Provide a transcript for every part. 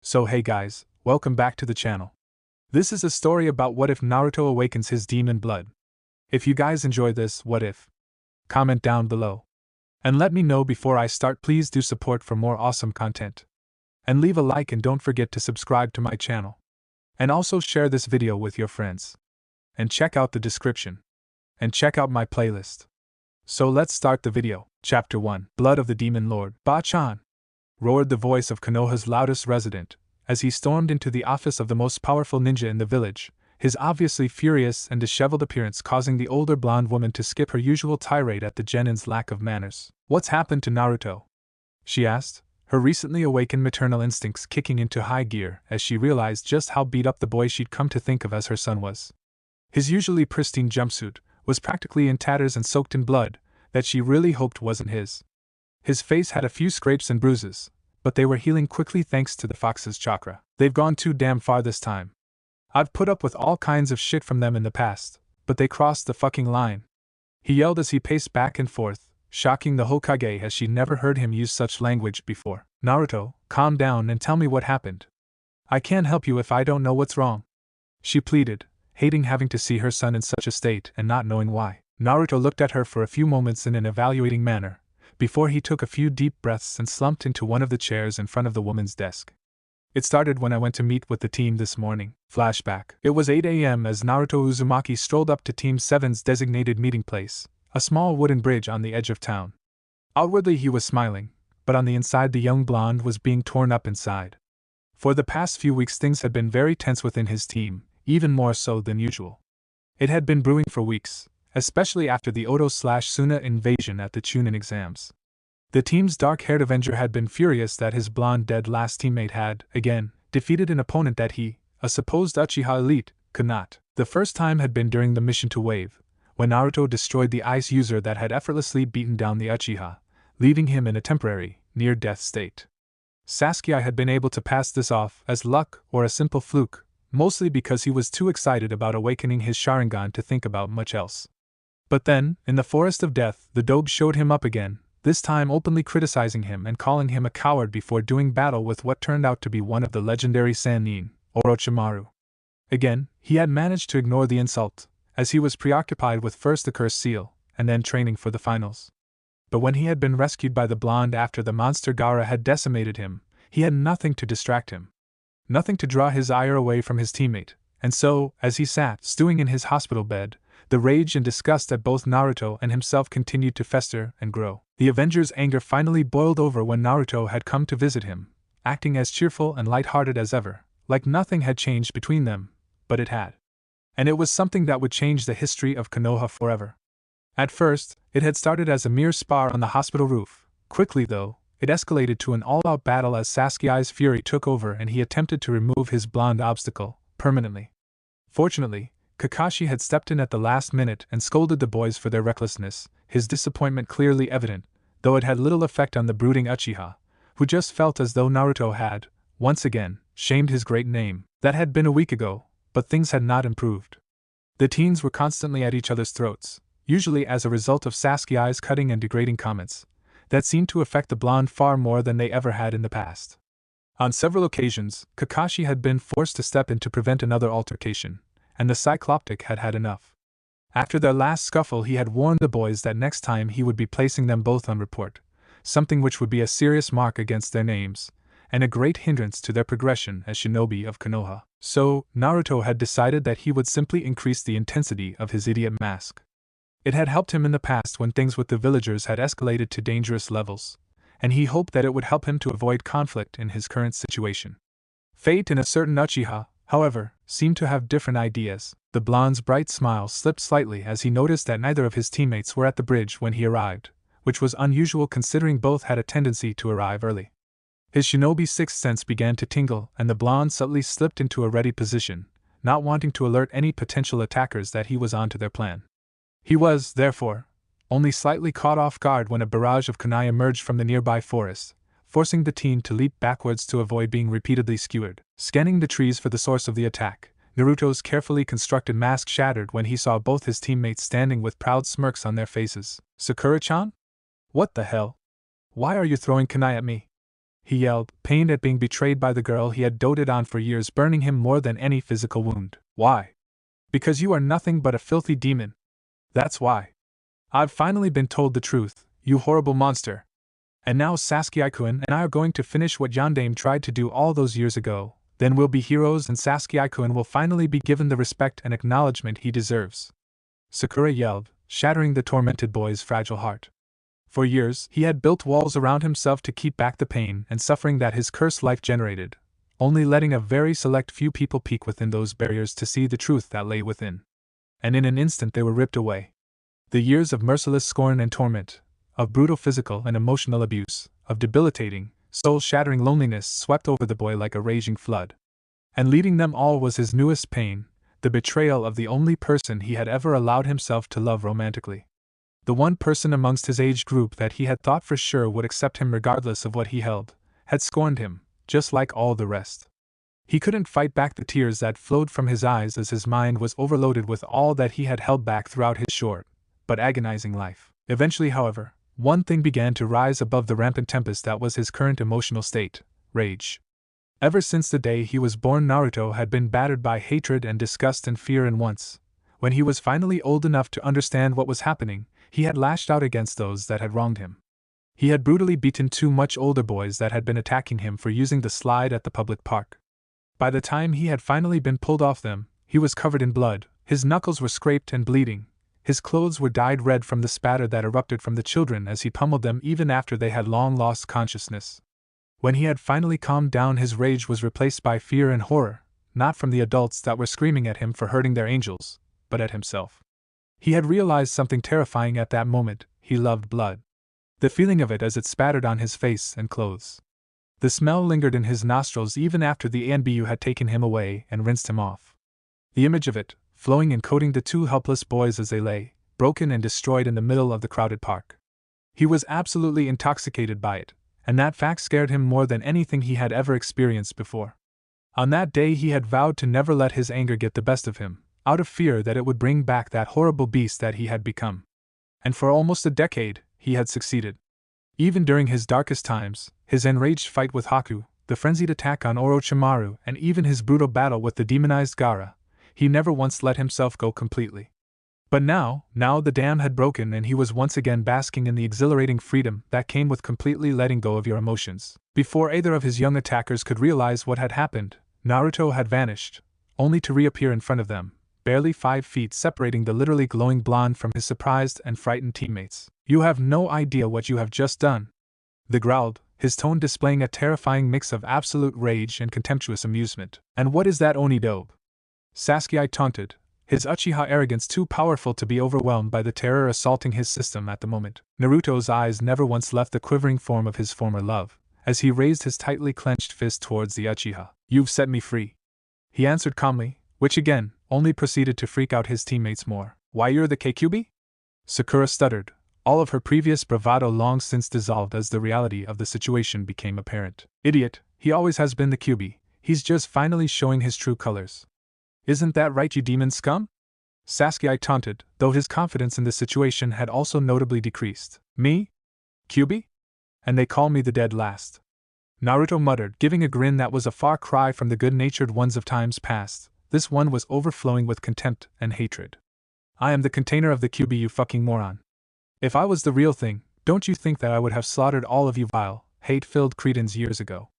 So hey guys, welcome back to the channel. This is a story about what if Naruto awakens his demon blood. If you guys enjoy this what if, comment down below. And let me know before I start. Please do support for more awesome content. And leave a like and don't forget to subscribe to my channel. And also share this video with your friends. And check out the description. And check out my playlist. So let's start the video. Chapter 1, Blood of the Demon Lord. Ba-chan! Roared the voice of Konoha's loudest resident, as he stormed into the office of the most powerful ninja in the village, his obviously furious and disheveled appearance causing the older blonde woman to skip her usual tirade at the genin's lack of manners. "What's happened to Naruto?" she asked, her recently awakened maternal instincts kicking into high gear as she realized just how beat up the boy she'd come to think of as her son was. His usually pristine jumpsuit was practically in tatters and soaked in blood that she really hoped wasn't his. His face had a few scrapes and bruises, but they were healing quickly thanks to the fox's chakra. "They've gone too damn far this time. I've put up with all kinds of shit from them in the past, but they crossed the fucking line," he yelled as he paced back and forth, shocking the Hokage as she'd never heard him use such language before. "Naruto, calm down and tell me what happened. I can't help you if I don't know what's wrong," she pleaded, hating having to see her son in such a state and not knowing why. Naruto looked at her for a few moments in an evaluating manner, before he took a few deep breaths and slumped into one of the chairs in front of the woman's desk. "It started when I went to meet with the team this morning." Flashback. It was 8 a.m. as Naruto Uzumaki strolled up to Team 7's designated meeting place, a small wooden bridge on the edge of town. Outwardly he was smiling, but on the inside the young blonde was being torn up inside. For the past few weeks things had been very tense within his team, even more so than usual. It had been brewing for weeks, especially after the Oto/Suna invasion at the Chunin exams. The team's dark-haired Avenger had been furious that his blonde dead last teammate had, again, defeated an opponent that he, a supposed Uchiha elite, could not. The first time had been during the mission to Wave, when Naruto destroyed the ice user that had effortlessly beaten down the Uchiha, leaving him in a temporary, near-death state. Sasuke had been able to pass this off as luck or a simple fluke, mostly because he was too excited about awakening his Sharingan to think about much else. But then, in the Forest of Death, the Dobe showed him up again, this time openly criticizing him and calling him a coward before doing battle with what turned out to be one of the legendary Sannin, Orochimaru. Again, he had managed to ignore the insult, as he was preoccupied with first the cursed seal, and then training for the finals. But when he had been rescued by the blonde after the monster Gaara had decimated him, he had nothing to distract him. Nothing to draw his ire away from his teammate, and so, as he sat, stewing in his hospital bed, the rage and disgust at both Naruto and himself continued to fester and grow. The Avenger's anger finally boiled over when Naruto had come to visit him, acting as cheerful and light-hearted as ever, like nothing had changed between them, but it had. And it was something that would change the history of Konoha forever. At first, it had started as a mere spar on the hospital roof. Quickly, though, it escalated to an all-out battle as Sasuke's fury took over and he attempted to remove his blonde obstacle, permanently. Fortunately, Kakashi had stepped in at the last minute and scolded the boys for their recklessness, his disappointment clearly evident, though it had little effect on the brooding Uchiha, who just felt as though Naruto had, once again, shamed his great name. That had been a week ago, but things had not improved. The teens were constantly at each other's throats, usually as a result of Sasuke's cutting and degrading comments, that seemed to affect the blonde far more than they ever had in the past. On several occasions, Kakashi had been forced to step in to prevent another altercation, and the Cycloptic had had enough. After their last scuffle he had warned the boys that next time he would be placing them both on report, something which would be a serious mark against their names, and a great hindrance to their progression as shinobi of Konoha. So, Naruto had decided that he would simply increase the intensity of his idiot mask. It had helped him in the past when things with the villagers had escalated to dangerous levels, and he hoped that it would help him to avoid conflict in his current situation. Fate and a certain Uchiha, however, seemed to have different ideas. The blonde's bright smile slipped slightly as he noticed that neither of his teammates were at the bridge when he arrived, which was unusual considering both had a tendency to arrive early. His shinobi sixth sense began to tingle and the blonde subtly slipped into a ready position, not wanting to alert any potential attackers that he was onto their plan. He was, therefore, only slightly caught off guard when a barrage of kunai emerged from the nearby forest, forcing the teen to leap backwards to avoid being repeatedly skewered. Scanning the trees for the source of the attack, Naruto's carefully constructed mask shattered when he saw both his teammates standing with proud smirks on their faces. "Sakura-chan? What the hell? Why are you throwing kunai at me?" he yelled, pained at being betrayed by the girl he had doted on for years, burning him more than any physical wound. Why? Because you are nothing but a filthy demon. That's why. I've finally been told the truth, you horrible monster. And now Sasuke-kun and I are going to finish what Yondaime tried to do all those years ago. Then we'll be heroes and Sasuke-kun will finally be given the respect and acknowledgement he deserves. Sakura yelled, shattering the tormented boy's fragile heart. For years, he had built walls around himself to keep back the pain and suffering that his cursed life generated, only letting a very select few people peek within those barriers to see the truth that lay within. And in an instant they were ripped away. The years of merciless scorn and torment, of brutal physical and emotional abuse, of debilitating, soul-shattering loneliness swept over the boy like a raging flood. And leading them all was his newest pain, the betrayal of the only person he had ever allowed himself to love romantically. The one person amongst his age group that he had thought for sure would accept him regardless of what he held, had scorned him, just like all the rest. He couldn't fight back the tears that flowed from his eyes as his mind was overloaded with all that he had held back throughout his short, but agonizing life. Eventually, however, one thing began to rise above the rampant tempest that was his current emotional state: rage. Ever since the day he was born, Naruto had been battered by hatred and disgust and fear, and once, when he was finally old enough to understand what was happening, he had lashed out against those that had wronged him. He had brutally beaten two much older boys that had been attacking him for using the slide at the public park. By the time he had finally been pulled off them, he was covered in blood, his knuckles were scraped and bleeding, his clothes were dyed red from the spatter that erupted from the children as he pummeled them even after they had long lost consciousness. When he had finally calmed down, his rage was replaced by fear and horror, not from the adults that were screaming at him for hurting their angels, but at himself. He had realized something terrifying at that moment: he loved blood. The feeling of it as it spattered on his face and clothes. The smell lingered in his nostrils even after the ANBU had taken him away and rinsed him off. The image of it, flowing and coating the two helpless boys as they lay, broken and destroyed in the middle of the crowded park. He was absolutely intoxicated by it, and that fact scared him more than anything he had ever experienced before. On that day he had vowed to never let his anger get the best of him, out of fear that it would bring back that horrible beast that he had become. And for almost a decade, he had succeeded. Even during his darkest times, his enraged fight with Haku, the frenzied attack on Orochimaru, and even his brutal battle with the demonized Gaara, he never once let himself go completely. But now the dam had broken and he was once again basking in the exhilarating freedom that came with completely letting go of your emotions. Before either of his young attackers could realize what had happened, Naruto had vanished, only to reappear in front of them, barely 5 feet separating the literally glowing blonde from his surprised and frightened teammates. "You have no idea what you have just done," the growled, his tone displaying a terrifying mix of absolute rage and contemptuous amusement. "And what is that Oni-dobe?" Sasuke taunted, his Uchiha arrogance too powerful to be overwhelmed by the terror assaulting his system at the moment. Naruto's eyes never once left the quivering form of his former love, as he raised his tightly clenched fist towards the Uchiha. "You've set me free," he answered calmly, which again only proceeded to freak out his teammates more. "Why, you're the Kyubi?" Sakura stuttered, all of her previous bravado long since dissolved as the reality of the situation became apparent. "Idiot, he always has been the Kyubi, he's just finally showing his true colors. Isn't that right, you demon scum?" Sasuke taunted, though his confidence in the situation had also notably decreased. "Me? Kyubi? And they call me the dead last," Naruto muttered, giving a grin that was a far cry from the good-natured ones of times past. This one was overflowing with contempt and hatred. "I am the container of the Kyubi, you fucking moron. If I was the real thing, don't you think that I would have slaughtered all of you vile, hate-filled cretins years ago?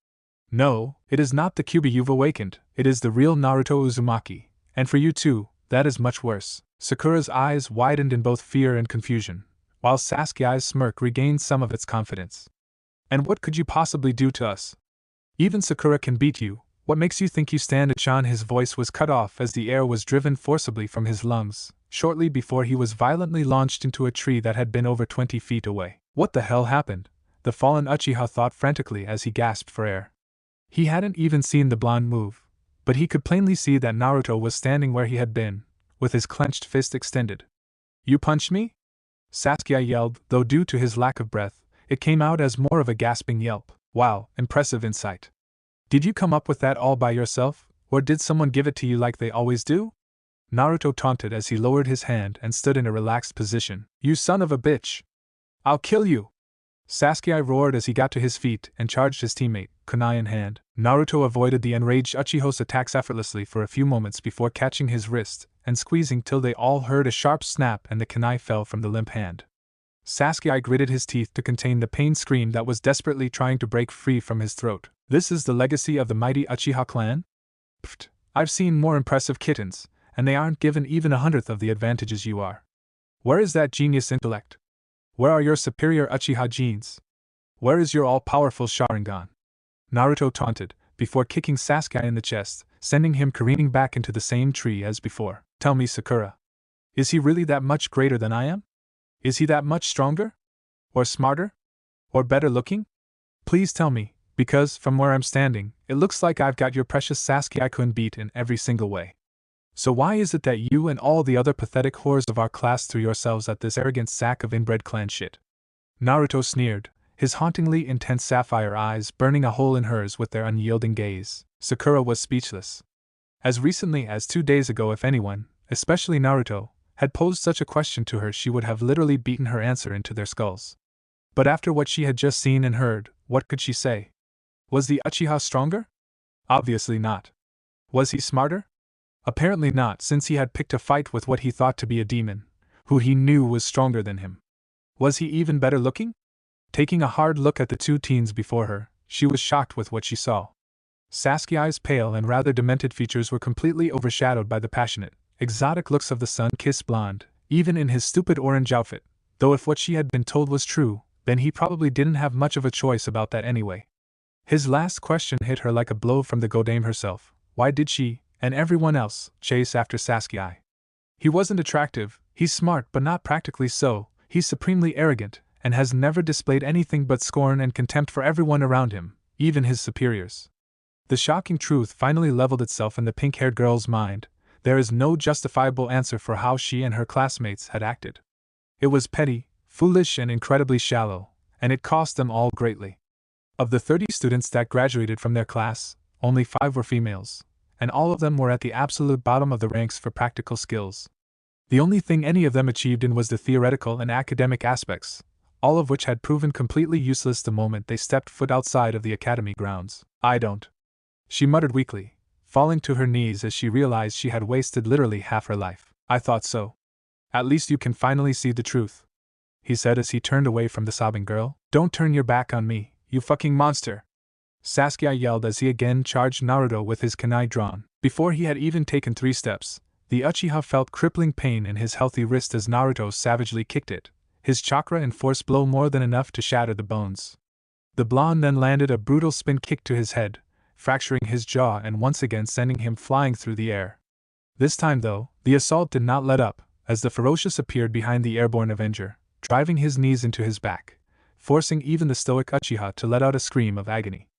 No, it is not the Kyubi you've awakened, it is the real Naruto Uzumaki, and for you too, that is much worse." Sakura's eyes widened in both fear and confusion, while Sasuke's smirk regained some of its confidence. "And what could you possibly do to us? Even Sakura can beat you. What makes you think you stand a chance?" His voice was cut off as the air was driven forcibly from his lungs, shortly before he was violently launched into a tree that had been over 20 feet away. What the hell happened? The fallen Uchiha thought frantically as he gasped for air. He hadn't even seen the blonde move, but he could plainly see that Naruto was standing where he had been, with his clenched fist extended. "You punched me?" Sasuke yelled, though due to his lack of breath, it came out as more of a gasping yelp. "Wow, impressive insight. Did you come up with that all by yourself, or did someone give it to you like they always do?" Naruto taunted as he lowered his hand and stood in a relaxed position. "You son of a bitch! I'll kill you!" Sasuke roared as he got to his feet and charged his teammate, kunai in hand. Naruto avoided the enraged Uchiha's attacks effortlessly for a few moments before catching his wrist and squeezing till they all heard a sharp snap and the kunai fell from the limp hand. Sasuke gritted his teeth to contain the pain scream that was desperately trying to break free from his throat. This is the legacy of the mighty Uchiha clan? Pfft, I've seen more impressive kittens, and they aren't given even 1/100th of the advantages you are. Where is that genius intellect? Where are your superior Uchiha genes? Where is your all-powerful Sharingan? Naruto taunted, before kicking Sasuke in the chest, sending him careening back into the same tree as before. Tell me, Sakura. Is he really that much greater than I am? Is he that much stronger? Or smarter? Or better looking? Please tell me, because, from where I'm standing, it looks like I've got your precious Sasuke-kun beat in every single way. So why is it that you and all the other pathetic whores of our class threw yourselves at this arrogant sack of inbred clan shit? Naruto sneered, his hauntingly intense sapphire eyes burning a hole in hers with their unyielding gaze. Sakura was speechless. As recently as 2 days ago, if anyone, especially Naruto, had posed such a question to her, she would have literally beaten her answer into their skulls. But after what she had just seen and heard, what could she say? Was the Uchiha stronger? Obviously not. Was he smarter? Apparently not, since he had picked a fight with what he thought to be a demon, who he knew was stronger than him. Was he even better looking? Taking a hard look at the two teens before her, she was shocked with what she saw. Sasuke's pale and rather demented features were completely overshadowed by the passionate, exotic looks of the sun-kissed blonde, even in his stupid orange outfit, though if what she had been told was true, then he probably didn't have much of a choice about that anyway. His last question hit her like a blow from the Godame herself. Why did she, and everyone else, chase after Sasuke? He wasn't attractive, he's smart but not practically so, he's supremely arrogant, and has never displayed anything but scorn and contempt for everyone around him, even his superiors. The shocking truth finally leveled itself in the pink-haired girl's mind. There is no justifiable answer for how she and her classmates had acted. It was petty, foolish, and incredibly shallow, and it cost them all greatly. Of the 30 students that graduated from their class, only 5 were females, and all of them were at the absolute bottom of the ranks for practical skills. The only thing any of them achieved in was the theoretical and academic aspects, all of which had proven completely useless the moment they stepped foot outside of the academy grounds. I don't. She muttered weakly, falling to her knees as she realized she had wasted literally half her life. I thought so. At least you can finally see the truth, he said as he turned away from the sobbing girl. Don't turn your back on me, you fucking monster! Sasuke yelled as he again charged Naruto with his kunai drawn. Before he had even taken 3 steps, the Uchiha felt crippling pain in his healthy wrist as Naruto savagely kicked it, his chakra and force blow more than enough to shatter the bones. The blonde then landed a brutal spin kick to his head, fracturing his jaw and once again sending him flying through the air. This time, though, the assault did not let up, as the Ferocious appeared behind the airborne Avenger, driving his knees into his back, forcing even the stoic Uchiha to let out a scream of agony.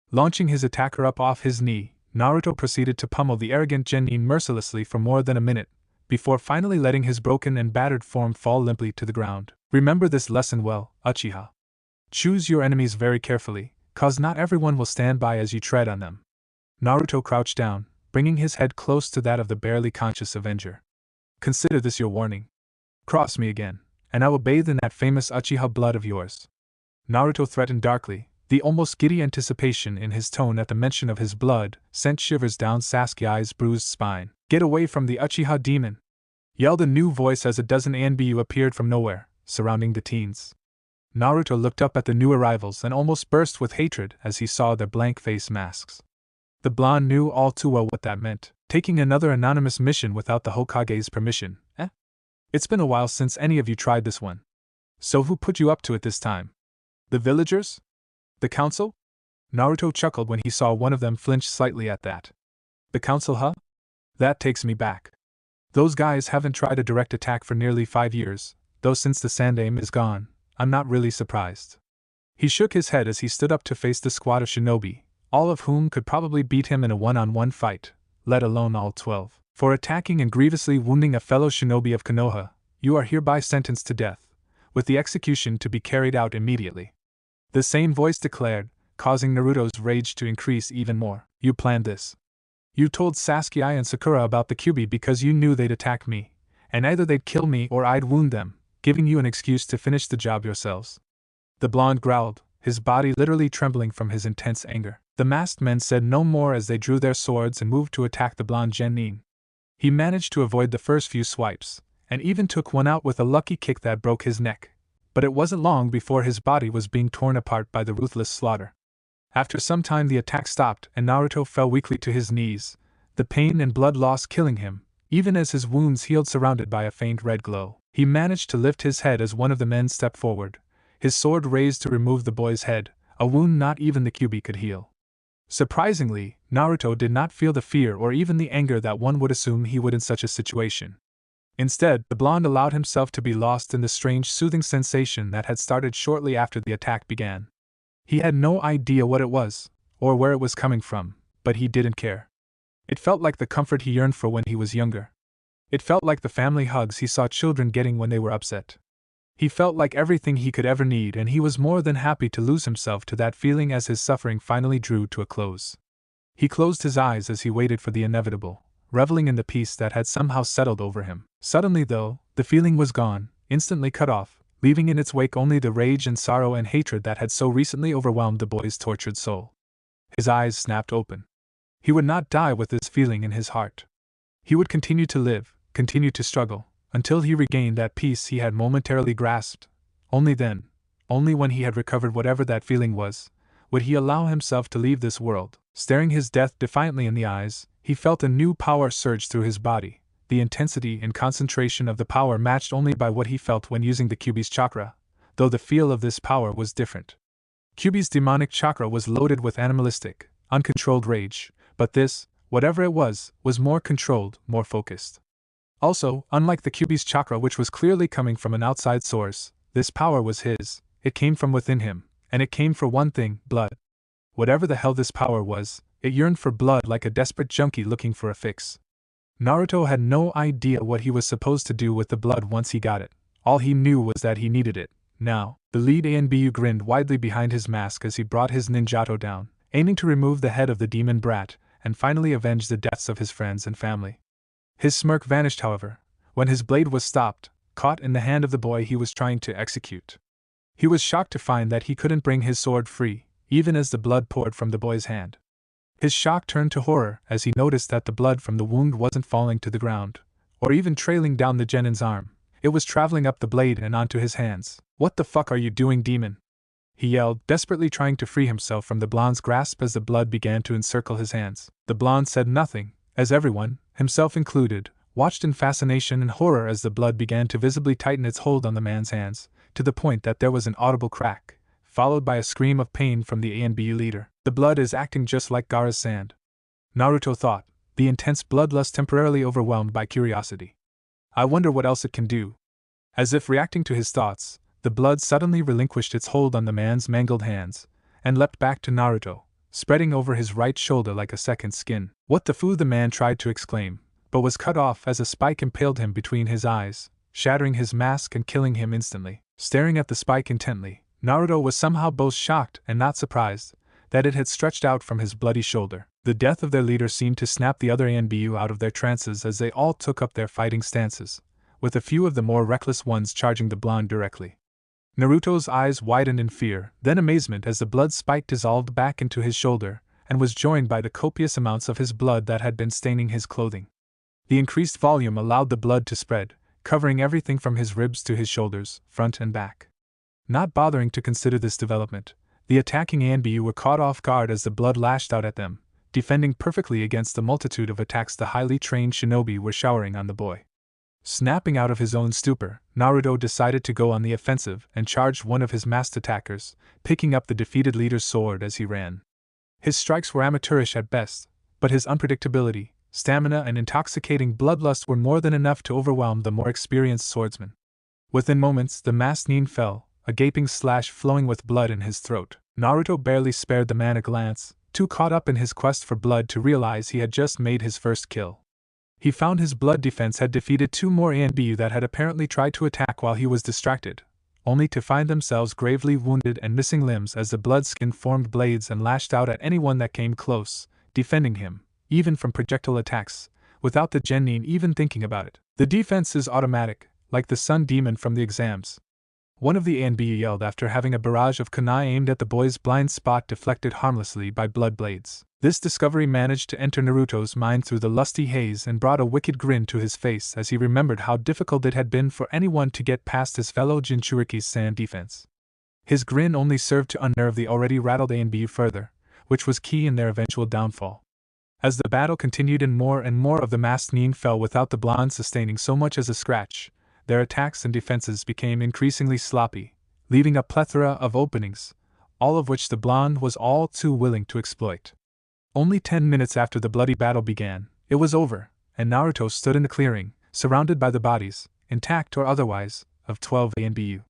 Launching his attacker up off his knee, Naruto proceeded to pummel the arrogant genin mercilessly for more than a minute, before finally letting his broken and battered form fall limply to the ground. Remember this lesson well, Uchiha. Choose your enemies very carefully, cause not everyone will stand by as you tread on them. Naruto crouched down, bringing his head close to that of the barely conscious Avenger. Consider this your warning. Cross me again, and I will bathe in that famous Uchiha blood of yours. Naruto threatened darkly, the almost giddy anticipation in his tone at the mention of his blood sent shivers down Sasuke's bruised spine. Get away from the Uchiha demon! Yelled a new voice as a dozen ANBU appeared from nowhere, surrounding the teens. Naruto looked up at the new arrivals and almost burst with hatred as he saw their blank face masks. The blonde knew all too well what that meant, taking another anonymous mission without the Hokage's permission. It's been a while since any of you tried this one. So who put you up to it this time? The villagers? The council? Naruto chuckled when he saw one of them flinch slightly at that. The council, huh? That takes me back. Those guys haven't tried a direct attack for nearly 5 years, though since the Sandaime is gone, I'm not really surprised. He shook his head as he stood up to face the squad of shinobi, all of whom could probably beat him in a one-on-one fight, let alone all 12. For attacking and grievously wounding a fellow shinobi of Konoha, you are hereby sentenced to death, with the execution to be carried out immediately. The same voice declared, causing Naruto's rage to increase even more. You planned this. You told Sasuke and Sakura about the Kyuubi because you knew they'd attack me, and either they'd kill me or I'd wound them, giving you an excuse to finish the job yourselves. The blonde growled, his body literally trembling from his intense anger. The masked men said no more as they drew their swords and moved to attack the blonde genin. He managed to avoid the first few swipes, and even took one out with a lucky kick that broke his neck. But it wasn't long before his body was being torn apart by the ruthless slaughter. After some time the attack stopped and Naruto fell weakly to his knees, the pain and blood loss killing him, even as his wounds healed surrounded by a faint red glow. He managed to lift his head as one of the men stepped forward, his sword raised to remove the boy's head, a wound not even the Kyuubi could heal. Surprisingly, Naruto did not feel the fear or even the anger that one would assume he would in such a situation. Instead, the blonde allowed himself to be lost in the strange soothing sensation that had started shortly after the attack began. He had no idea what it was, or where it was coming from, but he didn't care. It felt like the comfort he yearned for when he was younger. It felt like the family hugs he saw children getting when they were upset. He felt like everything he could ever need, and he was more than happy to lose himself to that feeling as his suffering finally drew to a close. He closed his eyes as he waited for the inevitable, reveling in the peace that had somehow settled over him. Suddenly, though, the feeling was gone, instantly cut off, leaving in its wake only the rage and sorrow and hatred that had so recently overwhelmed the boy's tortured soul. His eyes snapped open. He would not die with this feeling in his heart. He would continue to live, continue to struggle, until he regained that peace he had momentarily grasped. Only then, only when he had recovered whatever that feeling was, would he allow himself to leave this world. Staring his death defiantly in the eyes, he felt a new power surge through his body, the intensity and concentration of the power matched only by what he felt when using the Kyuubi's chakra, though the feel of this power was different. Kyuubi's demonic chakra was loaded with animalistic, uncontrolled rage, but this, whatever it was more controlled, more focused. Also, unlike the Kyuubi's chakra, which was clearly coming from an outside source, this power was his. It came from within him, and it came for one thing: blood. Whatever the hell this power was, it yearned for blood like a desperate junkie looking for a fix. Naruto had no idea what he was supposed to do with the blood once he got it. All he knew was that he needed it. Now, the lead ANBU grinned widely behind his mask as he brought his ninjato down, aiming to remove the head of the demon brat, and finally avenge the deaths of his friends and family. His smirk vanished, however, when his blade was stopped, caught in the hand of the boy he was trying to execute. He was shocked to find that he couldn't bring his sword free, even as the blood poured from the boy's hand. His shock turned to horror as he noticed that the blood from the wound wasn't falling to the ground, or even trailing down the genin's arm. It was traveling up the blade and onto his hands. "What the fuck are you doing, demon?" he yelled, desperately trying to free himself from the blonde's grasp as the blood began to encircle his hands. The blonde said nothing, as everyone, himself included, watched in fascination and horror as the blood began to visibly tighten its hold on the man's hands, to the point that there was an audible crack, followed by a scream of pain from the ANBU leader. The blood is acting just like Gaara's sand, Naruto thought, the intense bloodlust temporarily overwhelmed by curiosity. I wonder what else it can do. As if reacting to his thoughts, the blood suddenly relinquished its hold on the man's mangled hands, and leapt back to Naruto, spreading over his right shoulder like a second skin. "What the fu?" the man tried to exclaim, but was cut off as a spike impaled him between his eyes, shattering his mask and killing him instantly. Staring at the spike intently, Naruto was somehow both shocked and not surprised that it had stretched out from his bloody shoulder. The death of their leader seemed to snap the other ANBU out of their trances as they all took up their fighting stances, with a few of the more reckless ones charging the blonde directly. Naruto's eyes widened in fear, then amazement as the blood spike dissolved back into his shoulder, and was joined by the copious amounts of his blood that had been staining his clothing. The increased volume allowed the blood to spread, covering everything from his ribs to his shoulders, front and back. Not bothering to consider this development, the attacking ANBU were caught off guard as the blood lashed out at them, defending perfectly against the multitude of attacks the highly trained shinobi were showering on the boy. Snapping out of his own stupor, Naruto decided to go on the offensive and charged one of his masked attackers, picking up the defeated leader's sword as he ran. His strikes were amateurish at best, but his unpredictability, stamina, and intoxicating bloodlust were more than enough to overwhelm the more experienced swordsman. Within moments, the masked nin fell, a gaping slash flowing with blood in his throat. Naruto barely spared the man a glance, too caught up in his quest for blood to realize he had just made his first kill. He found his blood defense had defeated two more ANBU that had apparently tried to attack while he was distracted, only to find themselves gravely wounded and missing limbs as the blood skin formed blades and lashed out at anyone that came close, defending him, even from projectile attacks, without the genin even thinking about it. The defense is automatic, like the sun demon from the exams. One of the ANBU yelled after having a barrage of kunai aimed at the boy's blind spot deflected harmlessly by blood blades. This discovery managed to enter Naruto's mind through the lusty haze and brought a wicked grin to his face as he remembered how difficult it had been for anyone to get past his fellow Jinchuriki's sand defense. His grin only served to unnerve the already rattled ANBU further, which was key in their eventual downfall. As the battle continued and more of the masked Nin fell without the blonde sustaining so much as a scratch, their attacks and defenses became increasingly sloppy, leaving a plethora of openings, all of which the blonde was all too willing to exploit. Only 10 minutes after the bloody battle began, it was over, and Naruto stood in the clearing, surrounded by the bodies, intact or otherwise, of 12 ANBU.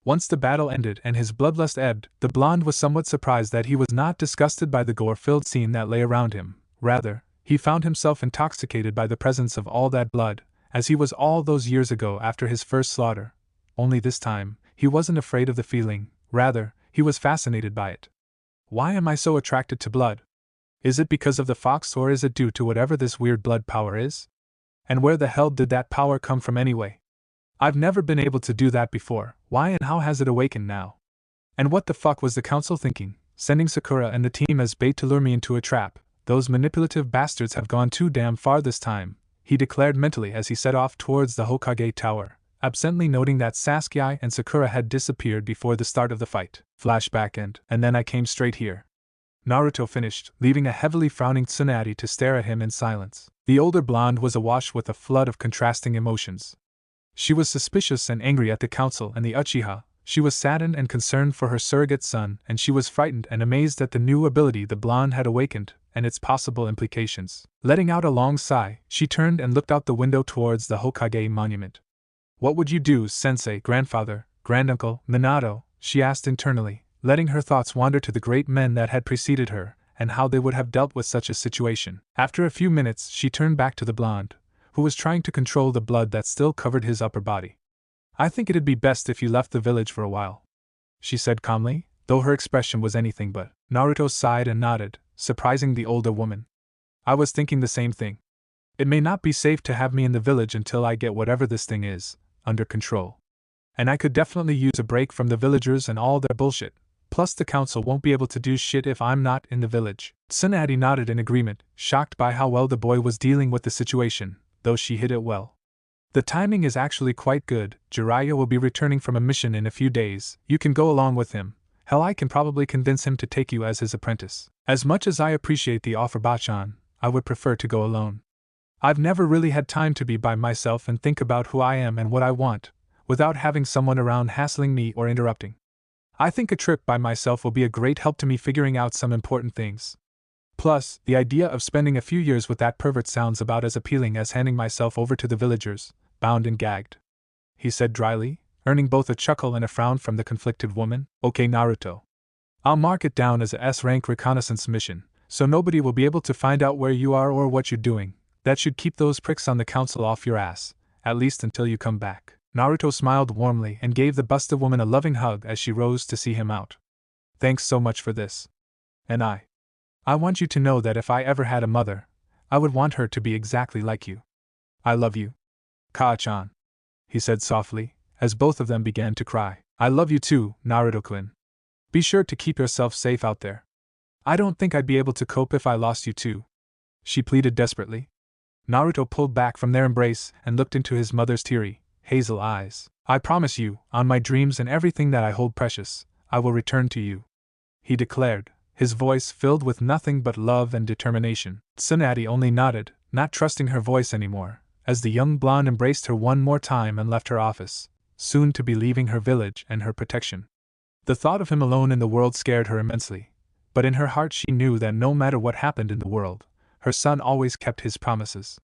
Once the battle ended and his bloodlust ebbed, the blonde was somewhat surprised that he was not disgusted by the gore-filled scene that lay around him. Rather, he found himself intoxicated by the presence of all that blood, as he was all those years ago after his first slaughter. Only this time, he wasn't afraid of the feeling, rather, he was fascinated by it. Why am I so attracted to blood? Is it because of the fox or is it due to whatever this weird blood power is? And where the hell did that power come from anyway? I've never been able to do that before, why and how has it awakened now? And what the fuck was the council thinking, sending Sakura and the team as bait to lure me into a trap? Those manipulative bastards have gone too damn far this time, he declared mentally as he set off towards the Hokage Tower, absently noting that Sasuke and Sakura had disappeared before the start of the fight. Flashback and then I came straight here. Naruto finished, leaving a heavily frowning Tsunade to stare at him in silence. The older blonde was awash with a flood of contrasting emotions. She was suspicious and angry at the council and the Uchiha, she was saddened and concerned for her surrogate son, and she was frightened and amazed at the new ability the blonde had awakened, and its possible implications. Letting out a long sigh, she turned and looked out the window towards the Hokage monument. What would you do, sensei, grandfather, granduncle, Minato? She asked internally, letting her thoughts wander to the great men that had preceded her, and how they would have dealt with such a situation. After a few minutes, she turned back to the blonde, who was trying to control the blood that still covered his upper body. I think it'd be best if you left the village for a while, she said calmly, though her expression was anything but. Naruto sighed and nodded, surprising the older woman. I was thinking the same thing. It may not be safe to have me in the village until I get whatever this thing is, under control. And I could definitely use a break from the villagers and all their bullshit, plus the council won't be able to do shit if I'm not in the village. Tsunade nodded in agreement, shocked by how well the boy was dealing with the situation, though she hid it well. The timing is actually quite good. Jiraiya will be returning from a mission in a few days. You can go along with him. Hell, I can probably convince him to take you as his apprentice. As much as I appreciate the offer, Bachan, I would prefer to go alone. I've never really had time to be by myself and think about who I am and what I want, without having someone around hassling me or interrupting. I think a trip by myself will be a great help to me figuring out some important things. Plus, the idea of spending a few years with that pervert sounds about as appealing as handing myself over to the villagers, bound and gagged, he said dryly, earning both a chuckle and a frown from the conflicted woman. Okay, Naruto. I'll mark it down as a S-rank reconnaissance mission, so nobody will be able to find out where you are or what you're doing. That should keep those pricks on the council off your ass, at least until you come back. Naruto smiled warmly and gave the busted woman a loving hug as she rose to see him out. Thanks so much for this. And I want you to know that if I ever had a mother, I would want her to be exactly like you. I love you. Kaa-chan, he said softly, as both of them began to cry. I love you too, Naruto-kun. Be sure to keep yourself safe out there. I don't think I'd be able to cope if I lost you too, she pleaded desperately. Naruto pulled back from their embrace and looked into his mother's teary, hazel eyes. I promise you, on my dreams and everything that I hold precious, I will return to you, he declared, his voice filled with nothing but love and determination. Tsunade only nodded, not trusting her voice anymore, as the young blonde embraced her one more time and left her office, soon to be leaving her village and her protection. The thought of him alone in the world scared her immensely, but in her heart she knew that no matter what happened in the world, her son always kept his promises.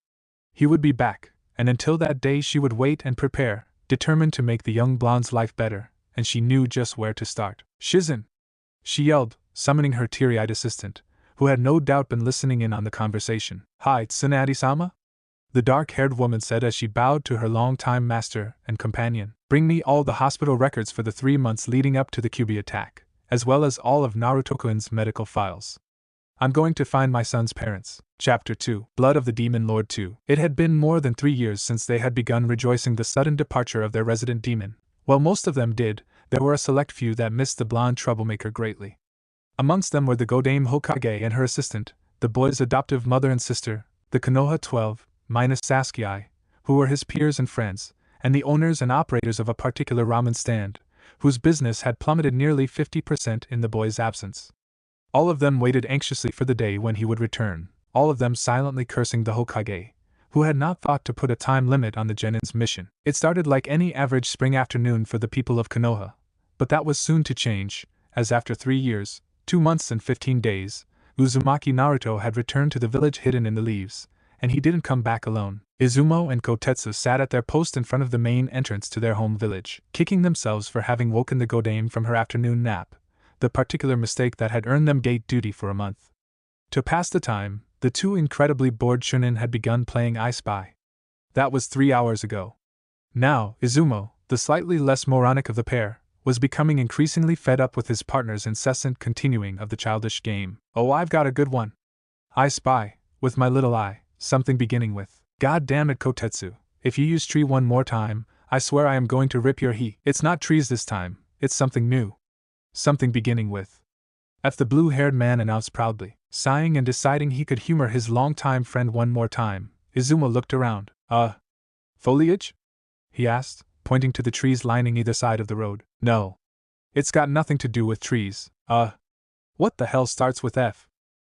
He would be back, and until that day she would wait and prepare, determined to make the young blonde's life better, and she knew just where to start. Shizen! She yelled, summoning her teary-eyed assistant, who had no doubt been listening in on the conversation. Hi, Tsunade-sama? The dark-haired woman said as she bowed to her long-time master and companion. Bring me all the hospital records for the 3 months leading up to the ANBU attack, as well as all of Naruto-kun's medical files. I'm going to find my son's parents. Chapter 2. Blood of the Demon Lord 2. It had been more than 3 years since they had begun rejoicing the sudden departure of their resident demon, Well, most of them did. There were a select few that missed the blonde troublemaker greatly. Amongst them were the Godame Hokage and her assistant, the boy's adoptive mother and sister, the Konoha 12, minus Sasuke, who were his peers and friends, and the owners and operators of a particular ramen stand, whose business had plummeted nearly 50% in the boy's absence. All of them waited anxiously for the day when he would return, all of them silently cursing the Hokage, who had not thought to put a time limit on the Genin's mission. It started like any average spring afternoon for the people of Konoha, but that was soon to change, as after 3 years, 2 months and 15 days, Uzumaki Naruto had returned to the village hidden in the leaves, and he didn't come back alone. Izumo and Kotetsu sat at their post in front of the main entrance to their home village, kicking themselves for having woken the Godame from her afternoon nap, the particular mistake that had earned them gate duty for a month. To pass the time, the two incredibly bored Chunin had begun playing I Spy. That was 3 hours ago. Now, Izumo, the slightly less moronic of the pair, was becoming increasingly fed up with his partner's incessant continuing of the childish game. Oh, I've got a good one. I spy, with my little eye, something beginning with, God damn it, Kotetsu, if you use tree one more time, I swear I am going to rip your he. It's not trees this time, it's something new. Something beginning with F. The blue-haired man announced proudly. Sighing and deciding he could humor his long-time friend one more time, Izumo looked around. Foliage? He asked, pointing to the trees lining either side of the road. No. It's got nothing to do with trees. What the hell starts with F?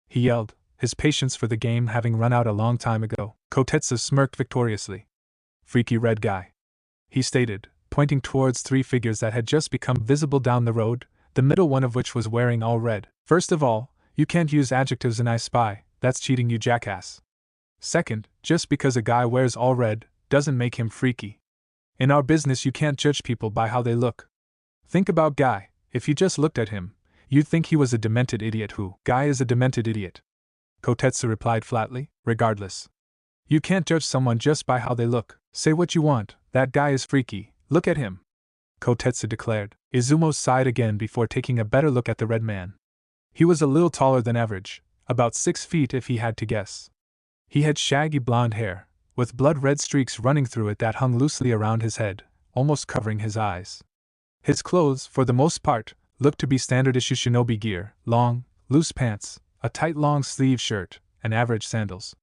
He yelled, his patience for the game having run out a long time ago. Kotetsu smirked victoriously. Freaky red guy. He stated, pointing towards 3 figures that had just become visible down the road, the middle one of which was wearing all red. First of all, you can't use adjectives in I Spy, that's cheating, you jackass. Second, just because a guy wears all red, doesn't make him freaky. In our business you can't judge people by how they look. Think about Guy, if you just looked at him, you'd think he was a demented idiot who. Guy is a demented idiot. Kotetsu replied flatly, regardless. You can't judge someone just by how they look. Say what you want, that guy is freaky, look at him. Kotetsu declared. Izumo sighed again before taking a better look at the red man. He was a little taller than average, about 6 feet if he had to guess. He had shaggy blonde hair, with blood-red streaks running through it that hung loosely around his head, almost covering his eyes. His clothes, for the most part, looked to be standard-issue shinobi gear, long, loose pants, a tight long-sleeve shirt, and average sandals.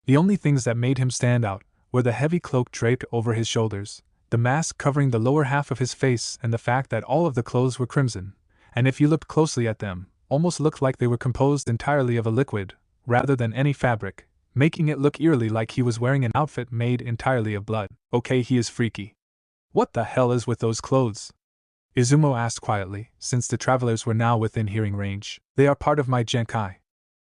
The only things that made him stand out were the heavy cloak draped over his shoulders, the mask covering the lower half of his face, and the fact that all of the clothes were crimson, and if you looked closely at them, almost looked like they were composed entirely of a liquid, rather than any fabric, making it look eerily like he was wearing an outfit made entirely of blood. Okay, he is freaky. What the hell is with those clothes? Izumo asked quietly, since the travelers were now within hearing range. They are part of my Genkai.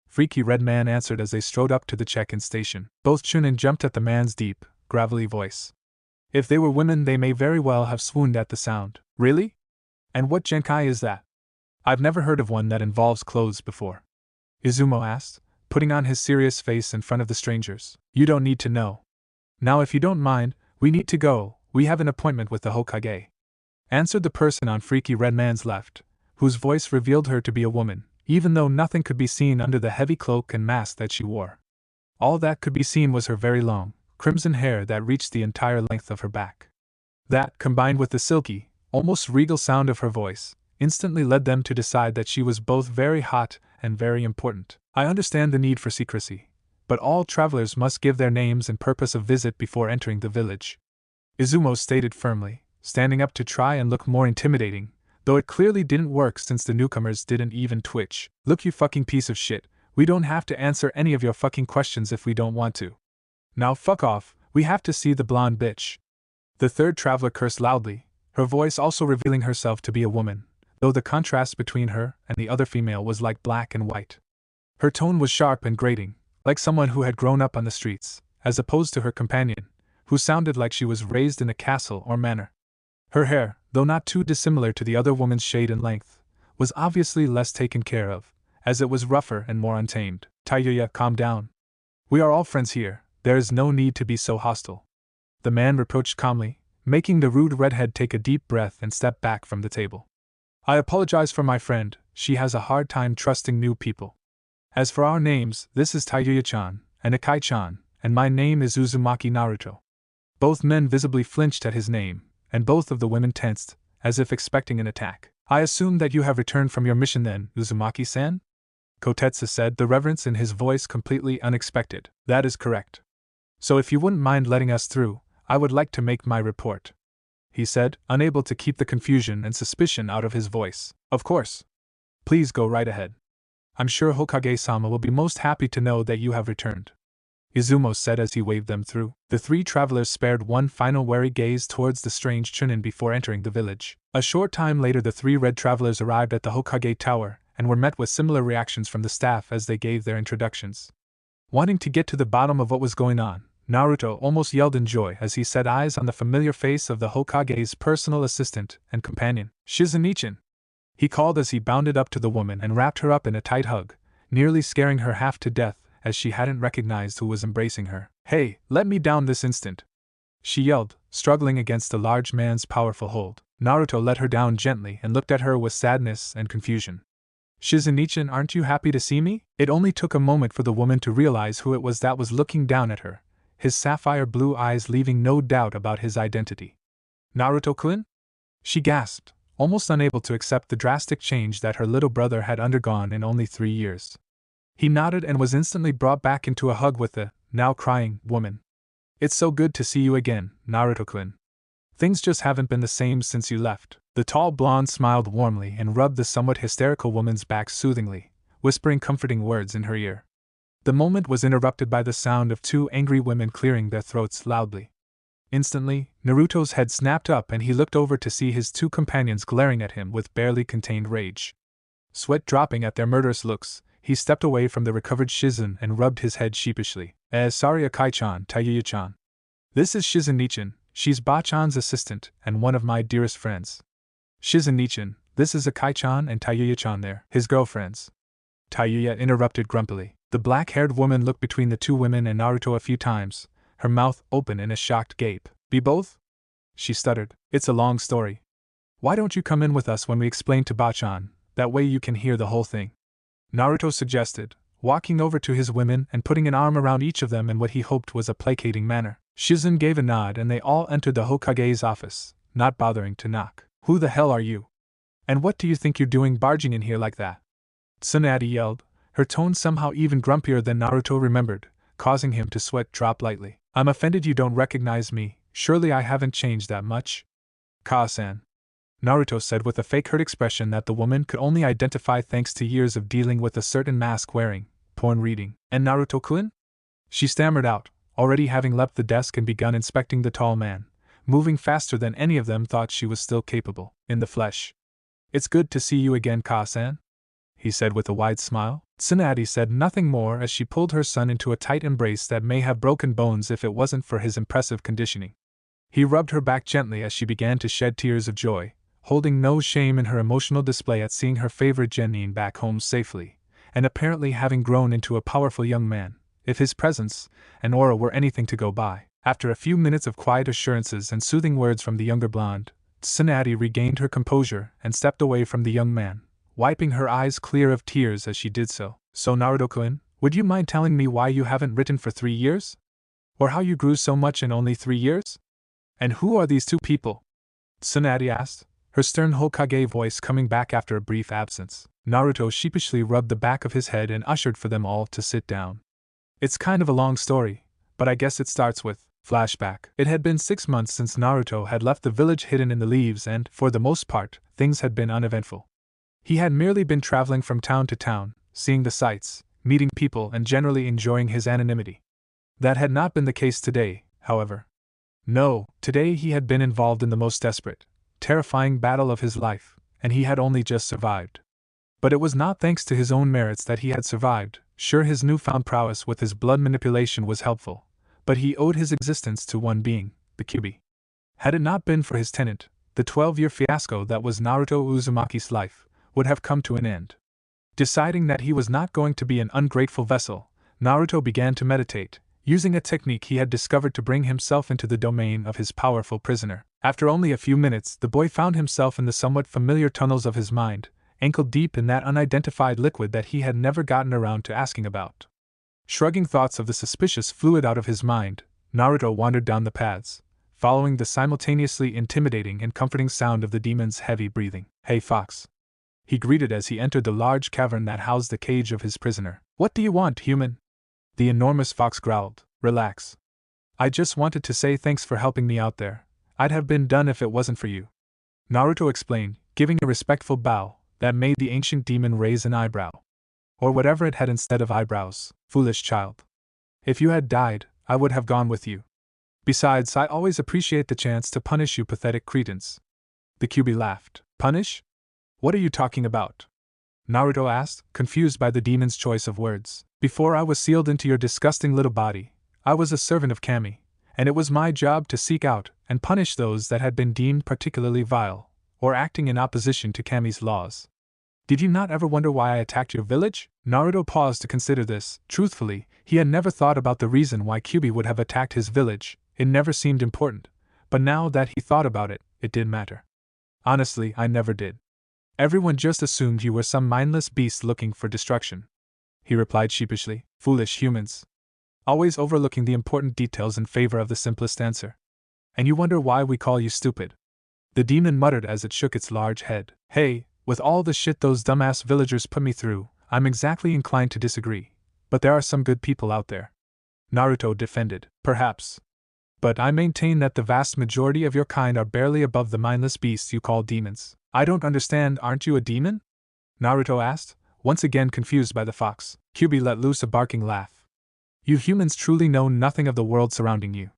Freaky red man answered as they strode up to the check-in station. Both Chunin jumped at the man's deep, gravelly voice. If they were women they may very well have swooned at the sound. Really? And what Genkai is that? I've never heard of one that involves clothes before. Izumo asked, putting on his serious face in front of the strangers. You don't need to know. Now if you don't mind, we need to go, we have an appointment with the Hokage. Answered the person on Freaky Red Man's left, whose voice revealed her to be a woman, even though nothing could be seen under the heavy cloak and mask that she wore. All that could be seen was her very long, crimson hair that reached the entire length of her back. That, combined with the silky, almost regal sound of her voice, instantly led them to decide that she was both very hot and very important. I understand the need for secrecy, but all travelers must give their names and purpose of visit before entering the village. Izumo stated firmly, standing up to try and look more intimidating, though it clearly didn't work since the newcomers didn't even twitch. Look, you fucking piece of shit, we don't have to answer any of your fucking questions if we don't want to. Now fuck off, we have to see the blonde bitch. The third traveler cursed loudly, her voice also revealing herself to be a woman, though the contrast between her and the other female was like black and white. Her tone was sharp and grating, like someone who had grown up on the streets, as opposed to her companion, who sounded like she was raised in a castle or manor. Her hair, though not too dissimilar to the other woman's shade and length, was obviously less taken care of, as it was rougher and more untamed. Tayuya, calm down. We are all friends here, there is no need to be so hostile. The man reproached calmly, making the rude redhead take a deep breath and step back from the table. I apologize for my friend, she has a hard time trusting new people. As for our names, this is Tayuya-chan, and Akai-chan, and my name is Uzumaki Naruto. Both men visibly flinched at his name, and both of the women tensed, as if expecting an attack. "I assume that you have returned from your mission then, Uzumaki-san?" Kotetsu said, the reverence in his voice completely unexpected. "That is correct. So if you wouldn't mind letting us through, I would like to make my report," he said, unable to keep the confusion and suspicion out of his voice. "Of course. Please go right ahead. I'm sure Hokage-sama will be most happy to know that you have returned," Izumo said as he waved them through. The three travelers spared one final wary gaze towards the strange Chunin before entering the village. A short time later the three red travelers arrived at the Hokage Tower, and were met with similar reactions from the staff as they gave their introductions. Wanting to get to the bottom of what was going on, Naruto almost yelled in joy as he set eyes on the familiar face of the Hokage's personal assistant and companion, Shizunichin. He called as he bounded up to the woman and wrapped her up in a tight hug, nearly scaring her half to death as she hadn't recognized who was embracing her. "Hey, let me down this instant!" she yelled, struggling against the large man's powerful hold. Naruto let her down gently and looked at her with sadness and confusion. "Shizunichin, aren't you happy to see me?" It only took a moment for the woman to realize who it was that was looking down at her, his sapphire blue eyes leaving no doubt about his identity. "Naruto-kun?" she gasped, almost unable to accept the drastic change that her little brother had undergone in only 3 years. He nodded and was instantly brought back into a hug with the now crying woman. "It's so good to see you again, Naruto-kun. Things just haven't been the same since you left." The tall blonde smiled warmly and rubbed the somewhat hysterical woman's back soothingly, whispering comforting words in her ear. The moment was interrupted by the sound of two angry women clearing their throats loudly. Instantly, Naruto's head snapped up and he looked over to see his two companions glaring at him with barely contained rage. Sweat dropping at their murderous looks, he stepped away from the recovered Shizun and rubbed his head sheepishly. Sorry Akai-chan, Tayuya-chan. This is Shizunichin, she's Ba-chan's assistant and one of my dearest friends." "Shizunichin, this is Akai-chan and Tayuya-chan there, his girlfriends," Tayuya interrupted grumpily. The black-haired woman looked between the two women and Naruto a few times, her mouth open in a shocked gape. "Be both?" she stuttered. "It's a long story. Why don't you come in with us when we explain to Ba-chan, that way you can hear the whole thing?" Naruto suggested, walking over to his women and putting an arm around each of them in what he hoped was a placating manner. Shizun gave a nod and they all entered the Hokage's office, not bothering to knock. "Who the hell are you? And what do you think you're doing barging in here like that?" Tsunade yelled, her tone somehow even grumpier than Naruto remembered, causing him to sweat drop lightly. "I'm offended you don't recognize me, surely I haven't changed that much." "Ka-san," Naruto said with a fake hurt expression that the woman could only identify thanks to years of dealing with a certain mask-wearing, porn-reading. "And Naruto-kun?" she stammered out, already having leapt the desk and begun inspecting the tall man, moving faster than any of them thought she was still capable. "In the flesh. It's good to see you again, Ka-san," he said with a wide smile. Tsunade said nothing more as she pulled her son into a tight embrace that may have broken bones if it wasn't for his impressive conditioning. He rubbed her back gently as she began to shed tears of joy, holding no shame in her emotional display at seeing her favorite genin back home safely, and apparently having grown into a powerful young man, if his presence and aura were anything to go by. After a few minutes of quiet assurances and soothing words from the younger blonde, Tsunade regained her composure and stepped away from the young man, wiping her eyes clear of tears as she did so. "So Naruto-kun, would you mind telling me why you haven't written for 3 years? Or how you grew so much in only 3 years? And who are these two people?" Tsunade asked, her stern Hokage voice coming back after a brief absence. Naruto sheepishly rubbed the back of his head and ushered for them all to sit down. "It's kind of a long story, but I guess it starts with..." Flashback. It had been 6 months since Naruto had left the village hidden in the leaves and, for the most part, things had been uneventful. He had merely been traveling from town to town, seeing the sights, meeting people and generally enjoying his anonymity. That had not been the case today, however. No, today he had been involved in the most desperate, terrifying battle of his life, and he had only just survived. But it was not thanks to his own merits that he had survived. Sure, his newfound prowess with his blood manipulation was helpful, but he owed his existence to one being, the Kyuubi. Had it not been for his tenant, the 12-year fiasco that was Naruto Uzumaki's life would have come to an end. Deciding that he was not going to be an ungrateful vessel, Naruto began to meditate, using a technique he had discovered to bring himself into the domain of his powerful prisoner. After only a few minutes, the boy found himself in the somewhat familiar tunnels of his mind, ankle-deep in that unidentified liquid that he had never gotten around to asking about. Shrugging thoughts of the suspicious fluid out of his mind, Naruto wandered down the paths, following the simultaneously intimidating and comforting sound of the demon's heavy breathing. "Hey, Fox," he greeted as he entered the large cavern that housed the cage of his prisoner. "What do you want, human?" The enormous fox growled. "Relax. I just wanted to say thanks for helping me out there. I'd have been done if it wasn't for you," Naruto explained, giving a respectful bow that made the ancient demon raise an eyebrow. Or whatever it had instead of eyebrows. "Foolish child. If you had died, I would have gone with you. Besides, I always appreciate the chance to punish you pathetic cretins." The Kyuubi laughed. "Punish? What are you talking about?" Naruto asked, confused by the demon's choice of words. "Before I was sealed into your disgusting little body, I was a servant of Kami, and it was my job to seek out and punish those that had been deemed particularly vile, or acting in opposition to Kami's laws. Did you not ever wonder why I attacked your village?" Naruto paused to consider this. Truthfully, he had never thought about the reason why Kyuubi would have attacked his village. It never seemed important, but now that he thought about it, it did matter. "Honestly, I never did. Everyone just assumed you were some mindless beast looking for destruction," he replied sheepishly. "Foolish humans. Always overlooking the important details in favor of the simplest answer. And you wonder why we call you stupid." The demon muttered as it shook its large head. "Hey, with all the shit those dumbass villagers put me through, I'm exactly inclined to disagree. But there are some good people out there," Naruto defended. "Perhaps. But I maintain that the vast majority of your kind are barely above the mindless beasts you call demons." "I don't understand, aren't you a demon?" Naruto asked, once again confused by the fox. Kyuubi let loose a barking laugh. "You humans truly know nothing of the world surrounding you.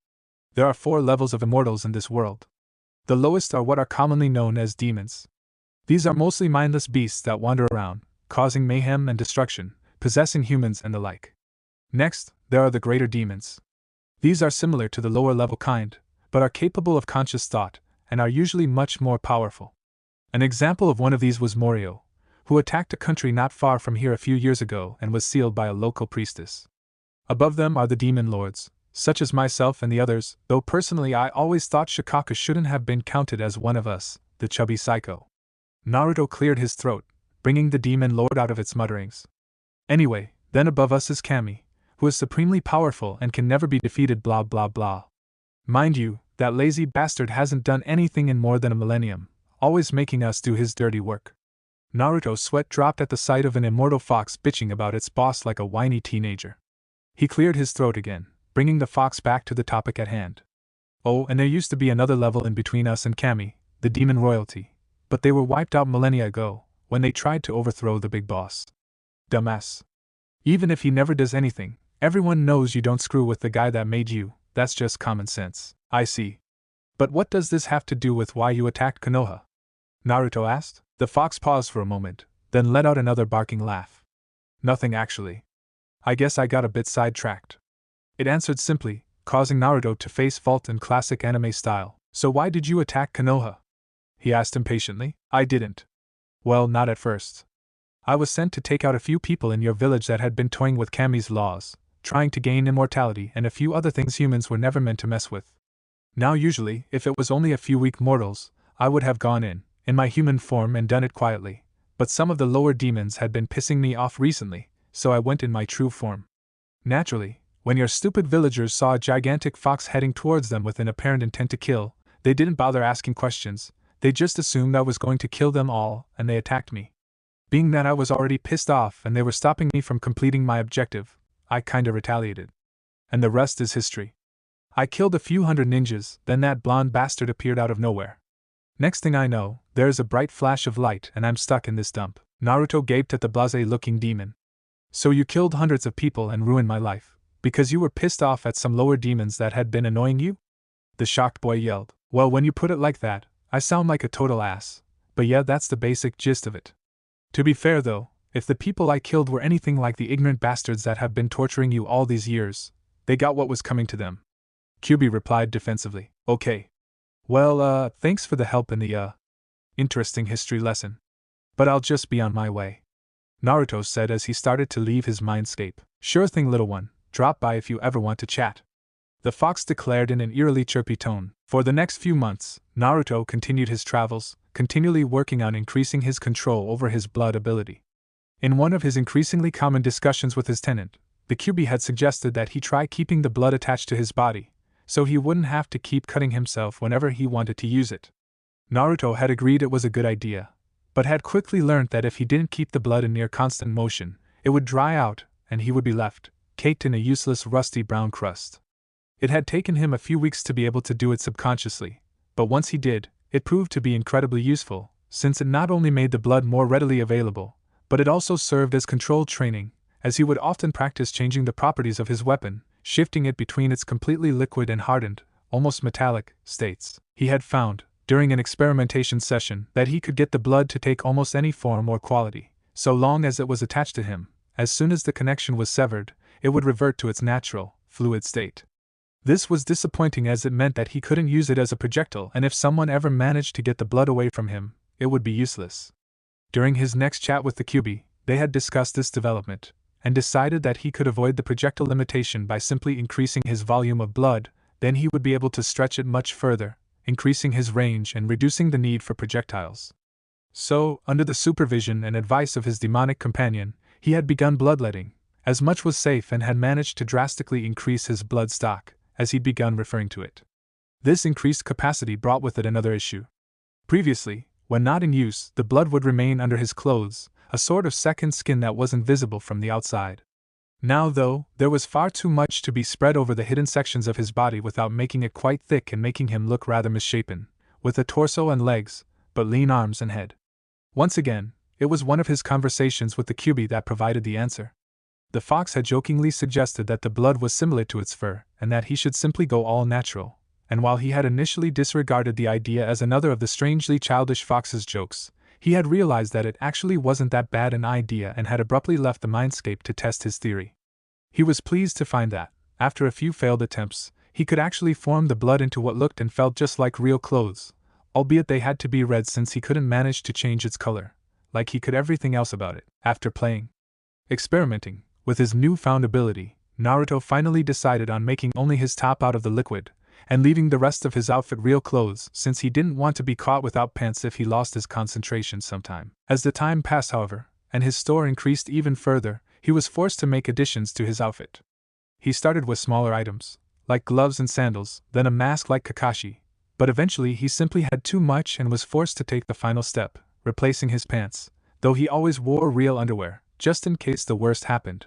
There are 4 levels of immortals in this world. The lowest are what are commonly known as demons. These are mostly mindless beasts that wander around, causing mayhem and destruction, possessing humans and the like. Next, there are the greater demons. These are similar to the lower level kind, but are capable of conscious thought, and are usually much more powerful. An example of one of these was Morio, who attacked a country not far from here a few years ago and was sealed by a local priestess. Above them are the demon lords, such as myself and the others, though personally I always thought Shikaka shouldn't have been counted as one of us, the chubby psycho." Naruto cleared his throat, bringing the demon lord out of its mutterings. "Anyway, then above us is Kami, who is supremely powerful and can never be defeated blah blah blah. Mind you, that lazy bastard hasn't done anything in more than a millennium, always making us do his dirty work." Naruto's sweat dropped at the sight of an immortal fox bitching about its boss like a whiny teenager. He cleared his throat again, bringing the fox back to the topic at hand. "Oh, and there used to be another level in between us and Kami, the demon royalty, but they were wiped out millennia ago, when they tried to overthrow the big boss. Dumbass. Even if he never does anything, everyone knows you don't screw with the guy that made you. That's just common sense." "I see. But what does this have to do with why you attacked Konoha?" Naruto asked. The fox paused for a moment, then let out another barking laugh. "Nothing actually. I guess I got a bit sidetracked," it answered simply, causing Naruto to face fault in classic anime style. "So why did you attack Konoha?" he asked impatiently. "I didn't. Well, not at first. I was sent to take out a few people in your village that had been toying with Kami's laws, trying to gain immortality and a few other things humans were never meant to mess with. Now usually, if it was only a few weak mortals, I would have gone in my human form and done it quietly, but some of the lower demons had been pissing me off recently, so I went in my true form. Naturally, when your stupid villagers saw a gigantic fox heading towards them with an apparent intent to kill, they didn't bother asking questions, they just assumed I was going to kill them all, and they attacked me. Being that I was already pissed off and they were stopping me from completing my objective, I kinda retaliated. And the rest is history. I killed a few hundred ninjas, then that blonde bastard appeared out of nowhere. Next thing I know, there's a bright flash of light and I'm stuck in this dump." Naruto gaped at the blasé-looking demon. "So you killed hundreds of people and ruined my life, because you were pissed off at some lower demons that had been annoying you?" The shocked boy yelled. "Well, when you put it like that, I sound like a total ass, but yeah, that's the basic gist of it. To be fair though, if the people I killed were anything like the ignorant bastards that have been torturing you all these years, they got what was coming to them." Kyuubi replied defensively. "Okay. Well, thanks for the help in the, interesting history lesson. But I'll just be on my way," Naruto said as he started to leave his mindscape. "Sure thing, little one, drop by if you ever want to chat," the fox declared in an eerily chirpy tone. For the next few months, Naruto continued his travels, continually working on increasing his control over his blood ability. In one of his increasingly common discussions with his tenant, the Kyuubi had suggested that he try keeping the blood attached to his body, so he wouldn't have to keep cutting himself whenever he wanted to use it. Naruto had agreed it was a good idea, but had quickly learned that if he didn't keep the blood in near constant motion, it would dry out, and he would be left, caked in a useless rusty brown crust. It had taken him a few weeks to be able to do it subconsciously, but once he did, it proved to be incredibly useful, since it not only made the blood more readily available, but it also served as controlled training, as he would often practice changing the properties of his weapon, shifting it between its completely liquid and hardened, almost metallic, states. He had found, during an experimentation session, that he could get the blood to take almost any form or quality, so long as it was attached to him. As soon as the connection was severed, it would revert to its natural, fluid state. This was disappointing as it meant that he couldn't use it as a projectile, and if someone ever managed to get the blood away from him, it would be useless. During his next chat with the Kyuubi, they had discussed this development, and decided that he could avoid the projectile limitation by simply increasing his volume of blood. Then he would be able to stretch it much further, increasing his range and reducing the need for projectiles. So, under the supervision and advice of his demonic companion, he had begun bloodletting, as much was safe, and had managed to drastically increase his blood stock, as he'd begun referring to it. This increased capacity brought with it another issue. Previously, when not in use, the blood would remain under his clothes, a sort of second skin that wasn't visible from the outside. Now, though, there was far too much to be spread over the hidden sections of his body without making it quite thick and making him look rather misshapen, with a torso and legs, but lean arms and head. Once again, it was one of his conversations with the Kyuubi that provided the answer. The fox had jokingly suggested that the blood was similar to its fur, and that he should simply go all natural, and while he had initially disregarded the idea as another of the strangely childish fox's jokes, he had realized that it actually wasn't that bad an idea and had abruptly left the mindscape to test his theory. He was pleased to find that, after a few failed attempts, he could actually form the blood into what looked and felt just like real clothes, albeit they had to be red since he couldn't manage to change its color, like he could everything else about it. After experimenting with his newfound ability, Naruto finally decided on making only his top out of the liquid, and leaving the rest of his outfit real clothes, since he didn't want to be caught without pants if he lost his concentration sometime. As the time passed, however, and his store increased even further, he was forced to make additions to his outfit. He started with smaller items, like gloves and sandals, then a mask like Kakashi, but eventually he simply had too much and was forced to take the final step, replacing his pants, though he always wore real underwear, just in case the worst happened.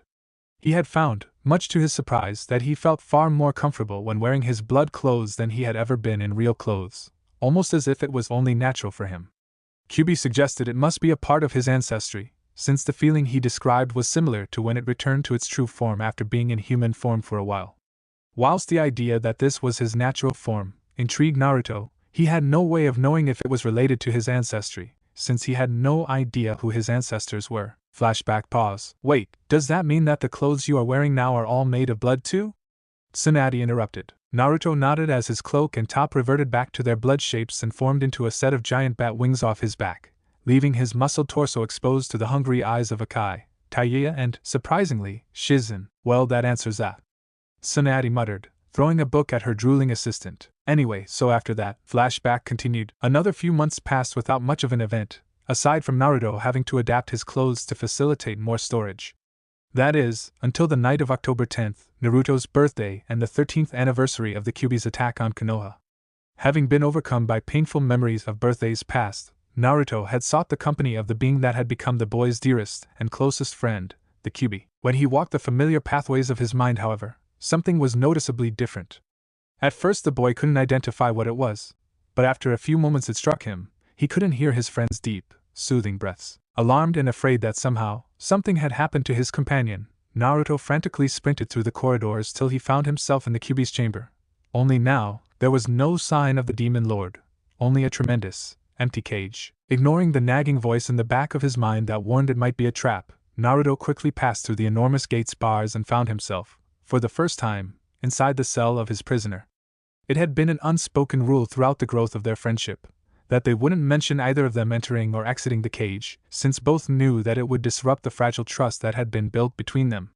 He had found, much to his surprise, that he felt far more comfortable when wearing his blood clothes than he had ever been in real clothes, almost as if it was only natural for him. Kyuubi suggested it must be a part of his ancestry, since the feeling he described was similar to when it returned to its true form after being in human form for a while. Whilst the idea that this was his natural form intrigued Naruto, he had no way of knowing if it was related to his ancestry, since he had no idea who his ancestors were. Flashback pause. Wait, does that mean that the clothes you are wearing now are all made of blood too? Tsunade interrupted. Naruto nodded as his cloak and top reverted back to their blood shapes and formed into a set of giant bat wings off his back, leaving his muscled torso exposed to the hungry eyes of Akai, Taiya and, surprisingly, Shizen. Well, that answers that, Tsunade muttered, throwing a book at her drooling assistant. Anyway, so after that, flashback continued. Another few months passed without much of an event, aside from Naruto having to adapt his clothes to facilitate more storage. That is, until the night of October 10th, Naruto's birthday and the 13th anniversary of the Kyuubi's attack on Konoha. Having been overcome by painful memories of birthdays past, Naruto had sought the company of the being that had become the boy's dearest and closest friend, the Kyuubi. When he walked the familiar pathways of his mind, however, something was noticeably different. At first the boy couldn't identify what it was, but after a few moments it struck him, he couldn't hear his friend's deep, soothing breaths. Alarmed and afraid that somehow, something had happened to his companion, Naruto frantically sprinted through the corridors till he found himself in the Kyuubi's chamber. Only now, there was no sign of the demon lord, only a tremendous, empty cage. Ignoring the nagging voice in the back of his mind that warned it might be a trap, Naruto quickly passed through the enormous gate's bars and found himself, for the first time, inside the cell of his prisoner. It had been an unspoken rule throughout the growth of their friendship that they wouldn't mention either of them entering or exiting the cage, since both knew that it would disrupt the fragile trust that had been built between them.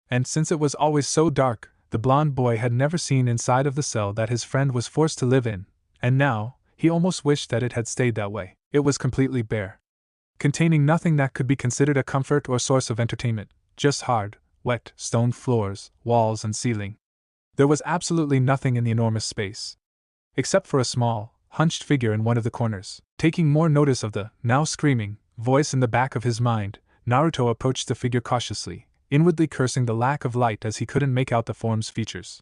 And since it was always so dark, the blonde boy had never seen inside of the cell that his friend was forced to live in, and now, he almost wished that it had stayed that way. It was completely bare, containing nothing that could be considered a comfort or source of entertainment, just hard, wet, stone floors, walls and ceiling. There was absolutely nothing in the enormous space, except for a small, hunched figure in one of the corners. Taking more notice of the, now screaming, voice in the back of his mind, Naruto approached the figure cautiously, inwardly cursing the lack of light as he couldn't make out the form's features.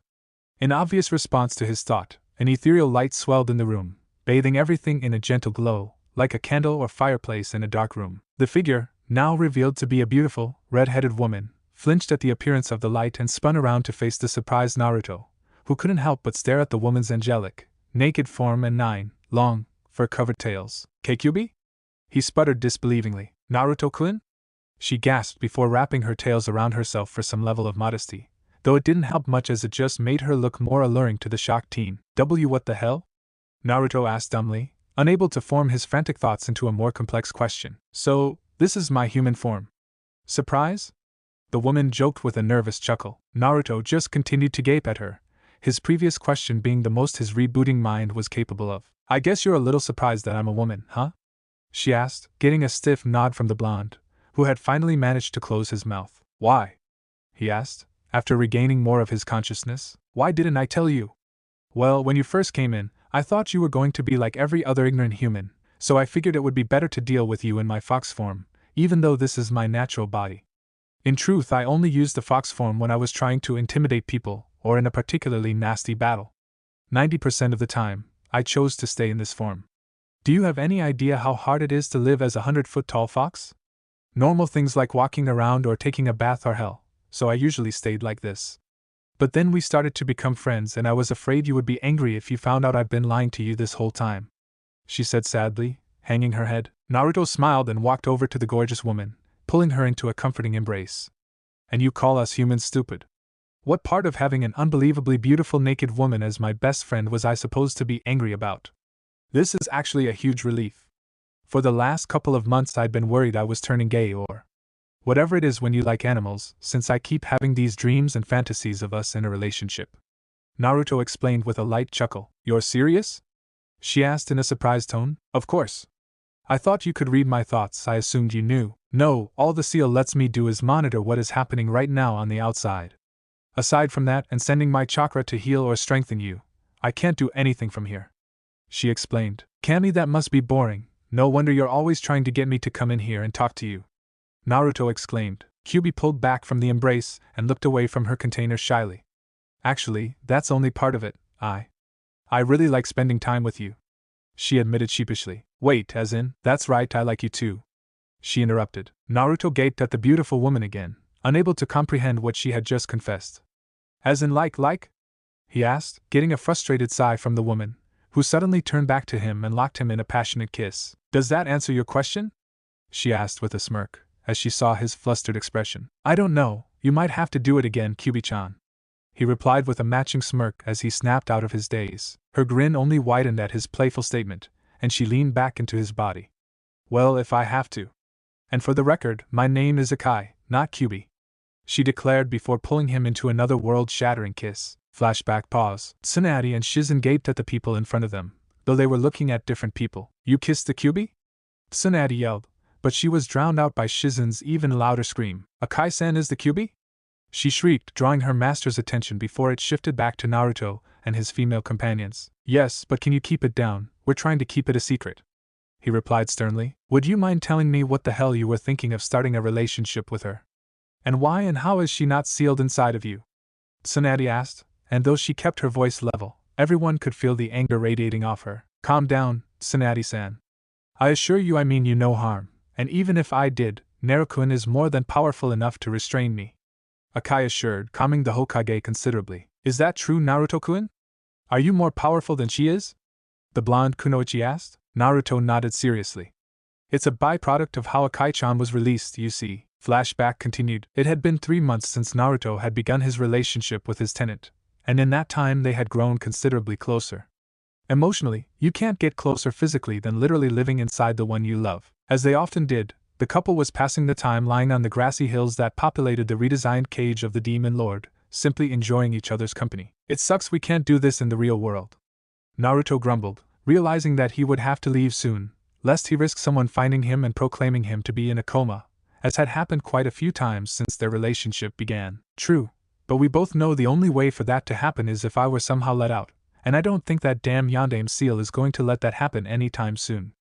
In obvious response to his thought, an ethereal light swelled in the room, bathing everything in a gentle glow, like a candle or fireplace in a dark room. The figure, now revealed to be a beautiful, red-headed woman, flinched at the appearance of the light and spun around to face the surprised Naruto, who couldn't help but stare at the woman's angelic, naked form and 9, long, fur-covered tails. "Kyubi?" he sputtered disbelievingly. "Naruto-kun?" She gasped before wrapping her tails around herself for some level of modesty, though it didn't help much as it just made her look more alluring to the shocked teen. What the hell?" Naruto asked dumbly, unable to form his frantic thoughts into a more complex question. "So, this is my human form. Surprise?" The woman joked with a nervous chuckle. Naruto just continued to gape at her, his previous question being the most his rebooting mind was capable of. "I guess you're a little surprised that I'm a woman, huh?" she asked, getting a stiff nod from the blonde, who had finally managed to close his mouth. "Why?" he asked, after regaining more of his consciousness. "Why didn't I tell you?" "Well, when you first came in, I thought you were going to be like every other ignorant human, so I figured it would be better to deal with you in my fox form, even though this is my natural body. In truth, I only used the fox form when I was trying to intimidate people, or in a particularly nasty battle. 90% of the time, I chose to stay in this form. Do you have any idea how hard it is to live as a 100-foot-tall fox? Normal things like walking around or taking a bath are hell, so I usually stayed like this. But then we started to become friends and I was afraid you would be angry if you found out I've been lying to you this whole time," she said sadly, hanging her head. Naruto smiled and walked over to the gorgeous woman, pulling her into a comforting embrace. "And you call us humans stupid? What part of having an unbelievably beautiful naked woman as my best friend was I supposed to be angry about? This is actually a huge relief. For the last couple of months I'd been worried I was turning gay or whatever it is when you like animals, since I keep having these dreams and fantasies of us in a relationship." Naruto explained with a light chuckle. "You're serious?" she asked in a surprised tone. "Of course. I thought you could read my thoughts, I assumed you knew. No, all the seal lets me do is monitor what is happening right now on the outside. Aside from that and sending my chakra to heal or strengthen you, I can't do anything from here," she explained. "Kami, that must be boring. No wonder you're always trying to get me to come in here and talk to you," Naruto exclaimed. Kyubi pulled back from the embrace and looked away from her container shyly. "Actually, that's only part of it. I really like spending time with you," she admitted sheepishly. "Wait, as in, that's right, I like you too," she interrupted. Naruto gaped at the beautiful woman again, unable to comprehend what she had just confessed. "As in like? He asked, getting a frustrated sigh from the woman, who suddenly turned back to him and locked him in a passionate kiss. "Does that answer your question?" she asked with a smirk, as she saw his flustered expression. "I don't know, you might have to do it again, Kyubi-chan," he replied with a matching smirk as he snapped out of his daze. Her grin only widened at his playful statement, and she leaned back into his body. "Well, if I have to. And for the record, my name is Akai, not Kyubi," she declared before pulling him into another world-shattering kiss. Flashback pause. Tsunade and Shizen gaped at the people in front of them, though they were looking at different people. "You kissed the Kyubi?" Tsunade yelled, but she was drowned out by Shizen's even louder scream. "Akai-san is the Kyubi?" she shrieked, drawing her master's attention before it shifted back to Naruto and his female companions. "Yes, but can you keep it down? We're trying to keep it a secret," he replied sternly. "Would you mind telling me what the hell you were thinking of starting a relationship with her? And why and how is she not sealed inside of you?" Tsunade asked, and though she kept her voice level, everyone could feel the anger radiating off her. "Calm down, Tsunade-san. I assure you I mean you no harm, and even if I did, Naruto-kun is more than powerful enough to restrain me," Akai assured, calming the Hokage considerably. "Is that true, Naruto-kun? Are you more powerful than she is?" the blonde Kunoichi asked. Naruto nodded seriously. "It's a byproduct of how Akai-chan was released, you see." Flashback continued. It had been 3 months since Naruto had begun his relationship with his tenant, and in that time they had grown considerably closer. Emotionally, you can't get closer physically than literally living inside the one you love. As they often did, the couple was passing the time lying on the grassy hills that populated the redesigned cage of the Demon Lord, simply enjoying each other's company. "It sucks we can't do this in the real world," Naruto grumbled, realizing that he would have to leave soon, lest he risk someone finding him and proclaiming him to be in a coma, as had happened quite a few times since their relationship began. "True, But we both know the only way for that to happen is if I were somehow let out, and I don't think that damn Yondaime seal is going to let that happen anytime soon.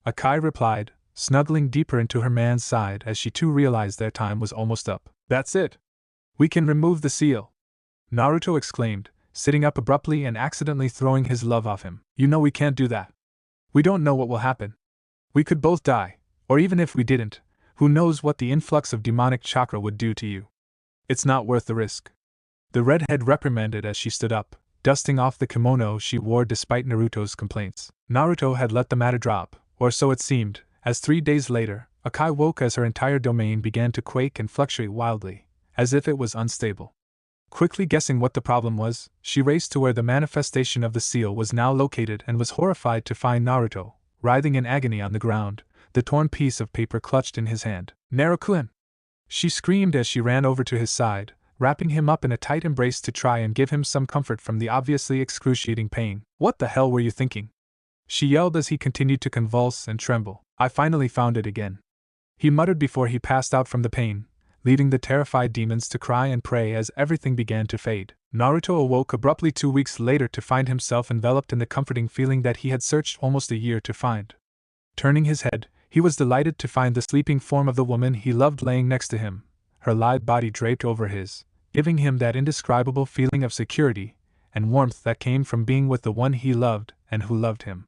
Akai replied, snuggling deeper into her man's side as she too realized their time was almost up. That's it. We can remove the seal, Naruto exclaimed, sitting up abruptly and accidentally throwing his love off him. You know we can't do that. We don't know what will happen. We could both die, or even if we didn't, who knows what the influx of demonic chakra would do to you. It's not worth the risk. The redhead reprimanded as she stood up, dusting off the kimono she wore despite Naruto's complaints. Naruto had let the matter drop, or so it seemed, as 3 days later, Akai woke as her entire domain began to quake and fluctuate wildly, as if it was unstable. Quickly guessing what the problem was, she raced to where the manifestation of the seal was now located and was horrified to find Naruto, writhing in agony on the ground, the torn piece of paper clutched in his hand. Naruto-kun! She screamed as she ran over to his side, wrapping him up in a tight embrace to try and give him some comfort from the obviously excruciating pain. What the hell were you thinking? She yelled as he continued to convulse and tremble. I finally found it again, he muttered before he passed out from the pain, leaving the terrified demons to cry and pray as everything began to fade. Naruto awoke abruptly 2 weeks later to find himself enveloped in the comforting feeling that he had searched almost a year to find. Turning his head, he was delighted to find the sleeping form of the woman he loved laying next to him, her lithe body draped over his, giving him that indescribable feeling of security and warmth that came from being with the one he loved and who loved him.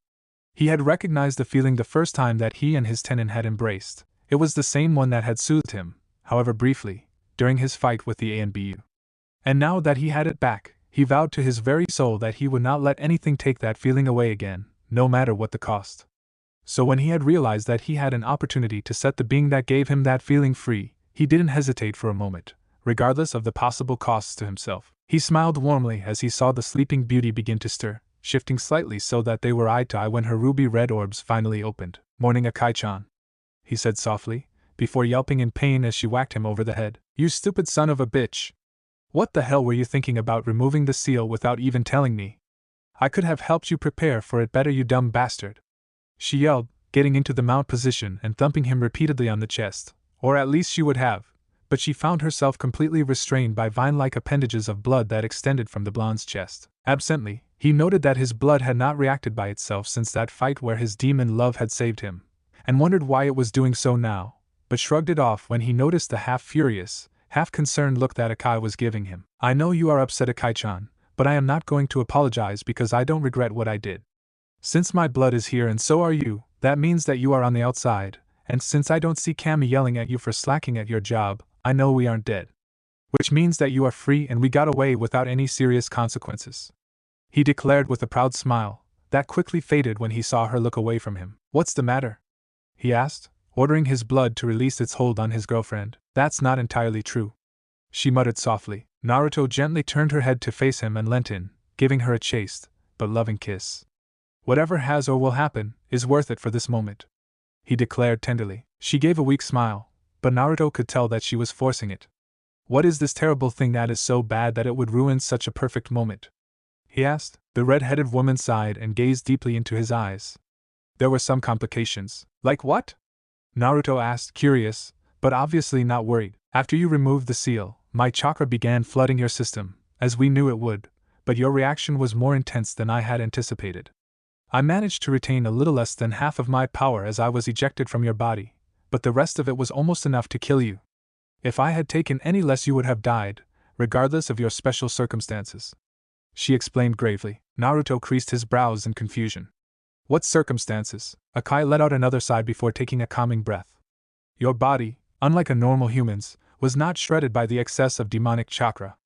He had recognized the feeling the first time that he and his tenin had embraced. It was the same one that had soothed him, however briefly, during his fight with the ANBU. And now that he had it back, he vowed to his very soul that he would not let anything take that feeling away again, no matter what the cost. So when he had realized that he had an opportunity to set the being that gave him that feeling free, he didn't hesitate for a moment, regardless of the possible costs to himself. He smiled warmly as he saw the sleeping beauty begin to stir, shifting slightly so that they were eye to eye when her ruby-red orbs finally opened. Morning, Akai-chan, he said softly, before yelping in pain as she whacked him over the head. You stupid son of a bitch! What the hell were you thinking about removing the seal without even telling me? I could have helped you prepare for it better, you dumb bastard! She yelled, getting into the mount position and thumping him repeatedly on the chest, or at least she would have, but she found herself completely restrained by vine-like appendages of blood that extended from the blonde's chest. Absently, he noted that his blood had not reacted by itself since that fight where his demon love had saved him, and wondered why it was doing so now, but shrugged it off when he noticed the half-furious, half-concerned look that Akai was giving him. I know you are upset, Akai-chan, but I am not going to apologize because I don't regret what I did. Since my blood is here and so are you, that means that you are on the outside, and since I don't see Kami yelling at you for slacking at your job, I know we aren't dead. Which means that you are free and we got away without any serious consequences, he declared with a proud smile, that quickly faded when he saw her look away from him. What's the matter? He asked, ordering his blood to release its hold on his girlfriend. That's not entirely true, she muttered softly. Naruto gently turned her head to face him and leant in, giving her a chaste, but loving kiss. Whatever has or will happen, is worth it for this moment, he declared tenderly. She gave a weak smile, but Naruto could tell that she was forcing it. What is this terrible thing that is so bad that it would ruin such a perfect moment? He asked. The red-headed woman sighed and gazed deeply into his eyes. There were some complications. Like what? Naruto asked, curious, but obviously not worried. After you removed the seal, my chakra began flooding your system, as we knew it would, but your reaction was more intense than I had anticipated. I managed to retain a little less than half of my power as I was ejected from your body, but the rest of it was almost enough to kill you. If I had taken any less you would have died, regardless of your special circumstances, she explained gravely. Naruto creased his brows in confusion. What circumstances? Akai let out another sigh before taking a calming breath. Your body, unlike a normal human's, was not shredded by the excess of demonic chakra.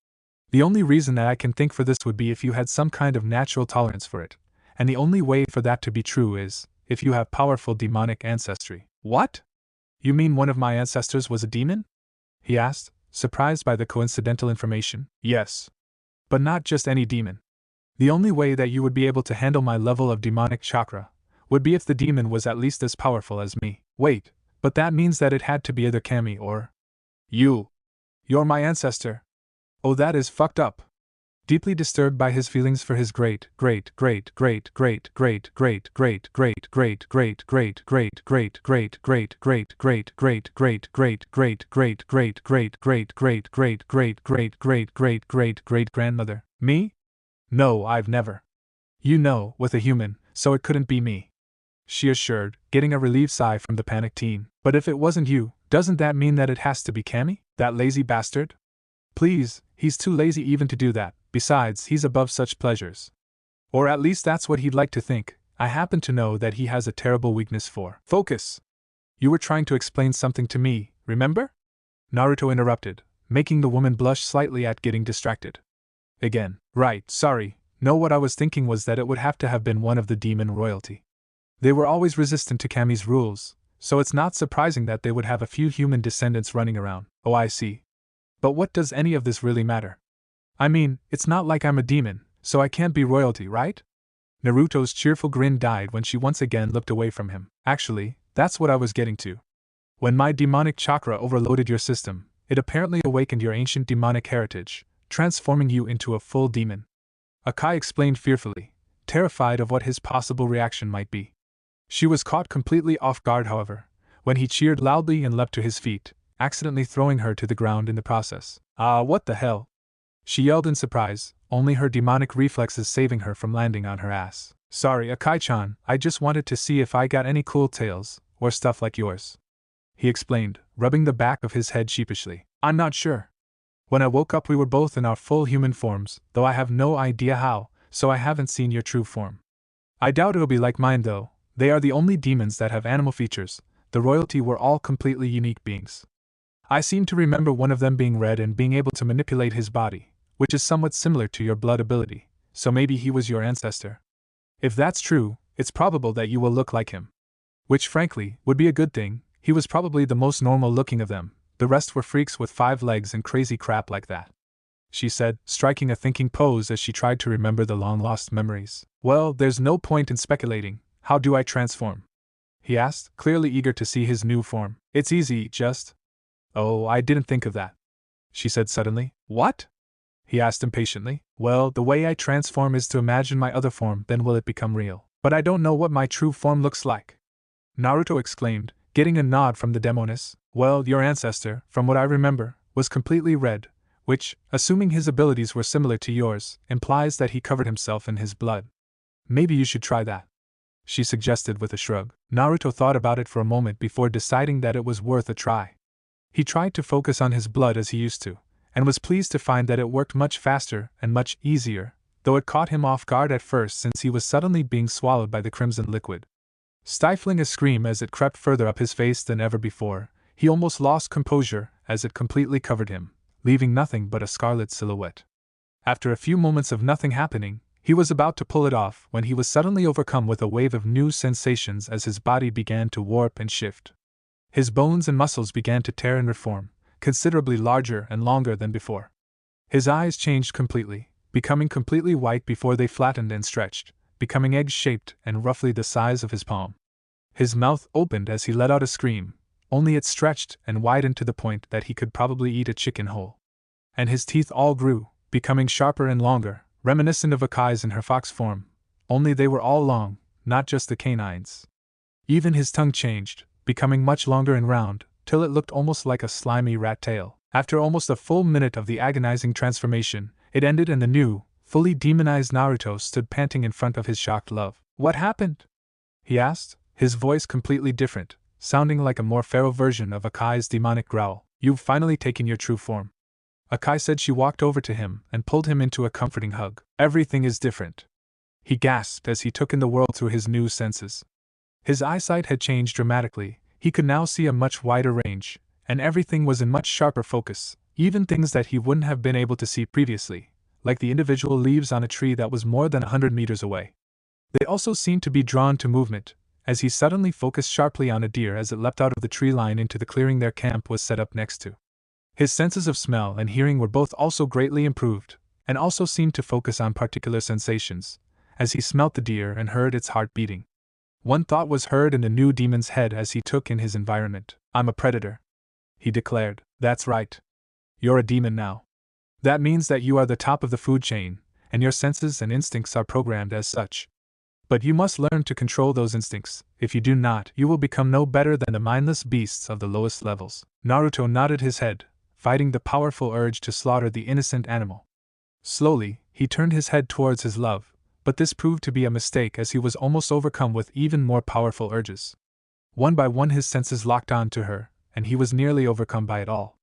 The only reason that I can think for this would be if you had some kind of natural tolerance for it, and the only way for that to be true is if you have powerful demonic ancestry. What? You mean one of my ancestors was a demon? He asked, surprised by the coincidental information. Yes. But not just any demon. The only way that you would be able to handle my level of demonic chakra would be if the demon was at least as powerful as me. Wait, but that means that it had to be either Kami or you. You're my ancestor. Oh, that is fucked up. deeply disturbed by his feelings for his grandmother. Me? No, I've never. You know, with a human, so it couldn't be me, she assured, getting a relieved sigh from the panicked teen. But if it wasn't you, doesn't that mean that it has to be Cammy? That lazy bastard? Please, he's too lazy even to do that. Besides, he's above such pleasures. Or at least that's what he'd like to think. I happen to know that he has a terrible weakness for. Focus! You were trying to explain something to me, remember? Naruto interrupted, making the woman blush slightly at getting distracted. Again. Right, sorry. No, what I was thinking was that it would have to have been one of the demon royalty. They were always resistant to Cammy's rules, so it's not surprising that they would have a few human descendants running around. Oh, I see. But what does any of this really matter? I mean, it's not like I'm a demon, so I can't be royalty, right? Naruto's cheerful grin died when she once again looked away from him. Actually, that's what I was getting to. When my demonic chakra overloaded your system, it apparently awakened your ancient demonic heritage, transforming you into a full demon. Akai explained fearfully, terrified of what his possible reaction might be. She was caught completely off guard, however, when he cheered loudly and leapt to his feet, accidentally throwing her to the ground in the process. Ah, what the hell? She yelled in surprise, only her demonic reflexes saving her from landing on her ass. Sorry, Akai-chan, I just wanted to see if I got any cool tales, or stuff like yours, he explained, rubbing the back of his head sheepishly. I'm not sure. When I woke up we were both in our full human forms, though I have no idea how, so I haven't seen your true form. I doubt it'll be like mine though. They are the only demons that have animal features. The royalty were all completely unique beings. I seem to remember one of them being red and being able to manipulate his body, which is somewhat similar to your blood ability, so maybe he was your ancestor. If that's true, it's probable that you will look like him. Which frankly, would be a good thing. He was probably the most normal looking of them, the rest were freaks with 5 legs and crazy crap like that, she said, striking a thinking pose as she tried to remember the long-lost memories. Well, there's no point in speculating. How do I transform? He asked, clearly eager to see his new form. It's easy, just… Oh, I didn't think of that, she said suddenly. What? He asked impatiently. Well, the way I transform is to imagine my other form, then will it become real. But I don't know what my true form looks like, Naruto exclaimed, getting a nod from the demoness. Well, your ancestor, from what I remember, was completely red, which, assuming his abilities were similar to yours, implies that he covered himself in his blood. Maybe you should try that, she suggested with a shrug. Naruto thought about it for a moment before deciding that it was worth a try. He tried to focus on his blood as he used to, and was pleased to find that it worked much faster and much easier, though it caught him off guard at first since he was suddenly being swallowed by the crimson liquid. Stifling a scream as it crept further up his face than ever before, he almost lost composure as it completely covered him, leaving nothing but a scarlet silhouette. After a few moments of nothing happening, he was about to pull it off when he was suddenly overcome with a wave of new sensations as his body began to warp and shift. His bones and muscles began to tear and reform, considerably larger and longer than before. His eyes changed completely, becoming completely white before they flattened and stretched, becoming egg-shaped and roughly the size of his palm. His mouth opened as he let out a scream, only it stretched and widened to the point that he could probably eat a chicken whole. And his teeth all grew, becoming sharper and longer, reminiscent of Akai's in her fox form, only they were all long, not just the canines. Even his tongue changed, becoming much longer and round, till it looked almost like a slimy rat tail. After almost a full minute of the agonizing transformation, it ended and the new, fully demonized Naruto stood panting in front of his shocked love. What happened? He asked, his voice completely different, sounding like a more feral version of Akai's demonic growl. You've finally taken your true form. Akai said. She walked over to him and pulled him into a comforting hug. Everything is different, he gasped as he took in the world through his new senses. His eyesight had changed dramatically, he could now see a much wider range, and everything was in much sharper focus, even things that he wouldn't have been able to see previously, like the individual leaves on a tree that was more than 100 meters away. They also seemed to be drawn to movement, as he suddenly focused sharply on a deer as it leapt out of the tree line into the clearing their camp was set up next to. His senses of smell and hearing were both also greatly improved, and also seemed to focus on particular sensations, as he smelt the deer and heard its heart beating. One thought was heard in the new demon's head as he took in his environment. I'm a predator, he declared. That's right. You're a demon now. That means that you are the top of the food chain, and your senses and instincts are programmed as such. But you must learn to control those instincts. If you do not, you will become no better than the mindless beasts of the lowest levels. Naruto nodded his head, fighting the powerful urge to slaughter the innocent animal. Slowly, he turned his head towards his love, but this proved to be a mistake as he was almost overcome with even more powerful urges. One by one his senses locked on to her, and he was nearly overcome by it all.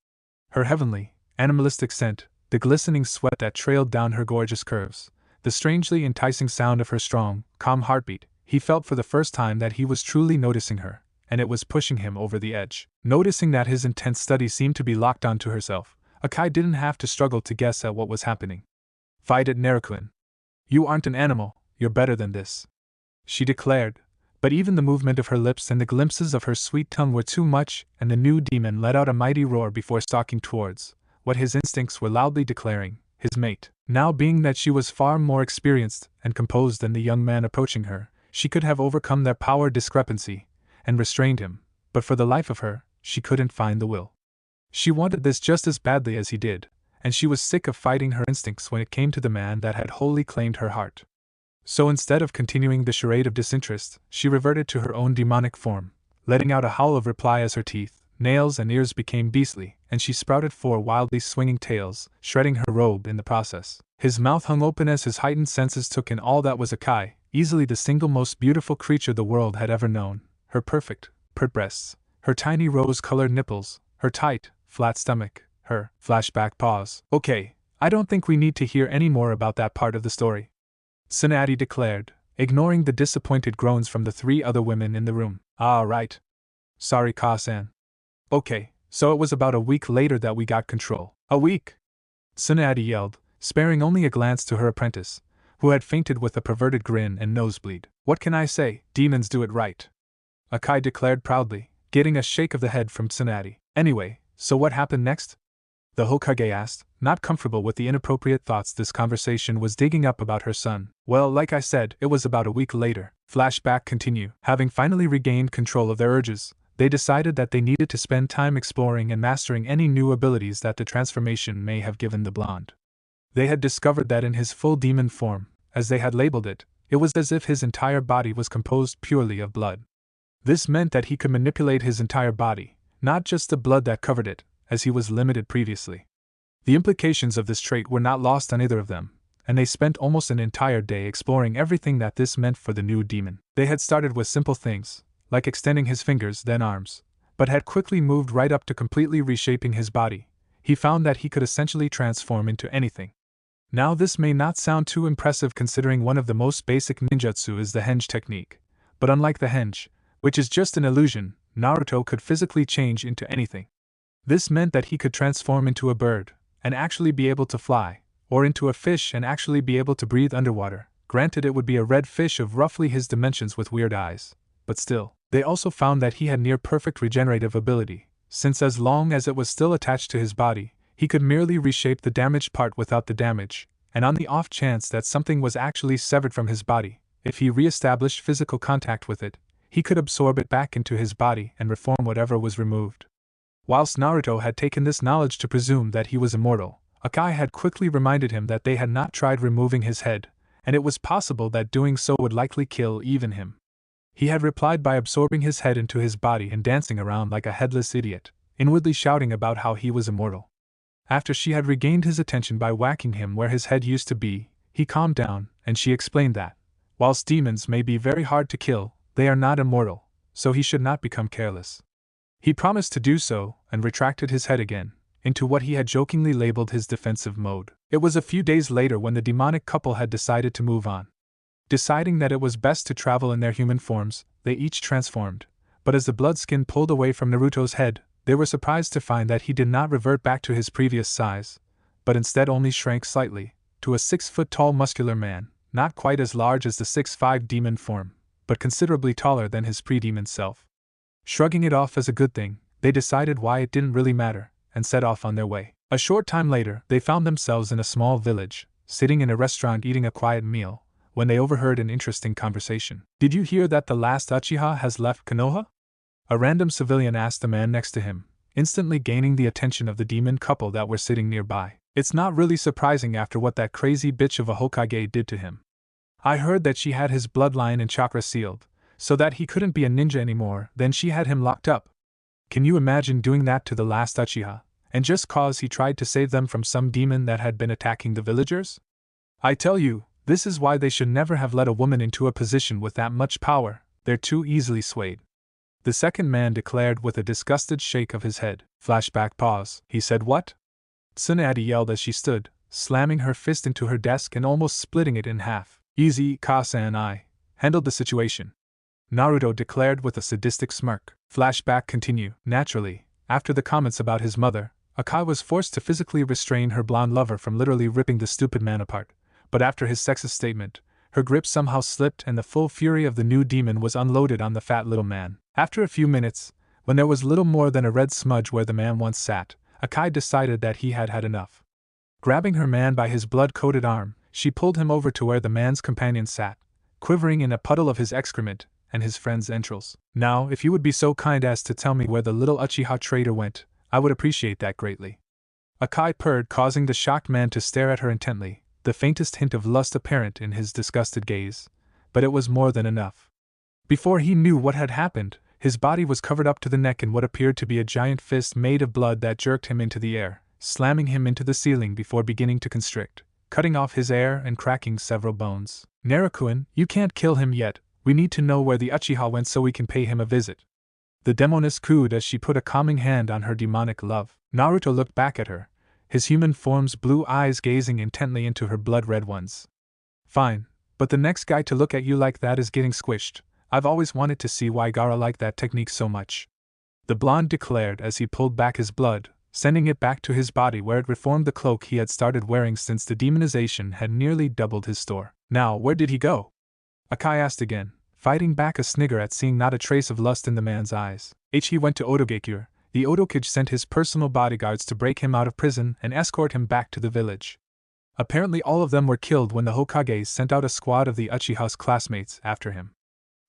Her heavenly, animalistic scent, the glistening sweat that trailed down her gorgeous curves, the strangely enticing sound of her strong, calm heartbeat, he felt for the first time that he was truly noticing her, and it was pushing him over the edge. Noticing that his intense study seemed to be locked onto herself, Akai didn't have to struggle to guess at what was happening. Fight it, Naruto. You aren't an animal, you're better than this, she declared, but even the movement of her lips and the glimpses of her sweet tongue were too much, and the new demon let out a mighty roar before stalking towards what his instincts were loudly declaring, his mate. Now, being that she was far more experienced and composed than the young man approaching her, she could have overcome their power discrepancy and restrained him, but for the life of her, she couldn't find the will. She wanted this just as badly as he did, and she was sick of fighting her instincts when it came to the man that had wholly claimed her heart. So instead of continuing the charade of disinterest, she reverted to her own demonic form, letting out a howl of reply as her teeth, nails and ears became beastly, and she sprouted 4 wildly swinging tails, shredding her robe in the process. His mouth hung open as his heightened senses took in all that was Akai, easily the single most beautiful creature the world had ever known, her perfect, pert breasts, her tiny rose-colored nipples, her tight, flat stomach, her flashback paws. Okay, I don't think we need to hear any more about that part of the story, Tsunade declared, ignoring the disappointed groans from the 3 other women in the room. Ah, right. Sorry, Ka-san. Okay, so it was about a week later that we got control. A week? Tsunade yelled, sparing only a glance to her apprentice, who had fainted with a perverted grin and nosebleed. What can I say? Demons do it right, Akai declared proudly, getting a shake of the head from Tsunade. Anyway, so what happened next? The Hokage asked, not comfortable with the inappropriate thoughts this conversation was digging up about her son. Well, like I said, it was about a week later. Flashback continue. Having finally regained control of their urges, they decided that they needed to spend time exploring and mastering any new abilities that the transformation may have given the blonde. They had discovered that in his full demon form, as they had labeled it, it was as if his entire body was composed purely of blood. This meant that he could manipulate his entire body, not just the blood that covered it, as he was limited previously. The implications of this trait were not lost on either of them, and they spent almost an entire day exploring everything that this meant for the new demon. They had started with simple things, like extending his fingers, then arms, but had quickly moved right up to completely reshaping his body. He found that he could essentially transform into anything. Now, this may not sound too impressive considering one of the most basic ninjutsu is the henge technique, but unlike the henge, which is just an illusion, Naruto could physically change into anything. This meant that he could transform into a bird, and actually be able to fly, or into a fish and actually be able to breathe underwater. Granted, it would be a red fish of roughly his dimensions with weird eyes, but still. They also found that he had near-perfect regenerative ability, since as long as it was still attached to his body, he could merely reshape the damaged part without the damage, and on the off chance that something was actually severed from his body, if he re-established physical contact with it, he could absorb it back into his body and reform whatever was removed. Whilst Naruto had taken this knowledge to presume that he was immortal, Akai had quickly reminded him that they had not tried removing his head, and it was possible that doing so would likely kill even him. He had replied by absorbing his head into his body and dancing around like a headless idiot, inwardly shouting about how he was immortal. After she had regained his attention by whacking him where his head used to be, he calmed down, and she explained that, whilst demons may be very hard to kill, they are not immortal, so he should not become careless. He promised to do so, and retracted his head again, into what he had jokingly labeled his defensive mode. It was a few days later when the demonic couple had decided to move on. Deciding that it was best to travel in their human forms, they each transformed, but as the blood skin pulled away from Naruto's head, they were surprised to find that he did not revert back to his previous size, but instead only shrank slightly, to a 6-foot-tall muscular man, not quite as large as the 6'5" demon form, but considerably taller than his pre-demon self. Shrugging it off as a good thing, they decided why it didn't really matter, and set off on their way. A short time later, they found themselves in a small village, sitting in a restaurant eating a quiet meal, when they overheard an interesting conversation. Did you hear that the last Uchiha has left Konoha? A random civilian asked the man next to him, instantly gaining the attention of the demon couple that were sitting nearby. It's not really surprising after what that crazy bitch of a Hokage did to him. I heard that she had his bloodline and chakra sealed, so that he couldn't be a ninja anymore, then she had him locked up. Can you imagine doing that to the last Uchiha, and just cause he tried to save them from some demon that had been attacking the villagers? I tell you, this is why they should never have let a woman into a position with that much power, they're too easily swayed. The second man declared with a disgusted shake of his head. Flashback pause. He said what? Tsunade yelled as she stood, slamming her fist into her desk and almost splitting it in half. Easy, Kasa and I handled the situation, Naruto declared with a sadistic smirk. Flashback continue. Naturally, after the comments about his mother, Akai was forced to physically restrain her blonde lover from literally ripping the stupid man apart, but after his sexist statement, her grip somehow slipped and the full fury of the new demon was unloaded on the fat little man. After a few minutes, when there was little more than a red smudge where the man once sat, Akai decided that he had had enough. Grabbing her man by his blood-coated arm, she pulled him over to where the man's companion sat, quivering in a puddle of his excrement and his friend's entrails. Now, if you would be so kind as to tell me where the little Uchiha traitor went, I would appreciate that greatly. Akai purred, causing the shocked man to stare at her intently, the faintest hint of lust apparent in his disgusted gaze, but it was more than enough. Before he knew what had happened, his body was covered up to the neck in what appeared to be a giant fist made of blood that jerked him into the air, slamming him into the ceiling before beginning to constrict, cutting off his air and cracking several bones. Naruto, you can't kill him yet, we need to know where the Uchiha went so we can pay him a visit. The demoness cooed as she put a calming hand on her demonic love. Naruto looked back at her, his human form's blue eyes gazing intently into her blood-red ones. Fine, but the next guy to look at you like that is getting squished. I've always wanted to see why Gaara liked that technique so much. The blonde declared as he pulled back his blood, sending it back to his body where it reformed the cloak he had started wearing since the demonization had nearly doubled his store. Now, where did he go? Akai asked again, fighting back a snigger at seeing not a trace of lust in the man's eyes. He went to Otogekure. The Otokage sent his personal bodyguards to break him out of prison and escort him back to the village. Apparently all of them were killed when the Hokage sent out a squad of the Uchiha's classmates after him.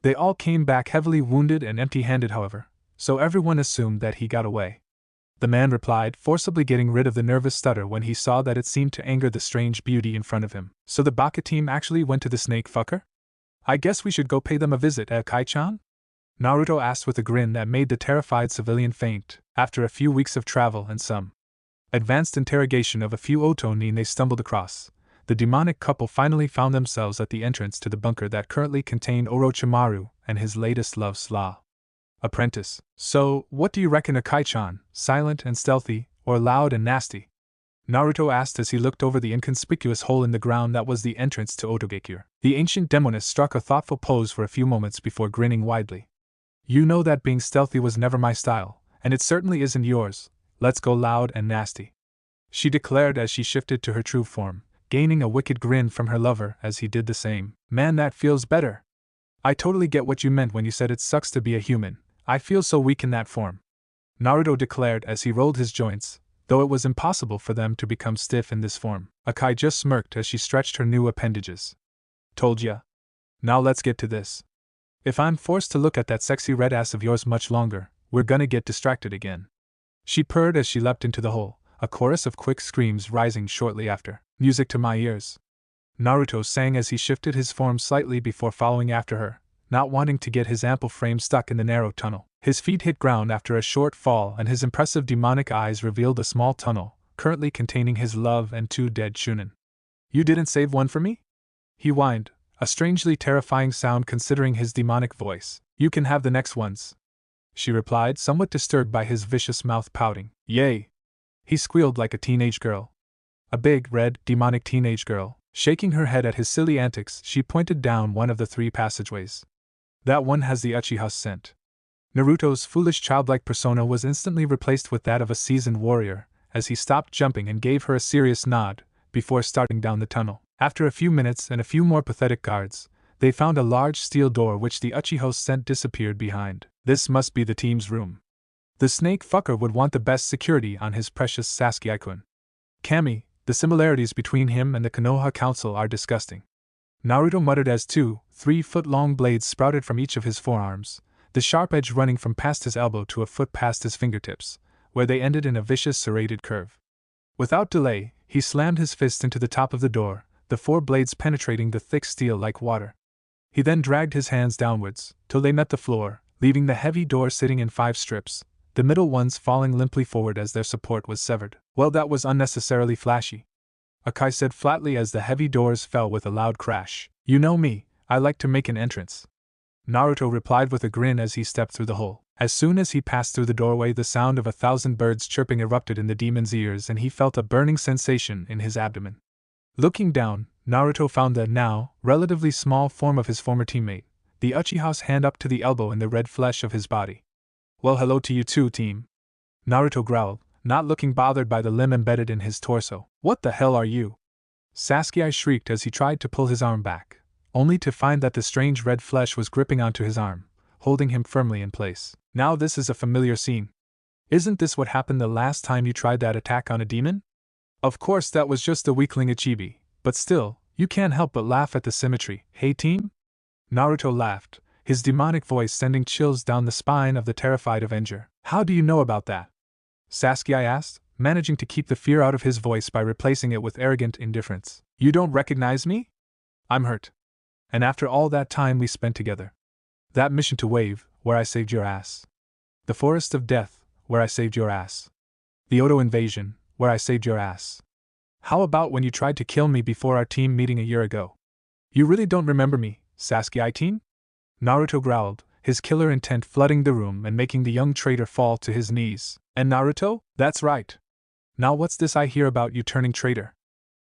They all came back heavily wounded and empty-handed however, so everyone assumed that he got away. The man replied, forcibly getting rid of the nervous stutter when he saw that it seemed to anger the strange beauty in front of him. So the Baka team actually went to the snake fucker? I guess we should go pay them a visit, Akai-chan? Naruto asked with a grin that made the terrified civilian faint. After a few weeks of travel and some advanced interrogation of a few Otonin they stumbled across, the demonic couple finally found themselves at the entrance to the bunker that currently contained Orochimaru and his latest love slaw apprentice. So, what do you reckon, Akai-chan, silent and stealthy, or loud and nasty? Naruto asked as he looked over the inconspicuous hole in the ground that was the entrance to Otogekure. The ancient demoness struck a thoughtful pose for a few moments before grinning widely. You know that being stealthy was never my style, and it certainly isn't yours. Let's go loud and nasty, she declared as she shifted to her true form, gaining a wicked grin from her lover as he did the same. Man, that feels better. I totally get what you meant when you said it sucks to be a human. I feel so weak in that form, Naruto declared as he rolled his joints, though it was impossible for them to become stiff in this form. Akai just smirked as she stretched her new appendages. Told ya. Now let's get to this. If I'm forced to look at that sexy red ass of yours much longer, we're gonna get distracted again. She purred as she leapt into the hole, a chorus of quick screams rising shortly after. Music to my ears, Naruto sang as he shifted his form slightly before following after her, not wanting to get his ample frame stuck in the narrow tunnel. His feet hit ground after a short fall and his impressive demonic eyes revealed a small tunnel, currently containing his love and 2 dead Chunin. You didn't save one for me? He whined, a strangely terrifying sound considering his demonic voice. You can have the next ones, she replied, somewhat disturbed by his vicious mouth pouting. Yay! He squealed like a teenage girl. A big, red, demonic teenage girl. Shaking her head at his silly antics, she pointed down one of the 3 passageways. That one has the Uchiha's scent. Naruto's foolish childlike persona was instantly replaced with that of a seasoned warrior, as he stopped jumping and gave her a serious nod, before starting down the tunnel. After a few minutes and a few more pathetic guards, they found a large steel door which the Uchiha's scent disappeared behind. This must be the team's room. The snake fucker would want the best security on his precious Sasuke-kun. Kami, the similarities between him and the Konoha Council are disgusting, Naruto muttered as 2 3-foot-long blades sprouted from each of his forearms, the sharp edge running from past his elbow to a foot past his fingertips, where they ended in a vicious serrated curve. Without delay, He slammed his fist into the top of the door, the 4 blades penetrating the thick steel like water. He then dragged his hands downwards, till they met the floor, leaving the heavy door sitting in 5 strips, the middle ones falling limply forward as their support was severed. Well, that was unnecessarily flashy, Akai said flatly as the heavy doors fell with a loud crash. You know me, I like to make an entrance. Naruto replied with a grin as he stepped through the hole. As soon as he passed through the doorway, the sound of 1,000 birds chirping erupted in the demon's ears and he felt a burning sensation in his abdomen. Looking down, Naruto found the now relatively small form of his former teammate, the Uchiha's hand up to the elbow in the red flesh of his body. Well, hello to you too, team. Naruto growled, not looking bothered by the limb embedded in his torso. What the hell are you? Sasuke shrieked as he tried to pull his arm back, only to find that the strange red flesh was gripping onto his arm, holding him firmly in place. Now this is a familiar scene. Isn't this what happened the last time you tried that attack on a demon? Of course that was just a weakling Ichibi, but still, you can't help but laugh at the symmetry. Hey team? Naruto laughed, his demonic voice sending chills down the spine of the terrified Avenger. How do you know about that? Sasuke asked, managing to keep the fear out of his voice by replacing it with arrogant indifference. You don't recognize me? I'm hurt. And after all that time we spent together. That mission to Wave, where I saved your ass. The Forest of Death, where I saved your ass. The Oto invasion, where I saved your ass. How about when you tried to kill me before our team meeting a year ago? You really don't remember me, Sasuke-team? Naruto growled, his killer intent flooding the room and making the young traitor fall to his knees. And Naruto? That's right. Now what's this I hear about you turning traitor?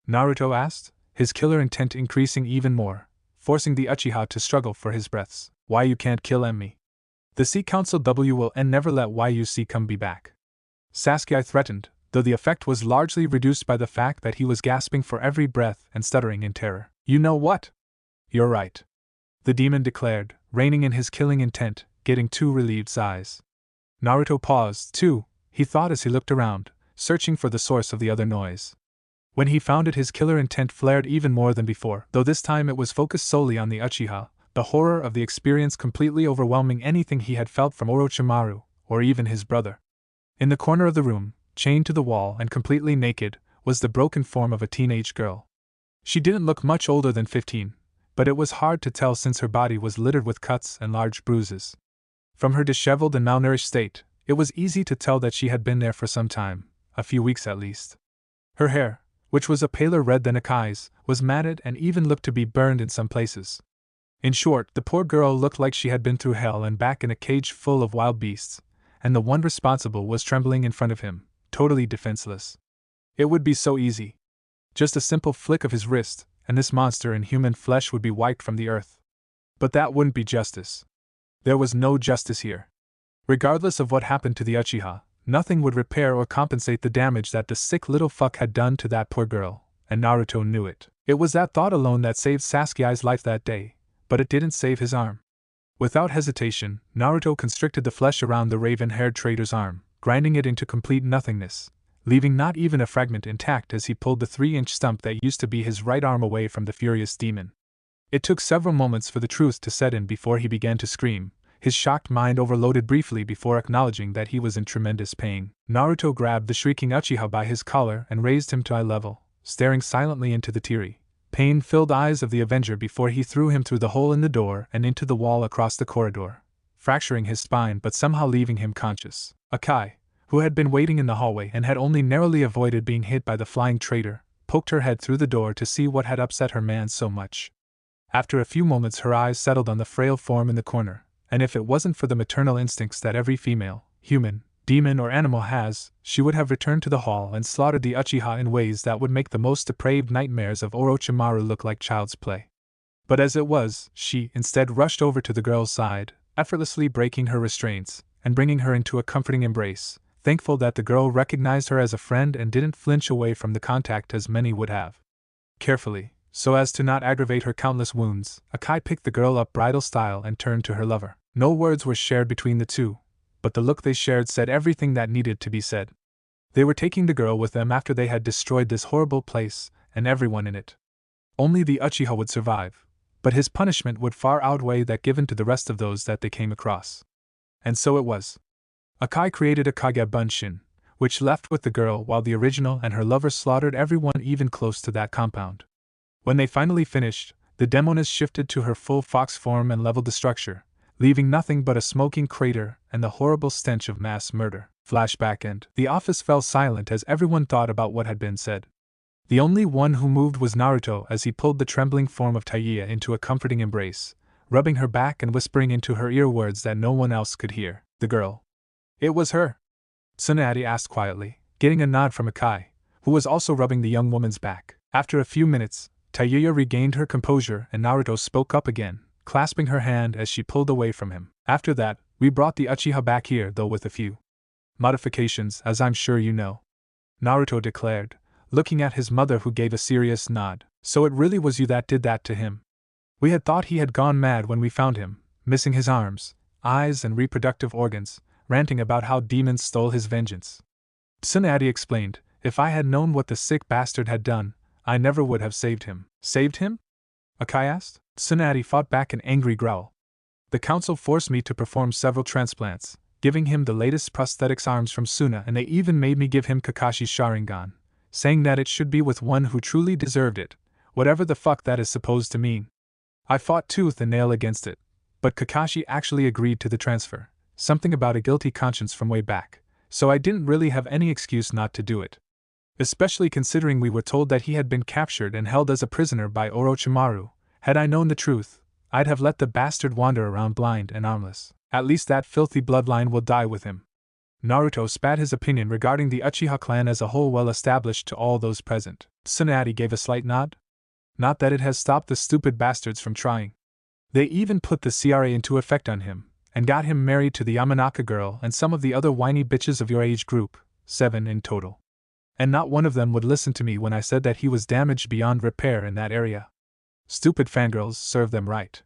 Naruto asked, his killer intent increasing even more, forcing the Uchiha to struggle for his breaths. Why you can't kill me? The Sea Council will never let YUC come be back. Sasuke threatened, though the effect was largely reduced by the fact that he was gasping for every breath and stuttering in terror. You know what? You're right. The demon declared, reining in his killing intent, getting 2 relieved sighs. Naruto paused, too, he thought as he looked around, searching for the source of the other noise. When he found it, his killer intent flared even more than before, though this time it was focused solely on the Uchiha, the horror of the experience completely overwhelming anything he had felt from Orochimaru, or even his brother. In the corner of the room, chained to the wall and completely naked, was the broken form of a teenage girl. She didn't look much older than 15, but it was hard to tell since her body was littered with cuts and large bruises. From her disheveled and malnourished state, it was easy to tell that she had been there for some time, a few weeks at least. Her hair, which was a paler red than Akai's, was matted and even looked to be burned in some places. In short, the poor girl looked like she had been through hell and back in a cage full of wild beasts, and the one responsible was trembling in front of him, totally defenseless. It would be so easy. Just a simple flick of his wrist, and this monster in human flesh would be wiped from the earth. But that wouldn't be justice. There was no justice here. Regardless of what happened to the Uchiha, nothing would repair or compensate the damage that the sick little fuck had done to that poor girl, and Naruto knew it. It was that thought alone that saved Sasuke's life that day, but it didn't save his arm. Without hesitation, Naruto constricted the flesh around the raven-haired traitor's arm, grinding it into complete nothingness, leaving not even a fragment intact as he pulled the 3-inch stump that used to be his right arm away from the furious demon. It took several moments for the truth to set in before he began to scream, his shocked mind overloaded briefly before acknowledging that he was in tremendous pain. Naruto grabbed the shrieking Uchiha by his collar and raised him to eye level, staring silently into the teary, pain-filled eyes of the Avenger before he threw him through the hole in the door and into the wall across the corridor, fracturing his spine but somehow leaving him conscious. Akai, who had been waiting in the hallway and had only narrowly avoided being hit by the flying traitor, poked her head through the door to see what had upset her man so much. After a few moments her eyes settled on the frail form in the corner, and if it wasn't for the maternal instincts that every female, human, demon or animal has, she would have returned to the hall and slaughtered the Uchiha in ways that would make the most depraved nightmares of Orochimaru look like child's play. But as it was, she instead rushed over to the girl's side, effortlessly breaking her restraints, and bringing her into a comforting embrace, thankful that the girl recognized her as a friend and didn't flinch away from the contact as many would have. Carefully, so as to not aggravate her countless wounds, Akai picked the girl up bridal style and turned to her lover. No words were shared between the two, but the look they shared said everything that needed to be said. They were taking the girl with them after they had destroyed this horrible place and everyone in it. Only the Uchiha would survive, but his punishment would far outweigh that given to the rest of those that they came across. And so it was. Akai created a Kage Bunshin, which left with the girl while the original and her lover slaughtered everyone even close to that compound. When they finally finished, the demoness shifted to her full fox form and leveled the structure, leaving nothing but a smoking crater and the horrible stench of mass murder. Flashback and the office fell silent as everyone thought about what had been said. The only one who moved was Naruto as he pulled the trembling form of Tayuya into a comforting embrace, rubbing her back and whispering into her ear words that no one else could hear. The girl. It was her? Tsunade asked quietly, getting a nod from Akai, who was also rubbing the young woman's back. After a few minutes, Tayuya regained her composure and Naruto spoke up again, clasping her hand as she pulled away from him. After that, we brought the Uchiha back here, though with a few modifications, as I'm sure you know, Naruto declared, looking at his mother who gave a serious nod. So it really was you that did that to him? We had thought he had gone mad when we found him, missing his arms, eyes and reproductive organs, ranting about how demons stole his vengeance. Tsunade explained, if I had known what the sick bastard had done, I never would have saved him. Saved him? Akai asked. Tsunade fought back an angry growl. The council forced me to perform several transplants, giving him the latest prosthetics arms from Suna, and they even made me give him Kakashi's Sharingan, saying that it should be with one who truly deserved it, whatever the fuck that is supposed to mean. I fought tooth and nail against it, but Kakashi actually agreed to the transfer, something about a guilty conscience from way back, so I didn't really have any excuse not to do it. Especially considering we were told that he had been captured and held as a prisoner by Orochimaru. Had I known the truth, I'd have let the bastard wander around blind and armless. At least that filthy bloodline will die with him. Naruto spat his opinion regarding the Uchiha clan as a whole well established to all those present. Tsunade gave a slight nod. Not that it has stopped the stupid bastards from trying. They even put the CRA into effect on him, and got him married to the Yamanaka girl and some of the other whiny bitches of your age group, 7 in total. And not one of them would listen to me when I said that he was damaged beyond repair in that area. Stupid fangirls serve them right.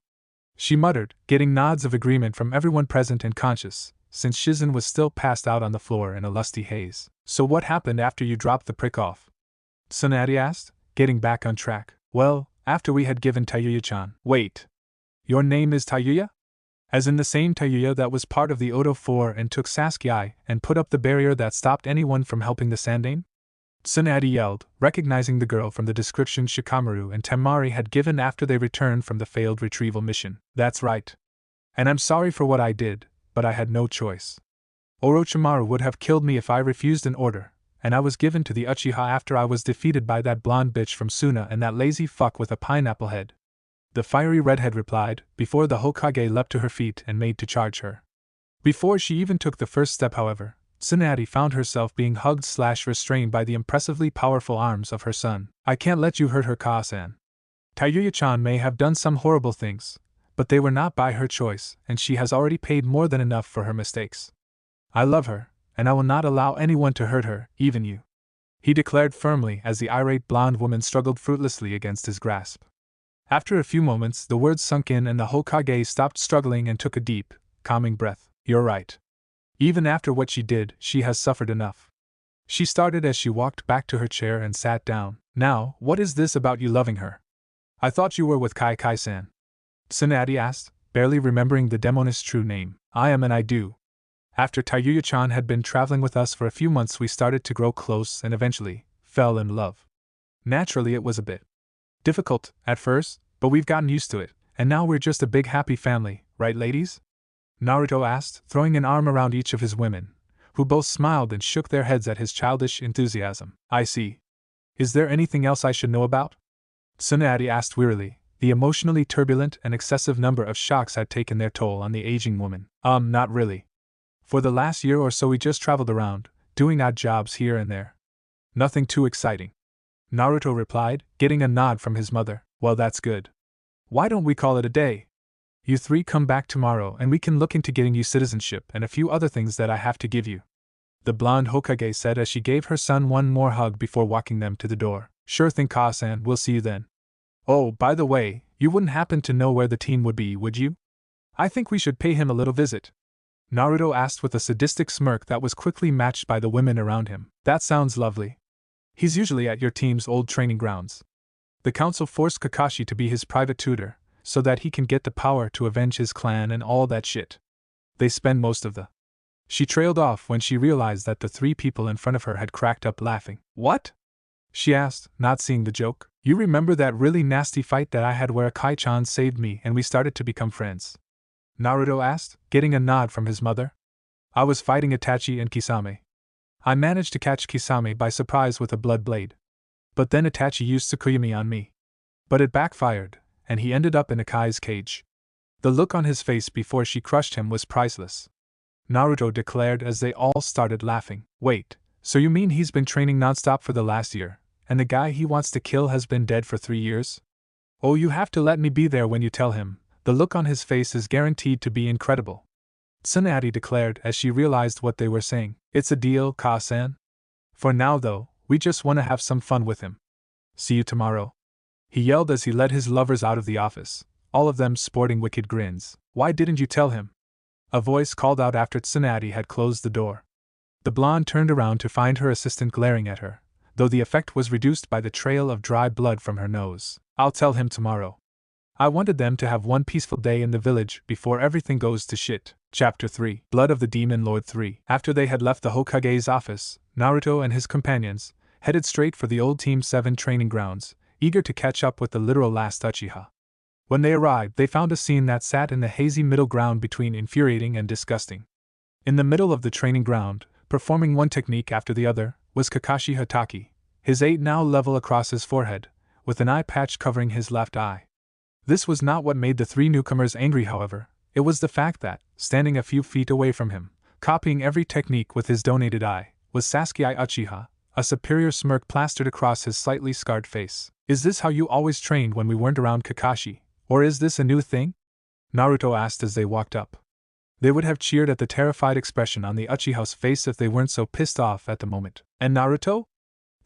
She muttered, getting nods of agreement from everyone present and conscious, since Shizen was still passed out on the floor in a lusty haze. So what happened after you dropped the prick off? Tsunade asked, getting back on track. Well, after we had given Tayuya-chan. Wait. Your name is Tayuya? As in the same Tayuya that was part of the Odo 4 and took Sasuke and put up the barrier that stopped anyone from helping the Sandaime? Tsunade yelled, recognizing the girl from the description Shikamaru and Temari had given after they returned from the failed retrieval mission. That's right. And I'm sorry for what I did, but I had no choice. Orochimaru would have killed me if I refused an order, and I was given to the Uchiha after I was defeated by that blonde bitch from Suna and that lazy fuck with a pineapple head. The fiery redhead replied, before the Hokage leapt to her feet and made to charge her. Before she even took the first step, however, Tsunade found herself being hugged/restrained by the impressively powerful arms of her son. I can't let you hurt her, Ka-san. Tayuya-chan may have done some horrible things, but they were not by her choice, and she has already paid more than enough for her mistakes. I love her, and I will not allow anyone to hurt her, even you, he declared firmly as the irate blonde woman struggled fruitlessly against his grasp. After a few moments, the words sunk in and the Hokage stopped struggling and took a deep, calming breath. You're right. Even after what she did, she has suffered enough. She started as she walked back to her chair and sat down. Now, what is this about you loving her? I thought you were with Kai-san. Tsunade asked, barely remembering the demoness' true name. I am, and I do. After Tayuya-chan had been traveling with us for a few months, we started to grow close and eventually fell in love. Naturally, it was a bit difficult at first, but we've gotten used to it, and now we're just a big happy family, right, ladies? Naruto asked, throwing an arm around each of his women, who both smiled and shook their heads at his childish enthusiasm. I see. Is there anything else I should know about? Tsunade asked wearily. The emotionally turbulent and excessive number of shocks had taken their toll on the aging woman. Not really. For the last year or so we just traveled around, doing odd jobs here and there. Nothing too exciting. Naruto replied, getting a nod from his mother. Well, that's good. Why don't we call it a day? You three come back tomorrow and we can look into getting you citizenship and a few other things that I have to give you. The blonde Hokage said as she gave her son one more hug before walking them to the door. Sure thing, Ka-san, we'll see you then. Oh, by the way, you wouldn't happen to know where the teen would be, would you? I think we should pay him a little visit. Naruto asked with a sadistic smirk that was quickly matched by the women around him. That sounds lovely. He's usually at your team's old training grounds. The council forced Kakashi to be his private tutor, so that he can get the power to avenge his clan and all that shit. They spend most of the She trailed off when she realized that the three people in front of her had cracked up laughing. What? She asked, not seeing the joke. You remember that really nasty fight that I had where Kai-chan saved me and we started to become friends? Naruto asked, getting a nod from his mother. I was fighting Itachi and Kisame. I managed to catch Kisame by surprise with a blood blade. But then Itachi used Tsukuyomi on me. But it backfired, and he ended up in Akai's cage. The look on his face before she crushed him was priceless. Naruto declared as they all started laughing. Wait, so you mean he's been training nonstop for the last year, and the guy he wants to kill has been dead for 3 years? Oh, you have to let me be there when you tell him. The look on his face is guaranteed to be incredible. Tsunade declared as she realized what they were saying. It's a deal, Ka-san. For now though, we just want to have some fun with him. See you tomorrow. He yelled as he led his lovers out of the office, all of them sporting wicked grins. Why didn't you tell him? A voice called out after Tsunade had closed the door. The blonde turned around to find her assistant glaring at her, though the effect was reduced by the trail of dry blood from her nose. I'll tell him tomorrow. I wanted them to have one peaceful day in the village before everything goes to shit. Chapter 3 Blood of the Demon Lord 3 After they had left the Hokage's office, Naruto and his companions headed straight for the old Team 7 training grounds, eager to catch up with the literal last Uchiha. When they arrived, they found a scene that sat in the hazy middle ground between infuriating and disgusting. In the middle of the training ground, performing one technique after the other, was Kakashi Hatake, his 8 now level across his forehead, with an eye patch covering his left eye. This was not what made the 3 newcomers angry, however. It was the fact that, standing a few feet away from him, copying every technique with his donated eye, was Sasuke Uchiha, a superior smirk plastered across his slightly scarred face. Is this how you always trained when we weren't around, Kakashi? Or is this a new thing? Naruto asked as they walked up. They would have cheered at the terrified expression on the Uchiha's face if they weren't so pissed off at the moment. And Naruto?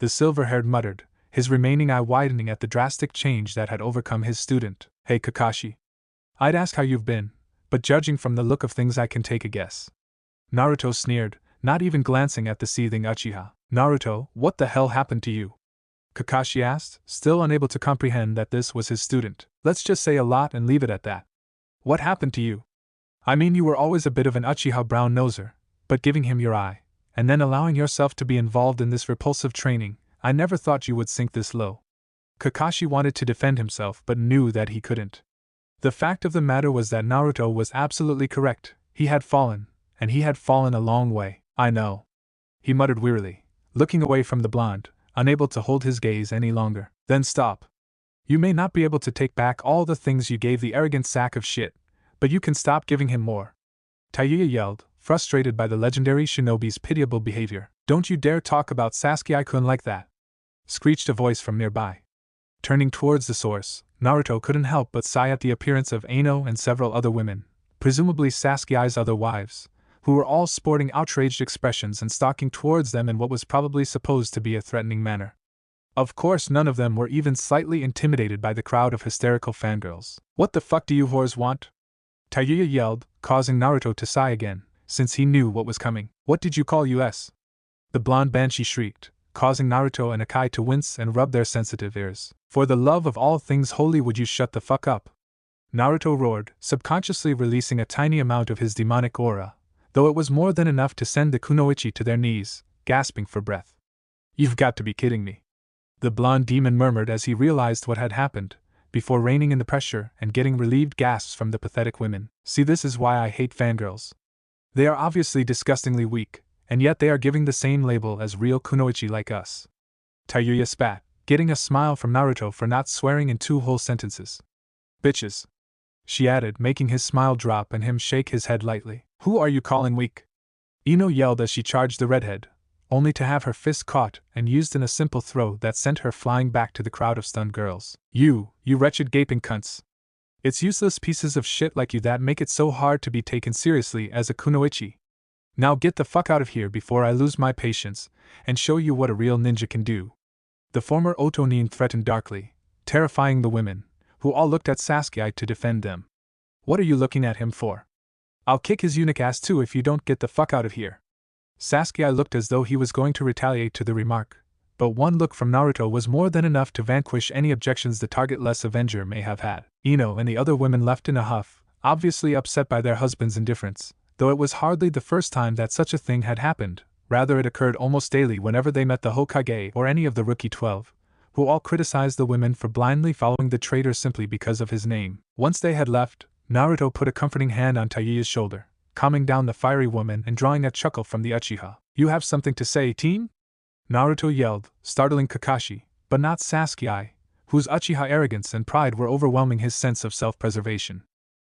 The silver-haired muttered, his remaining eye widening at the drastic change that had overcome his student. Hey Kakashi. I'd ask how you've been, but judging from the look of things I can take a guess. Naruto sneered, not even glancing at the seething Uchiha. Naruto, what the hell happened to you? Kakashi asked, still unable to comprehend that this was his student. Let's just say a lot and leave it at that. What happened to you? I mean, you were always a bit of an Uchiha brown-noser, but giving him your eye, and then allowing yourself to be involved in this repulsive training, I never thought you would sink this low. Kakashi wanted to defend himself but knew that he couldn't. The fact of the matter was that Naruto was absolutely correct. He had fallen, and he had fallen a long way. I know. He muttered wearily, looking away from the blonde, unable to hold his gaze any longer. Then stop. You may not be able to take back all the things you gave the arrogant sack of shit, but you can stop giving him more. Tayuya yelled, frustrated by the legendary shinobi's pitiable behavior. Don't you dare talk about Sasuke-kun like that, screeched a voice from nearby. Turning towards the source, Naruto couldn't help but sigh at the appearance of Ano and several other women, presumably Sasuke's other wives, who were all sporting outraged expressions and stalking towards them in what was probably supposed to be a threatening manner. Of course, none of them were even slightly intimidated by the crowd of hysterical fangirls. What the fuck do you whores want? Tayuya yelled, causing Naruto to sigh again, since he knew what was coming. What did you call us? The blonde banshee shrieked, causing Naruto and Akai to wince and rub their sensitive ears. For the love of all things holy, would you shut the fuck up? Naruto roared, subconsciously releasing a tiny amount of his demonic aura, though it was more than enough to send the kunoichi to their knees, gasping for breath. You've got to be kidding me. The blonde demon murmured as he realized what had happened, before reining in the pressure and getting relieved gasps from the pathetic women. See, this is why I hate fangirls. They are obviously disgustingly weak, and yet they are giving the same label as real kunoichi like us. Tayuya spat, getting a smile from Naruto for not swearing in 2 whole sentences. Bitches, she added, making his smile drop and him shake his head lightly. Who are you calling weak? Ino yelled as she charged the redhead, only to have her fist caught and used in a simple throw that sent her flying back to the crowd of stunned girls. You wretched gaping cunts. It's useless pieces of shit like you that make it so hard to be taken seriously as a kunoichi. Now get the fuck out of here before I lose my patience and show you what a real ninja can do. The former Otonin threatened darkly, terrifying the women, who all looked at Sasuke to defend them. What are you looking at him for? I'll kick his eunuch ass too if you don't get the fuck out of here. Sasuke looked as though he was going to retaliate to the remark, but one look from Naruto was more than enough to vanquish any objections the targetless Avenger may have had. Ino and the other women left in a huff, obviously upset by their husband's indifference, though it was hardly the first time that such a thing had happened. Rather, it occurred almost daily whenever they met the Hokage or any of the Rookie 12, who all criticized the women for blindly following the traitor simply because of his name. Once they had left, Naruto put a comforting hand on Taiya's shoulder, calming down the fiery woman and drawing a chuckle from the Uchiha. "You have something to say, team?" Naruto yelled, startling Kakashi, but not Sasuke, whose Uchiha arrogance and pride were overwhelming his sense of self-preservation.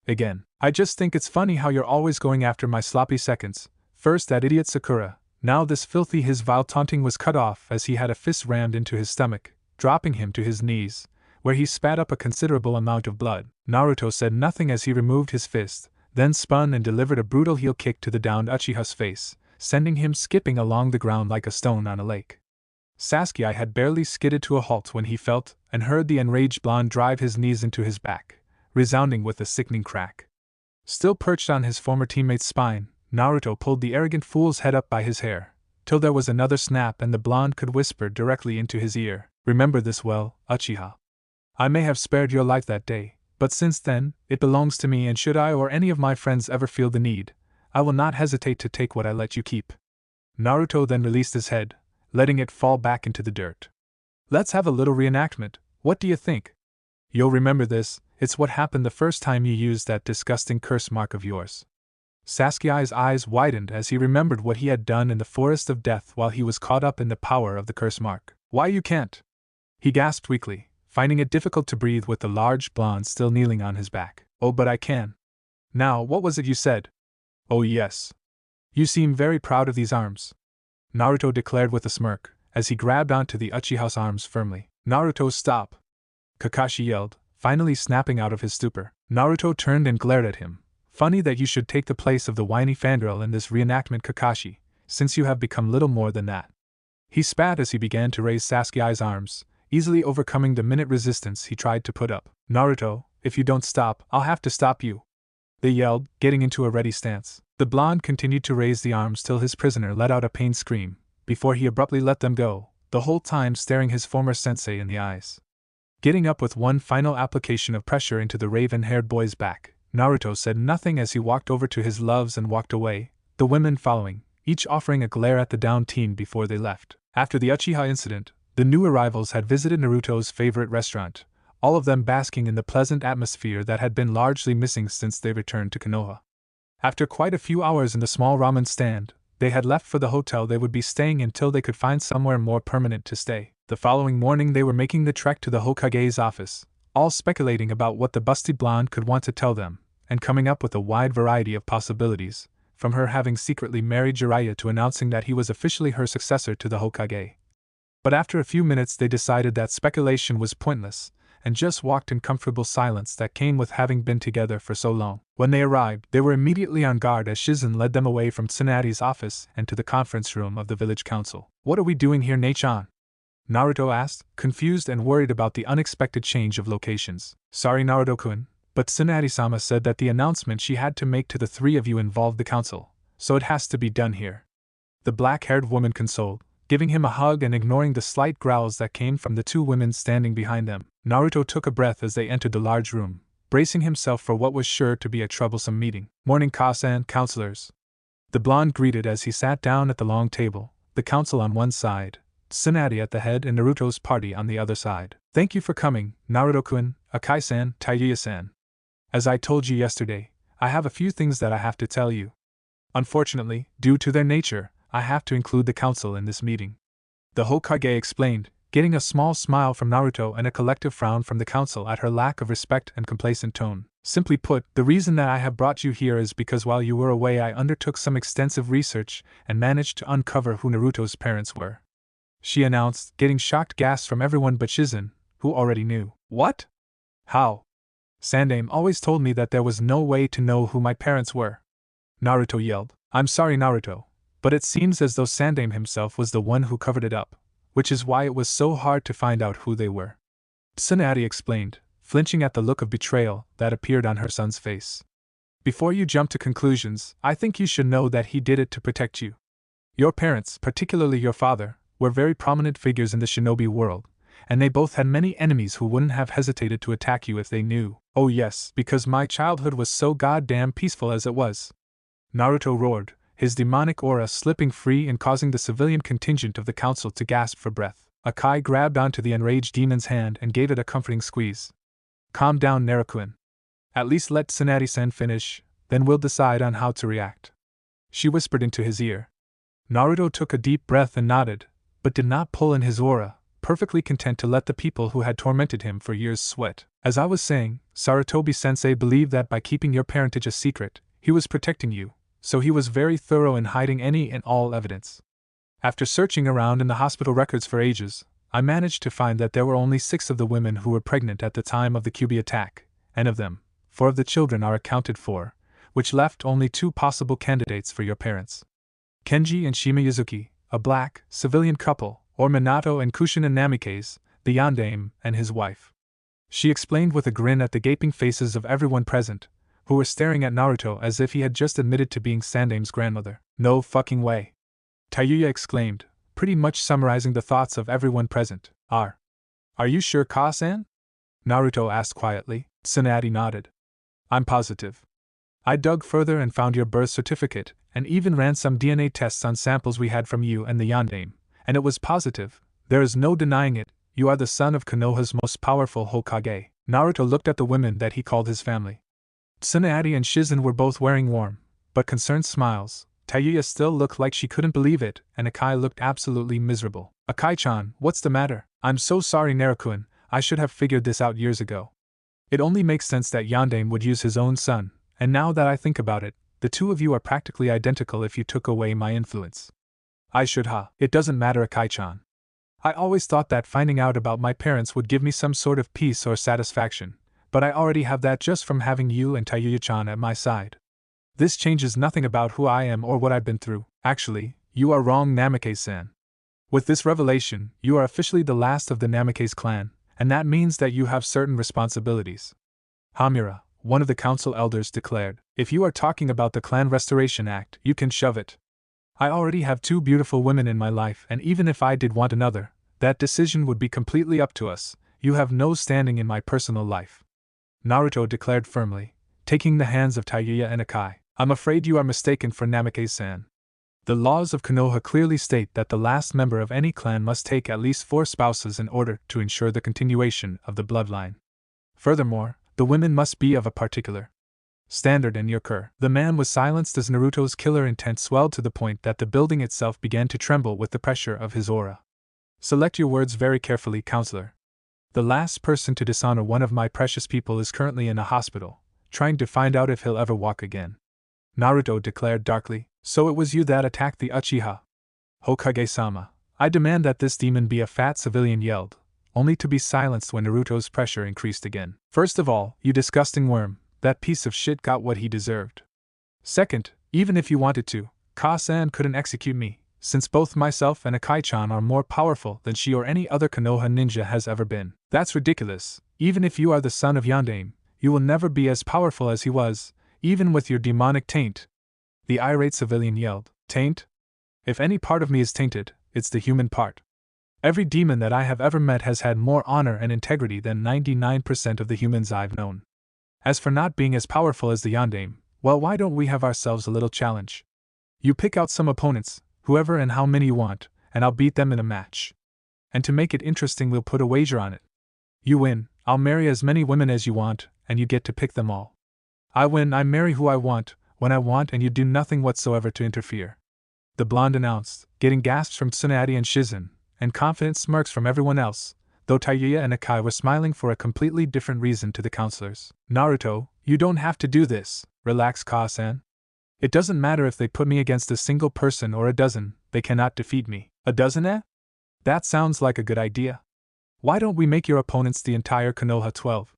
"Again, I just think it's funny how you're always going after my sloppy seconds. First that idiot Sakura, now this filthy." His vile taunting was cut off as he had a fist rammed into his stomach, dropping him to his knees, where he spat up a considerable amount of blood. Naruto said nothing as he removed his fist, then spun and delivered a brutal heel kick to the downed Uchiha's face, sending him skipping along the ground like a stone on a lake. Sasuke had barely skidded to a halt when he felt and heard the enraged blonde drive his knees into his back, resounding with a sickening crack. Still perched on his former teammate's spine, Naruto pulled the arrogant fool's head up by his hair, till there was another snap and the blonde could whisper directly into his ear, "Remember this well, Uchiha. I may have spared your life that day, but since then, it belongs to me, and should I or any of my friends ever feel the need, I will not hesitate to take what I let you keep." Naruto then released his head, letting it fall back into the dirt. "Let's have a little reenactment, what do you think? You'll remember this, it's what happened the first time you used that disgusting curse mark of yours." Sasuke's eyes widened as he remembered what he had done in the Forest of Death while he was caught up in the power of the curse mark. "Why, you can't!" he gasped weakly, finding it difficult to breathe with the large blonde still kneeling on his back. "Oh, but I can. Now, what was it you said?" "Oh yes. You seem very proud of these arms," Naruto declared with a smirk, as he grabbed onto the Uchiha's arms firmly. "Naruto, stop!" Kakashi yelled, finally snapping out of his stupor. Naruto turned and glared at him. "Funny that you should take the place of the whiny fangirl in this reenactment, Kakashi, since you have become little more than that." He spat as he began to raise Sasuke's arms, easily overcoming the minute resistance he tried to put up. "Naruto, if you don't stop, I'll have to stop you," they yelled, getting into a ready stance. The blonde continued to raise the arms till his prisoner let out a pained scream, before he abruptly let them go, the whole time staring his former sensei in the eyes. Getting up with one final application of pressure into the raven-haired boy's back, Naruto said nothing as he walked over to his loves and walked away, the women following, each offering a glare at the downed teen before they left. After the Uchiha incident, the new arrivals had visited Naruto's favorite restaurant, all of them basking in the pleasant atmosphere that had been largely missing since they returned to Konoha. After quite a few hours in the small ramen stand, they had left for the hotel they would be staying until they could find somewhere more permanent to stay. The following morning they were making the trek to the Hokage's office, all speculating about what the busty blonde could want to tell them, and coming up with a wide variety of possibilities, from her having secretly married Jiraiya to announcing that he was officially her successor to the Hokage. But after a few minutes they decided that speculation was pointless, and just walked in comfortable silence that came with having been together for so long. When they arrived, they were immediately on guard as Shizen led them away from Tsunade's office and to the conference room of the village council. "What are we doing here, Ne-chan?" Naruto asked, confused and worried about the unexpected change of locations. "Sorry, Naruto-kun, but Tsunade-sama said that the announcement she had to make to the three of you involved the council, so it has to be done here," the black-haired woman consoled, giving him a hug and ignoring the slight growls that came from the two women standing behind them. Naruto took a breath as they entered the large room, bracing himself for what was sure to be a troublesome meeting. "Morning, Ka-san, counselors," the blonde greeted as he sat down at the long table, the council on one side, Tsunade at the head and Naruto's party on the other side. "Thank you for coming, Naruto-kun, Akai-san, Taiya-san. As I told you yesterday, I have a few things that I have to tell you. Unfortunately, due to their nature, I have to include the council in this meeting," the Hokage explained, getting a small smile from Naruto and a collective frown from the council at her lack of respect and complacent tone. "Simply put, the reason that I have brought you here is because while you were away I undertook some extensive research and managed to uncover who Naruto's parents were," she announced, getting shocked gasps from everyone but Shizen, who already knew. "What? How? Sandaime always told me that there was no way to know who my parents were," Naruto yelled. "I'm sorry, Naruto, but it seems as though Sandaime himself was the one who covered it up, which is why it was so hard to find out who they were," Tsunade explained, flinching at the look of betrayal that appeared on her son's face. "Before you jump to conclusions, I think you should know that he did it to protect you. Your parents, particularly your father, were very prominent figures in the shinobi world, and they both had many enemies who wouldn't have hesitated to attack you if they knew." "Oh yes, because my childhood was so goddamn peaceful as it was," Naruto roared, his demonic aura slipping free and causing the civilian contingent of the council to gasp for breath. Akai grabbed onto the enraged demon's hand and gave it a comforting squeeze. Calm down, Naruto. At least let Tsunade-san finish, then we'll decide on how to react. She whispered into his ear. Naruto took a deep breath and nodded, but did not pull in his aura, perfectly content to let the people who had tormented him for years sweat. As I was saying, Sarutobi-sensei believed that by keeping your parentage a secret, he was protecting you, so he was very thorough in hiding any and all evidence. After searching around in the hospital records for ages, I managed to find that there were only 6 of the women who were pregnant at the time of the ANBU attack, and of them, 4 of the children are accounted for, which left only 2 possible candidates for your parents. Kenji and Shima Yuzuki, a black, civilian couple, or Minato and Kushina Namikaze, the yandame, and his wife. She explained with a grin at the gaping faces of everyone present, who were staring at Naruto as if he had just admitted to being Sandame's grandmother. No fucking way. Tayuya exclaimed, pretty much summarizing the thoughts of everyone present. Are you sure, Ka-san? Naruto asked quietly. Tsunade nodded. I'm positive. I dug further and found your birth certificate, and even ran some DNA tests on samples we had from you and the yandame, and it was positive. There is no denying it, you are the son of Konoha's most powerful Hokage. Naruto looked at the women that he called his family. Tsunade and Shizen were both wearing warm, but concerned smiles. Tayuya still looked like she couldn't believe it, and Akai looked absolutely miserable. Akai-chan, what's the matter? I'm so sorry, Naruto. I should have figured this out years ago. It only makes sense that Yandame would use his own son, and now that I think about it, the 2 of you are practically identical if you took away my influence. I should It doesn't matter, Akai-chan. I always thought that finding out about my parents would give me some sort of peace or satisfaction, but I already have that just from having you and Tayuya-chan at my side. This changes nothing about who I am or what I've been through. Actually, you are wrong, Namikaze-san. With this revelation, you are officially the last of the Namikaze clan, and that means that you have certain responsibilities. Hamura, one of the council elders, declared, if you are talking about the Clan Restoration Act, you can shove it. I already have 2 beautiful women in my life, and even if I did want another, that decision would be completely up to us. You have no standing in my personal life. Naruto declared firmly, taking the hands of Tayuya and Akai. I'm afraid you are mistaken for Namikaze-san. The laws of Konoha clearly state that the last member of any clan must take at least 4 spouses in order to ensure the continuation of the bloodline. Furthermore, the women must be of a particular standard and occur. The man was silenced as Naruto's killer intent swelled to the point that the building itself began to tremble with the pressure of his aura. Select your words very carefully, counselor. The last person to dishonor one of my precious people is currently in a hospital, trying to find out if he'll ever walk again. Naruto declared darkly, so it was you that attacked the Uchiha. Hokage-sama, I demand that this demon be a fat civilian, yelled, only to be silenced when Naruto's pressure increased again. First of all, you disgusting worm, that piece of shit got what he deserved. Second, even if you wanted to, Ka-san couldn't execute me, since both myself and Akai-chan are more powerful than she or any other Konoha ninja has ever been. That's ridiculous. Even if you are the son of Yandame, you will never be as powerful as he was, even with your demonic taint. The irate civilian yelled, taint? If any part of me is tainted, it's the human part. Every demon that I have ever met has had more honor and integrity than 99% of the humans I've known. As for not being as powerful as the Yandame, well, why don't we have ourselves a little challenge? You pick out some opponents, whoever and how many you want, and I'll beat them in a match. And to make it interesting, we'll put a wager on it. You win, I'll marry as many women as you want, and you get to pick them all. I win, I marry who I want, when I want, and you do nothing whatsoever to interfere. The blonde announced, getting gasps from Tsunade and Shizen, and confident smirks from everyone else, though Tayuya and Akai were smiling for a completely different reason to the counselors. Naruto, you don't have to do this, relax, Ka-san. It doesn't matter if they put me against a single person or a dozen, they cannot defeat me. A dozen, eh? That sounds like a good idea. Why don't we make your opponents the entire Konoha 12?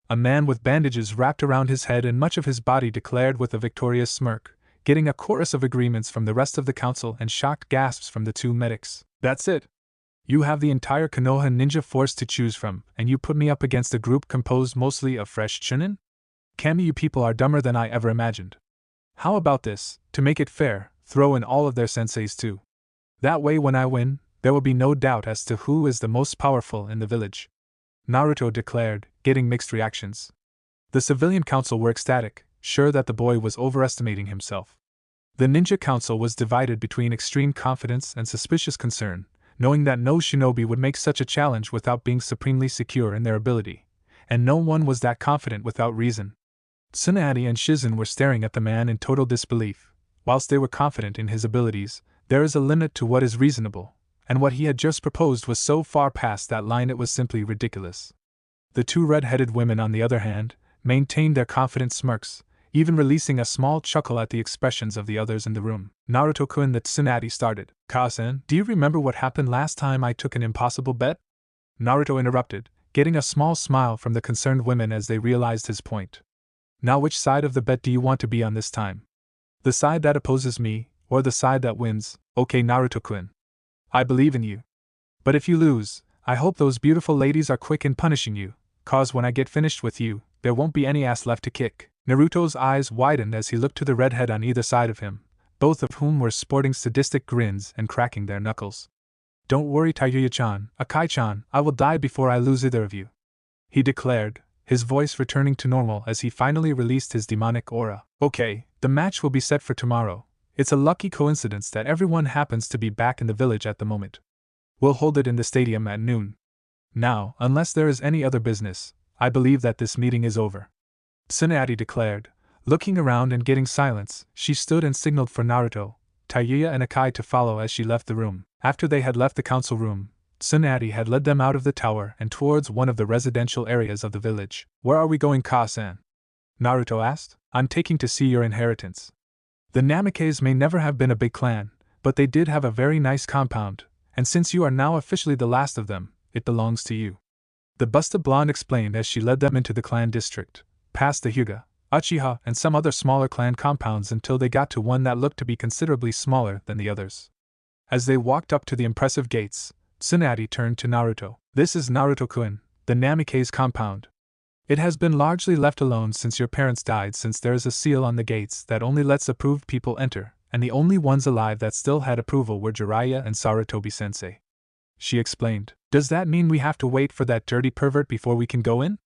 A man with bandages wrapped around his head and much of his body declared with a victorious smirk, getting a chorus of agreements from the rest of the council and shocked gasps from the 2 medics. That's it. You have the entire Konoha ninja force to choose from, and you put me up against a group composed mostly of fresh chunin? Kami, you people are dumber than I ever imagined. How about this, to make it fair, throw in all of their senseis too. That way when I win, there will be no doubt as to who is the most powerful in the village. Naruto declared, getting mixed reactions. The civilian council were ecstatic, sure that the boy was overestimating himself. The ninja council was divided between extreme confidence and suspicious concern, knowing that no shinobi would make such a challenge without being supremely secure in their ability, and no one was that confident without reason. Tsunade and Shizen were staring at the man in total disbelief. Whilst they were confident in his abilities, there is a limit to what is reasonable, and what he had just proposed was so far past that line it was simply ridiculous. The two red-headed women, on the other hand, maintained their confident smirks, even releasing a small chuckle at the expressions of the others in the room. Naruto-kun, the Tsunade started. "Kasen, do you remember what happened last time I took an impossible bet?" Naruto interrupted, getting a small smile from the concerned women as they realized his point. "Now which side of the bet do you want to be on this time? The side that opposes me, or the side that wins?" "Okay, Naruto-kun. I believe in you. But if you lose, I hope those beautiful ladies are quick in punishing you, cause when I get finished with you, there won't be any ass left to kick." Naruto's eyes widened as he looked to the redhead on either side of him, both of whom were sporting sadistic grins and cracking their knuckles. "Don't worry, Tayuya-chan, Akai-chan, I will die before I lose either of you," he declared, his voice returning to normal as he finally released his demonic aura. "Okay, the match will be set for tomorrow. It's a lucky coincidence that everyone happens to be back in the village at the moment. We'll hold it in the stadium at noon. Now, unless there is any other business, I believe that this meeting is over," Tsunade declared. Looking around and getting silence, she stood and signaled for Naruto, Tayuya and Akai to follow as she left the room. After they had left the council room, Tsunade had led them out of the tower and towards one of the residential areas of the village. "Where are we going, Ka-san?" Naruto asked. "I'm taking to see your inheritance. The Namikes may never have been a big clan, but they did have a very nice compound, and since you are now officially the last of them, it belongs to you," the busted blonde explained as she led them into the clan district, past the Hyuga, Uchiha, and some other smaller clan compounds until they got to one that looked to be considerably smaller than the others. As they walked up to the impressive gates, Tsunade turned to Naruto. "This is Naruto-kun, the Namikaze compound. It has been largely left alone since your parents died, since there is a seal on the gates that only lets approved people enter, and the only ones alive that still had approval were Jiraiya and Sarutobi-sensei," she explained. "Does that mean we have to wait for that dirty pervert before we can go in?"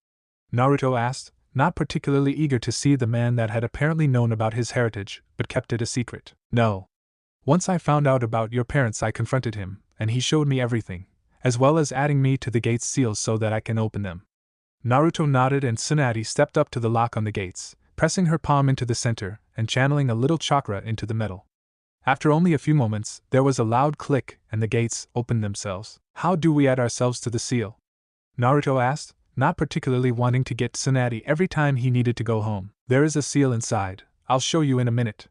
Naruto asked, not particularly eager to see the man that had apparently known about his heritage, but kept it a secret. "No. Once I found out about your parents, I confronted him, and he showed me everything, as well as adding me to the gate's seals so that I can open them." Naruto nodded and Tsunade stepped up to the lock on the gates, pressing her palm into the center and channeling a little chakra into the metal. After only a few moments, there was a loud click and the gates opened themselves. "How do we add ourselves to the seal?" Naruto asked, not particularly wanting to get Tsunade every time he needed to go home. "There is a seal inside, I'll show you in a minute,"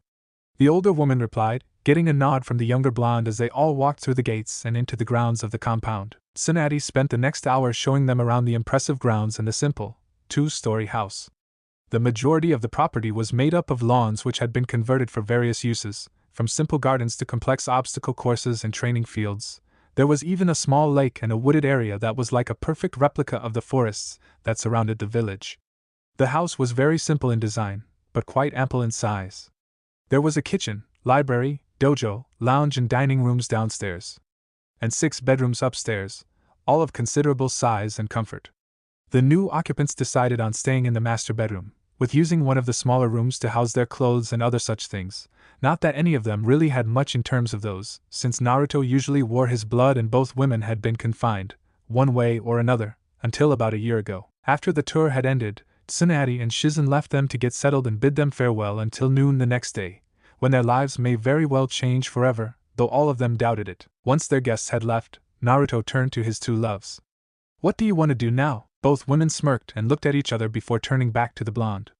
the older woman replied, getting a nod from the younger blonde as they all walked through the gates and into the grounds of the compound. Tsunade spent the next hour showing them around the impressive grounds and the simple, two-story house. The majority of the property was made up of lawns which had been converted for various uses, from simple gardens to complex obstacle courses and training fields. There was even a small lake and a wooded area that was like a perfect replica of the forests that surrounded the village. The house was very simple in design, but quite ample in size. There was a kitchen, library, dojo, lounge and dining rooms downstairs, and 6 bedrooms upstairs, all of considerable size and comfort. The new occupants decided on staying in the master bedroom, with using one of the smaller rooms to house their clothes and other such things. Not that any of them really had much in terms of those, since Naruto usually wore his blood and both women had been confined, one way or another, until about a year ago. After the tour had ended, Tsunade and Shizen left them to get settled and bid them farewell until noon the next day, when their lives may very well change forever, though all of them doubted it. Once their guests had left, Naruto turned to his two loves. "What do you want to do now?" Both women smirked and looked at each other before turning back to the blonde.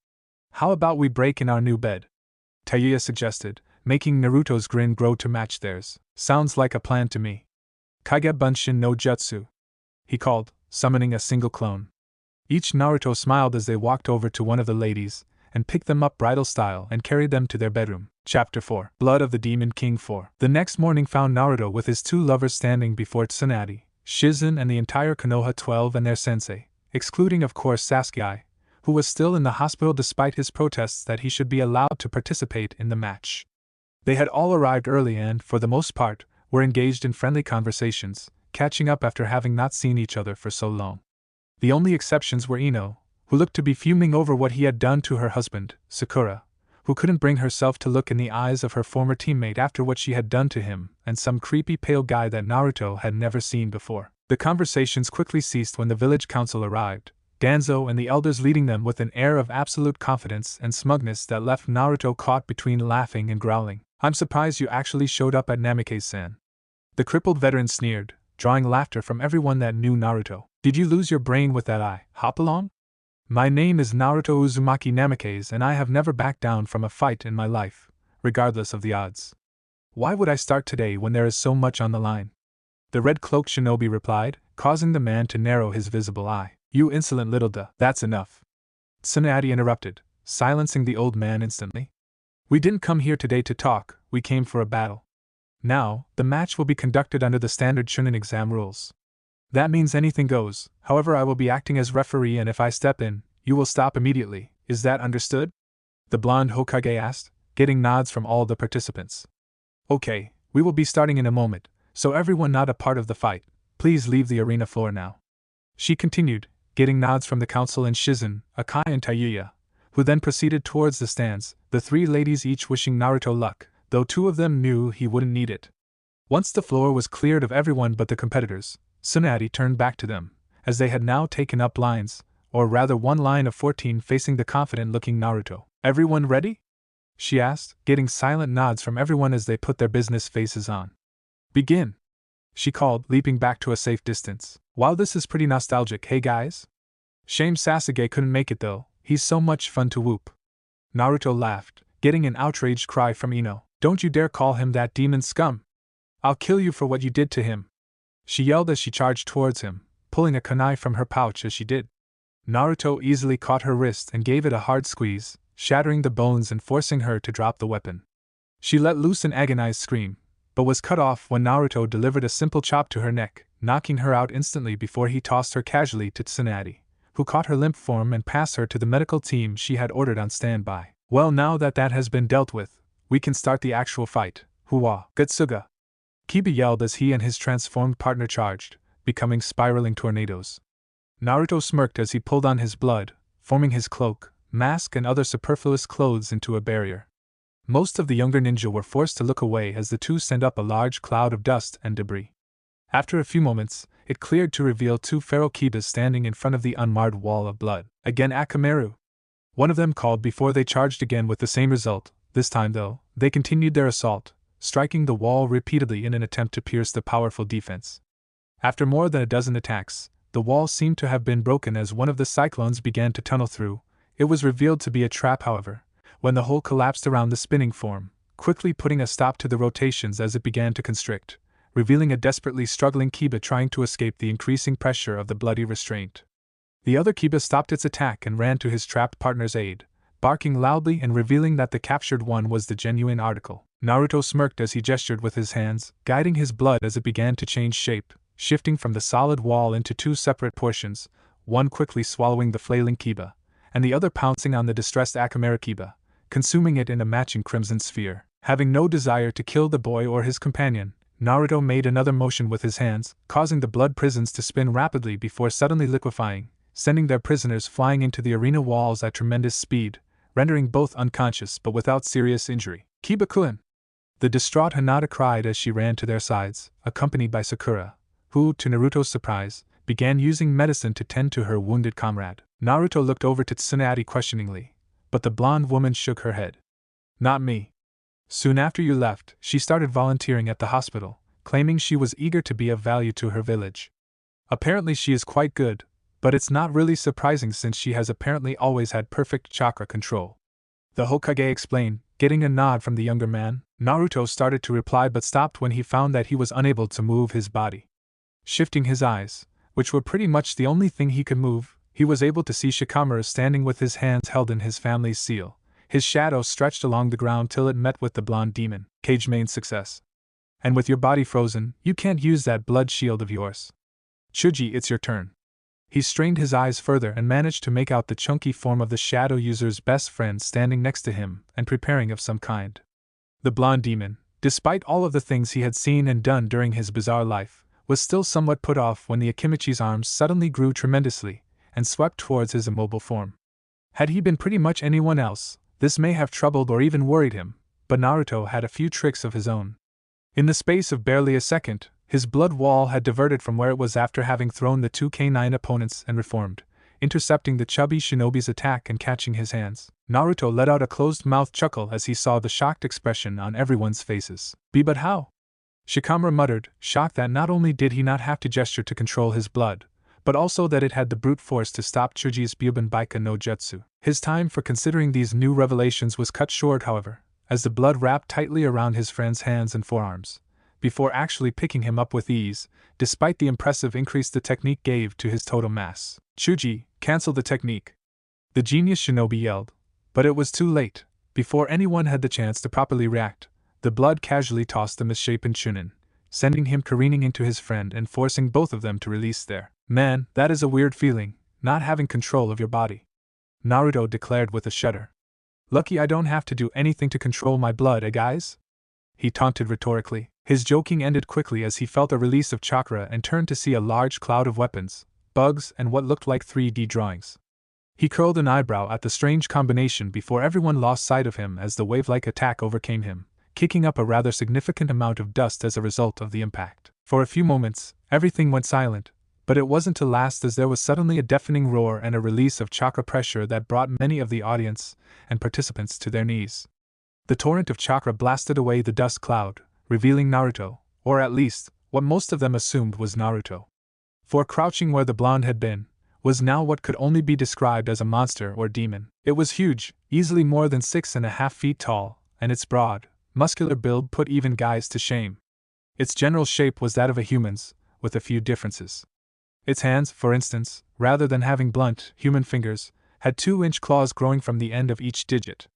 "How about we break in our new bed?" Tayuya suggested, making Naruto's grin grow to match theirs. "Sounds like a plan to me." "Kage Bunshin no Jutsu," he called, summoning a single clone. Each Naruto smiled as they walked over to one of the ladies, and picked them up bridal style and carried them to their bedroom. Chapter 4. Blood of the Demon King 4. The next morning found Naruto with his two lovers standing before Tsunade, Shizen and the entire Konoha 12 and their sensei, excluding of course Sasuke, who was still in the hospital despite his protests that he should be allowed to participate in the match. They had all arrived early and, for the most part, were engaged in friendly conversations, catching up after having not seen each other for so long. The only exceptions were Ino, who looked to be fuming over what he had done to her husband, Sakura, who couldn't bring herself to look in the eyes of her former teammate after what she had done to him, and some creepy pale guy that Naruto had never seen before. The conversations quickly ceased when the village council arrived, Danzo and the elders leading them with an air of absolute confidence and smugness that left Naruto caught between laughing and growling. "I'm surprised you actually showed up at Namikaze-san." The crippled veteran sneered, drawing laughter from everyone that knew Naruto. "Did you lose your brain with that hop-along? My name is Naruto Uzumaki Namikaze and I have never backed down from a fight in my life, regardless of the odds. Why would I start today when there is so much on the line?" The red-cloaked shinobi replied, causing the man to narrow his visible eye. "You insolent little That's enough," Tsunade interrupted, silencing the old man instantly. "We didn't come here today to talk, we came for a battle. Now, the match will be conducted under the standard Chunin exam rules. That means anything goes, however I will be acting as referee and if I step in, you will stop immediately, is that understood?" The blonde Hokage asked, getting nods from all the participants. "Okay, we will be starting in a moment, so everyone not a part of the fight, please leave the arena floor now," she continued, getting nods from the council and Shizen, Akai and Tayuya, who then proceeded towards the stands, the three ladies each wishing Naruto luck, though two of them knew he wouldn't need it. Once the floor was cleared of everyone but the competitors, Tsunade turned back to them, as they had now taken up lines, or rather one line of 14 facing the confident-looking Naruto. "Everyone ready?" she asked, getting silent nods from everyone as they put their business faces on. "Begin," she called, leaping back to a safe distance. "Wow, this is pretty nostalgic, hey guys? Shame Sasuke couldn't make it though, he's so much fun to whoop." Naruto laughed, getting an outraged cry from Ino. "Don't you dare call him that, demon scum! I'll kill you for what you did to him," she yelled as she charged towards him, pulling a kunai from her pouch as she did. Naruto easily caught her wrist and gave it a hard squeeze, shattering the bones and forcing her to drop the weapon. She let loose an agonized scream, but was cut off when Naruto delivered a simple chop to her neck, knocking her out instantly before he tossed her casually to Tsunade, who caught her limp form and passed her to the medical team she had ordered on standby. "Well, now that has been dealt with, we can start the actual fight. Hua, Gutsuga!" Kiba yelled as he and his transformed partner charged, becoming spiraling tornadoes. Naruto smirked as he pulled on his blood, forming his cloak, mask and other superfluous clothes into a barrier. Most of the younger ninja were forced to look away as the two sent up a large cloud of dust and debris. After a few moments, it cleared to reveal two feral Kibas standing in front of the unmarred wall of blood. "Again Akamaru!" one of them called before they charged again with the same result. This time, though, they continued their assault, striking the wall repeatedly in an attempt to pierce the powerful defense. After more than a dozen attacks, the wall seemed to have been broken as one of the cyclones began to tunnel through. It was revealed to be a trap, however, when the whole collapsed around the spinning form, quickly putting a stop to the rotations as it began to constrict, revealing a desperately struggling Kiba trying to escape the increasing pressure of the bloody restraint. The other Kiba stopped its attack and ran to his trapped partner's aid, barking loudly and revealing that the captured one was the genuine article. Naruto smirked as he gestured with his hands, guiding his blood as it began to change shape, shifting from the solid wall into two separate portions, one quickly swallowing the flailing Kiba, and the other pouncing on the distressed Akamaru Kiba, consuming it in a matching crimson sphere. Having no desire to kill the boy or his companion, Naruto made another motion with his hands, causing the blood prisons to spin rapidly before suddenly liquefying, sending their prisoners flying into the arena walls at tremendous speed, rendering both unconscious but without serious injury. "Kiba-kun!" The distraught Hinata cried as she ran to their sides, accompanied by Sakura, who, to Naruto's surprise, began using medicine to tend to her wounded comrade. Naruto looked over to Tsunade questioningly, but the blonde woman shook her head. "Not me. Soon after you left, she started volunteering at the hospital, claiming she was eager to be of value to her village. Apparently she is quite good, but it's not really surprising since she has apparently always had perfect chakra control," the Hokage explained, getting a nod from the younger man. Naruto started to reply but stopped when he found that he was unable to move his body. Shifting his eyes, which were pretty much the only thing he could move, he was able to see Shikamaru standing with his hands held in his family's seal, his shadow stretched along the ground till it met with the blonde demon. "Cage main success. And with your body frozen, you can't use that blood shield of yours. Chuji, it's your turn." He strained his eyes further and managed to make out the chunky form of the shadow user's best friend standing next to him and preparing of some kind. The blonde demon, despite all of the things he had seen and done during his bizarre life, was still somewhat put off when the Akimichi's arms suddenly grew tremendously and swept towards his immobile form. Had he been pretty much anyone else, This may have troubled or even worried him, but Naruto had a few tricks of his own. In the space of barely a second, his blood wall had diverted from where it was after having thrown the two K9 opponents and reformed, intercepting the chubby shinobi's attack and catching his hands. Naruto let out a closed-mouthed chuckle as he saw the shocked expression on everyone's faces. But how? Shikamaru muttered, shocked that not only did he not have to gesture to control his blood, but also that it had the brute force to stop Chuji's Buban Baika no Jutsu. His time for considering these new revelations was cut short, however, as the blood wrapped tightly around his friend's hands and forearms, before actually picking him up with ease, despite the impressive increase the technique gave to his total mass. Chuji, cancel the technique! The genius shinobi yelled, but it was too late. Before anyone had the chance to properly react, the blood casually tossed the misshapen Chunin, sending him careening into his friend and forcing both of them to release their. Man, that is a weird feeling, not having control of your body. Naruto declared with a shudder. Lucky I don't have to do anything to control my blood, guys? He taunted rhetorically. His joking ended quickly as he felt a release of chakra and turned to see a large cloud of weapons, bugs, and what looked like 3D drawings. He curled an eyebrow at the strange combination before everyone lost sight of him as the wave-like attack overcame him, kicking up a rather significant amount of dust as a result of the impact. For a few moments, everything went silent, but it wasn't to last as there was suddenly a deafening roar and a release of chakra pressure that brought many of the audience and participants to their knees. The torrent of chakra blasted away the dust cloud, revealing Naruto, or at least, what most of them assumed was Naruto. For crouching where the blonde had been, was now what could only be described as a monster or demon. It was huge, easily more than 6.5 feet tall, and its broad, muscular build put even guys to shame. Its general shape was that of a human's, with a few differences. Its hands, for instance, rather than having blunt, human fingers, had 2-inch claws growing from the end of each digit.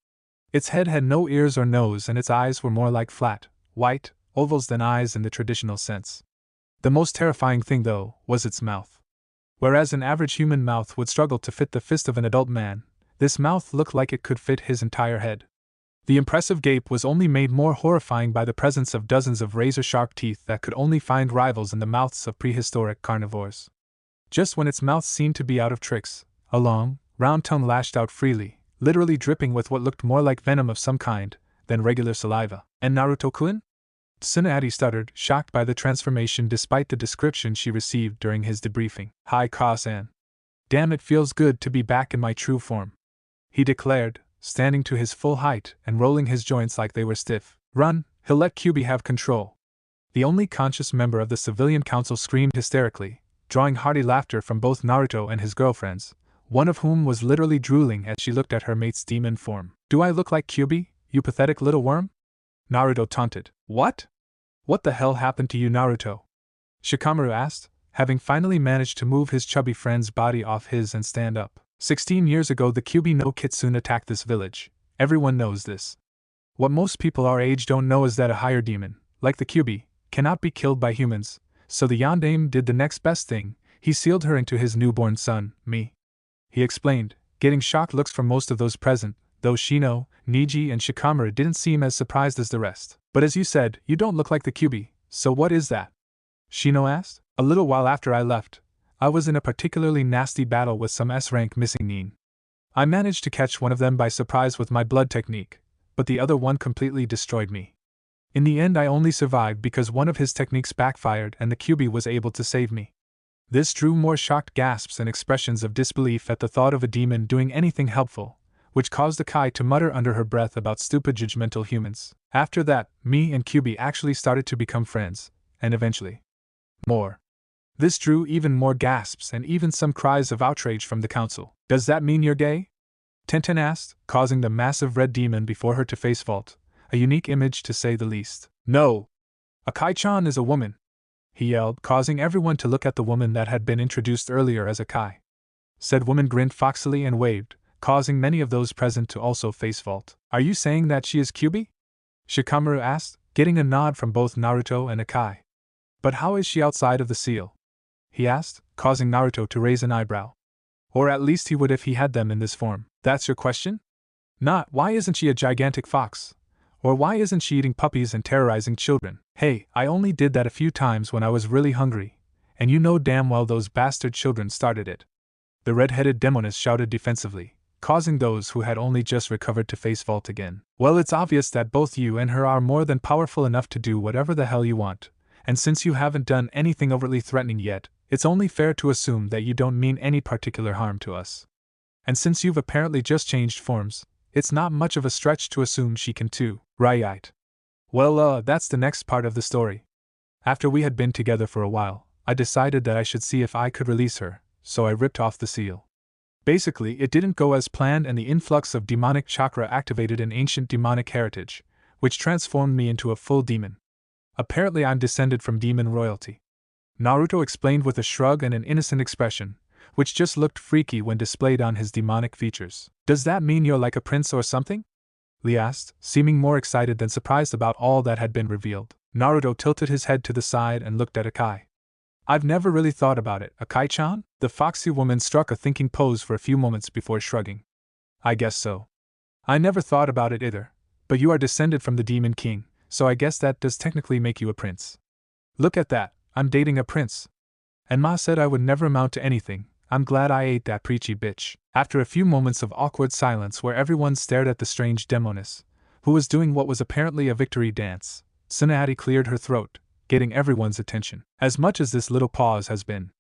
Its head had no ears or nose, and its eyes were more like flat, white, ovals than eyes in the traditional sense. The most terrifying thing, though, was its mouth. Whereas an average human mouth would struggle to fit the fist of an adult man, this mouth looked like it could fit his entire head. The impressive gape was only made more horrifying by the presence of dozens of razor-sharp teeth that could only find rivals in the mouths of prehistoric carnivores. Just when its mouth seemed to be out of tricks, a long, round tongue lashed out freely, literally dripping with what looked more like venom of some kind than regular saliva. And Naruto-kun? Tsunade stuttered, shocked by the transformation despite the description she received during his debriefing. Hi Ka-san. Damn, it feels good to be back in my true form, he declared, standing to his full height and rolling his joints like they were stiff. Run, he'll let Kyubi have control. The only conscious member of the civilian council screamed hysterically, drawing hearty laughter from both Naruto and his girlfriends, one of whom was literally drooling as she looked at her mate's demon form. Do I look like Kyubi, you pathetic little worm? Naruto taunted. What? What the hell happened to you, Naruto? Shikamaru asked, having finally managed to move his chubby friend's body off his and stand up. 16 years ago the Kyubi no Kitsune attacked this village. Everyone knows this. What most people our age don't know is that a higher demon, like the Kyubi, cannot be killed by humans, so the Yondaime did the next best thing, he sealed her into his newborn son, me. He explained, getting shocked looks from most of those present, though Shino, Niji and Shikamaru didn't seem as surprised as the rest. But as you said, you don't look like the Kyubi, so what is that? Shino asked. A little while after I left, I was in a particularly nasty battle with some S-rank missing nin. I managed to catch one of them by surprise with my blood technique, but the other one completely destroyed me. In the end I only survived because one of his techniques backfired and the Kyubi was able to save me. This drew more shocked gasps and expressions of disbelief at the thought of a demon doing anything helpful, which caused Akai to mutter under her breath about stupid judgmental humans. After that, me and Kyubi actually started to become friends, and eventually more. This drew even more gasps and even some cries of outrage from the council. Does that mean you're gay? Tenten asked, causing the massive red demon before her to face vault, a unique image to say the least. No! Akai-chan is a woman, he yelled, causing everyone to look at the woman that had been introduced earlier as Akai. Said woman grinned foxily and waved, causing many of those present to also face vault. Are you saying that she is Kyubi? Shikamaru asked, getting a nod from both Naruto and Akai. But how is she outside of the seal? He asked, causing Naruto to raise an eyebrow. Or at least he would if he had them in this form. That's your question? Not, why isn't she a gigantic fox? Or why isn't she eating puppies and terrorizing children? Hey, I only did that a few times when I was really hungry, and you know damn well those bastard children started it. The red-headed demoness shouted defensively, causing those who had only just recovered to face vault again. Well, it's obvious that both you and her are more than powerful enough to do whatever the hell you want, and since you haven't done anything overtly threatening yet, it's only fair to assume that you don't mean any particular harm to us. And since you've apparently just changed forms, it's not much of a stretch to assume she can too, right? Well, that's the next part of the story. After we had been together for a while, I decided that I should see if I could release her, so I ripped off the seal. Basically, it didn't go as planned and the influx of demonic chakra activated an ancient demonic heritage, which transformed me into a full demon. Apparently I'm descended from demon royalty. Naruto explained with a shrug and an innocent expression, which just looked freaky when displayed on his demonic features. Does that mean you're like a prince or something? Lee asked, seeming more excited than surprised about all that had been revealed. Naruto tilted his head to the side and looked at Akai. I've never really thought about it, Akai-chan? The foxy woman struck a thinking pose for a few moments before shrugging. I guess so. I never thought about it either, but you are descended from the Demon King, so I guess that does technically make you a prince. Look at that, I'm dating a prince. And Ma said I would never amount to anything. I'm glad I ate that preachy bitch. After a few moments of awkward silence where everyone stared at the strange demoness, who was doing what was apparently a victory dance, Tsunade cleared her throat, getting everyone's attention. As much as this little pause has been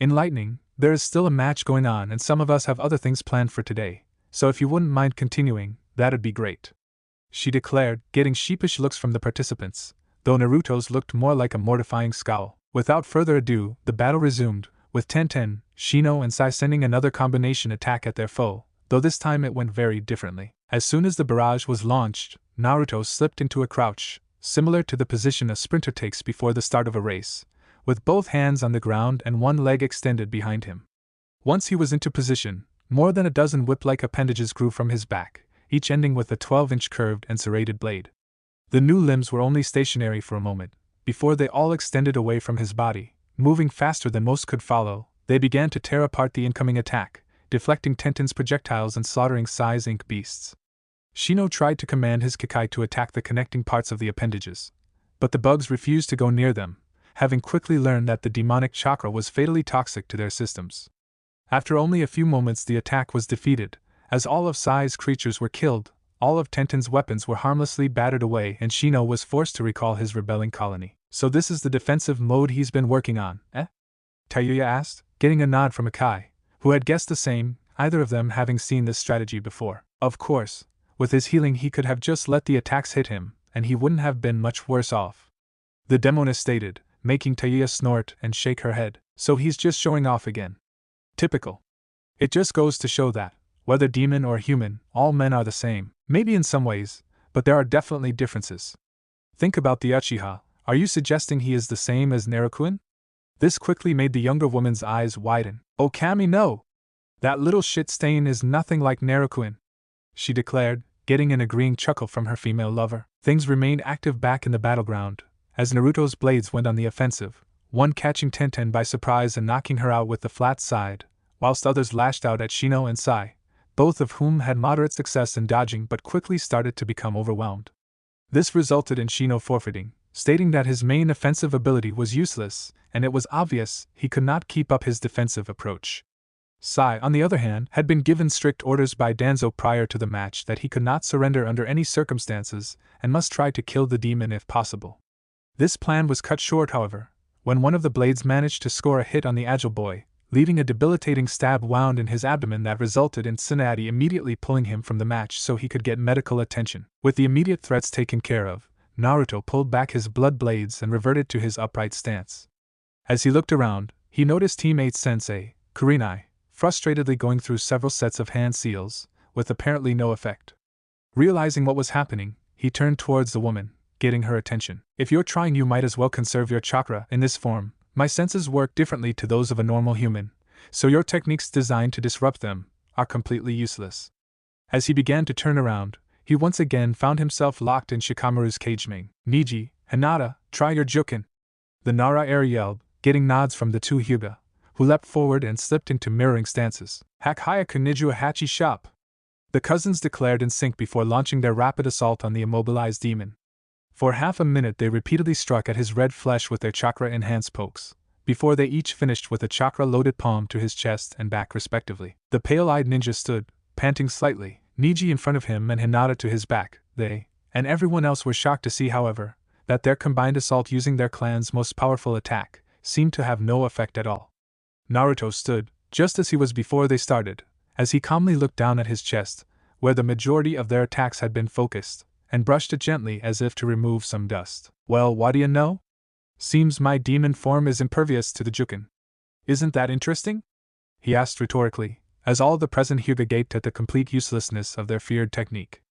enlightening, there is still a match going on and some of us have other things planned for today, so if you wouldn't mind continuing, that'd be great. She declared, getting sheepish looks from the participants, though Naruto's looked more like a mortifying scowl. Without further ado, the battle resumed, with Tenten, Shino and Sai sending another combination attack at their foe, though this time it went very differently. As soon as the barrage was launched, Naruto slipped into a crouch, similar to the position a sprinter takes before the start of a race, with both hands on the ground and one leg extended behind him. Once he was into position, more than a dozen whip-like appendages grew from his back, each ending with a 12-inch curved and serrated blade. The new limbs were only stationary for a moment, before they all extended away from his body. Moving faster than most could follow, they began to tear apart the incoming attack, deflecting Tenten's projectiles and slaughtering Sai's ink beasts. Shino tried to command his Kikai to attack the connecting parts of the appendages, but the bugs refused to go near them, having quickly learned that the demonic chakra was fatally toxic to their systems. After only a few moments the attack was defeated, as all of Sai's creatures were killed, all of Tenten's weapons were harmlessly battered away and Shino was forced to recall his rebelling colony. So this is the defensive mode he's been working on, eh? Tayuya asked, getting a nod from Akai, who had guessed the same, either of them having seen this strategy before. Of course, with his healing he could have just let the attacks hit him, and he wouldn't have been much worse off. The demoness stated, making Tayuya snort and shake her head. So he's just showing off again. Typical. It just goes to show that, whether demon or human, all men are the same. Maybe in some ways, but there are definitely differences. Think about the Uchiha. Are you suggesting he is the same as Naruto? This quickly made the younger woman's eyes widen. Oh Kami, no! That little shit stain is nothing like Naruto, she declared, getting an agreeing chuckle from her female lover. Things remained active back in the battleground, as Naruto's blades went on the offensive, one catching Tenten by surprise and knocking her out with the flat side, whilst others lashed out at Shino and Sai, both of whom had moderate success in dodging but quickly started to become overwhelmed. This resulted in Shino forfeiting, stating that his main offensive ability was useless, and it was obvious he could not keep up his defensive approach. Sai, on the other hand, had been given strict orders by Danzo prior to the match that he could not surrender under any circumstances and must try to kill the demon if possible. This plan was cut short, however, when one of the blades managed to score a hit on the agile boy, leaving a debilitating stab wound in his abdomen that resulted in Tsunade immediately pulling him from the match so he could get medical attention. With the immediate threats taken care of, Naruto pulled back his blood blades and reverted to his upright stance. As he looked around, he noticed teammate Sensei, Kurenai, frustratedly going through several sets of hand seals, with apparently no effect. Realizing what was happening, he turned towards the woman, getting her attention. If you're trying, you might as well conserve your chakra in this form. My senses work differently to those of a normal human, so your techniques designed to disrupt them are completely useless. As he began to turn around, he once again found himself locked in Shikamaru's cage-ming. Niji, Hinata, try your Jukin. The Nara heir yelled, getting nods from the two Hyuga, who leapt forward and slipped into mirroring stances. Hakhayaku Niju Hachi Shop! The cousins declared in sync before launching their rapid assault on the immobilized demon. For half a minute they repeatedly struck at his red flesh with their chakra-enhanced pokes, before they each finished with a chakra-loaded palm to his chest and back respectively. The pale-eyed ninja stood, panting slightly, Niji in front of him and Hinata to his back. They, and everyone else were shocked to see, however, that their combined assault using their clan's most powerful attack seemed to have no effect at all. Naruto stood, just as he was before they started, as he calmly looked down at his chest, where the majority of their attacks had been focused, and brushed it gently as if to remove some dust. Well, what do you know? Seems my demon form is impervious to the Juken. Isn't that interesting? He asked rhetorically, as all the present Hyuga gaped at the complete uselessness of their feared technique.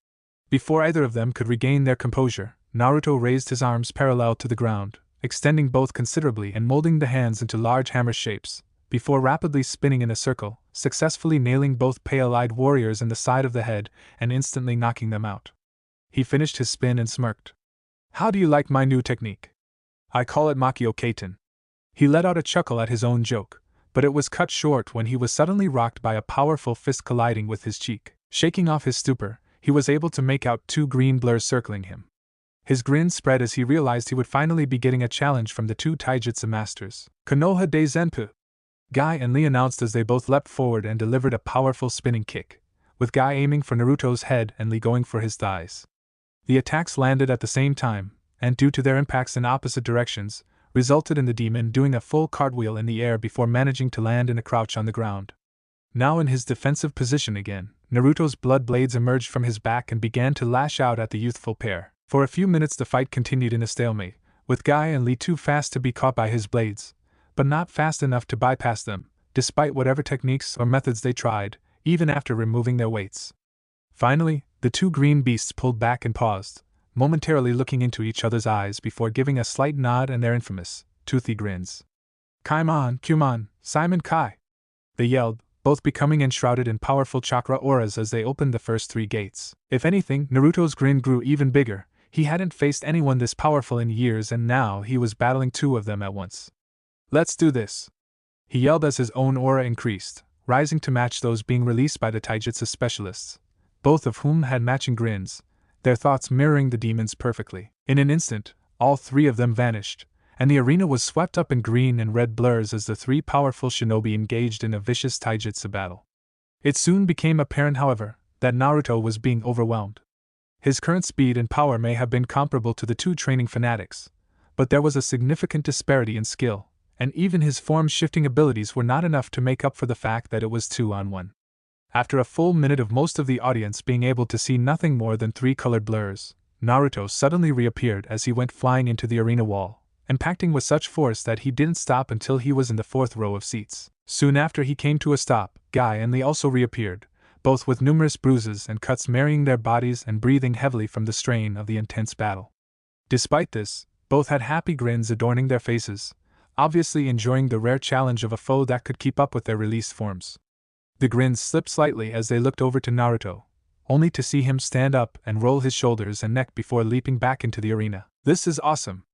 Before either of them could regain their composure, Naruto raised his arms parallel to the ground, extending both considerably and molding the hands into large hammer shapes, before rapidly spinning in a circle, successfully nailing both pale-eyed warriors in the side of the head and instantly knocking them out. He finished his spin and smirked. How do you like my new technique? I call it Makio Kaiten. He let out a chuckle at his own joke, but it was cut short when he was suddenly rocked by a powerful fist colliding with his cheek. Shaking off his stupor, he was able to make out 2 green blurs circling him. His grin spread as he realized he would finally be getting a challenge from the 2 taijutsu masters. Konoha de Zenpu! Guy and Lee announced as they both leapt forward and delivered a powerful spinning kick, with Guy aiming for Naruto's head and Lee going for his thighs. The attacks landed at the same time, and due to their impacts in opposite directions, resulted in the demon doing a full cartwheel in the air before managing to land in a crouch on the ground. Now in his defensive position again, Naruto's blood blades emerged from his back and began to lash out at the youthful pair. For a few minutes the fight continued in a stalemate, with Guy and Lee too fast to be caught by his blades, but not fast enough to bypass them, despite whatever techniques or methods they tried, even after removing their weights. Finally, the 2 green beasts pulled back and paused, momentarily looking into each other's eyes before giving a slight nod and their infamous, toothy grins. Kaimon, Kumon, Simon Kai! They yelled, both becoming enshrouded in powerful chakra auras as they opened the first 3 gates. If anything, Naruto's grin grew even bigger. He hadn't faced anyone this powerful in years and now he was battling 2 of them at once. Let's do this! He yelled as his own aura increased, rising to match those being released by the taijutsu specialists, both of whom had matching grins, their thoughts mirroring the demons perfectly. In an instant, all 3 of them vanished, and the arena was swept up in green and red blurs as the 3 powerful shinobi engaged in a vicious taijutsu battle. It soon became apparent, however, that Naruto was being overwhelmed. His current speed and power may have been comparable to the 2 training fanatics, but there was a significant disparity in skill, and even his form-shifting abilities were not enough to make up for the fact that it was 2-on-1. After a full minute of most of the audience being able to see nothing more than 3 colored blurs, Naruto suddenly reappeared as he went flying into the arena wall, impacting with such force that he didn't stop until he was in the 4th row of seats. Soon after he came to a stop, Guy and Lee also reappeared, both with numerous bruises and cuts marring their bodies and breathing heavily from the strain of the intense battle. Despite this, both had happy grins adorning their faces, obviously enjoying the rare challenge of a foe that could keep up with their released forms. The grins slipped slightly as they looked over to Naruto, only to see him stand up and roll his shoulders and neck before leaping back into the arena. This is awesome!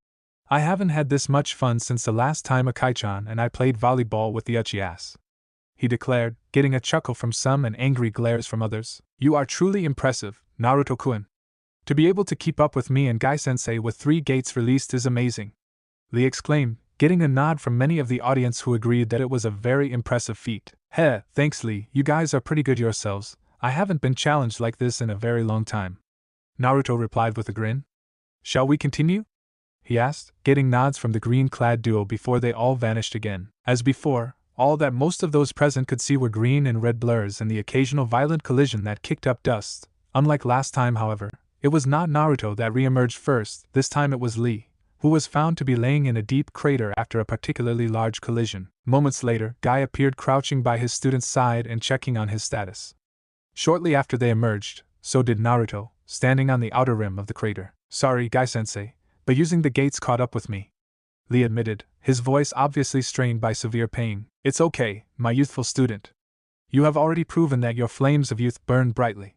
I haven't had this much fun since the last time Akai-chan and I played volleyball with the Uchias, he declared, getting a chuckle from some and angry glares from others. You are truly impressive, Naruto-kun. To be able to keep up with me and Guy-sensei with 3 gates released is amazing, Lee exclaimed, getting a nod from many of the audience who agreed that it was a very impressive feat. Heh, thanks Lee, you guys are pretty good yourselves. I haven't been challenged like this in a very long time, Naruto replied with a grin. Shall we continue? He asked, getting nods from the green-clad duo before they all vanished again. As before, all that most of those present could see were green and red blurs and the occasional violent collision that kicked up dust. Unlike last time, however, it was not Naruto that re-emerged first. This time it was Lee, who was found to be laying in a deep crater after a particularly large collision. Moments later, Guy appeared crouching by his student's side and checking on his status. Shortly after they emerged, so did Naruto, standing on the outer rim of the crater. Sorry, Guy-sensei, but using the gates caught up with me, Lee admitted, his voice obviously strained by severe pain. It's okay, my youthful student. You have already proven that your flames of youth burn brightly,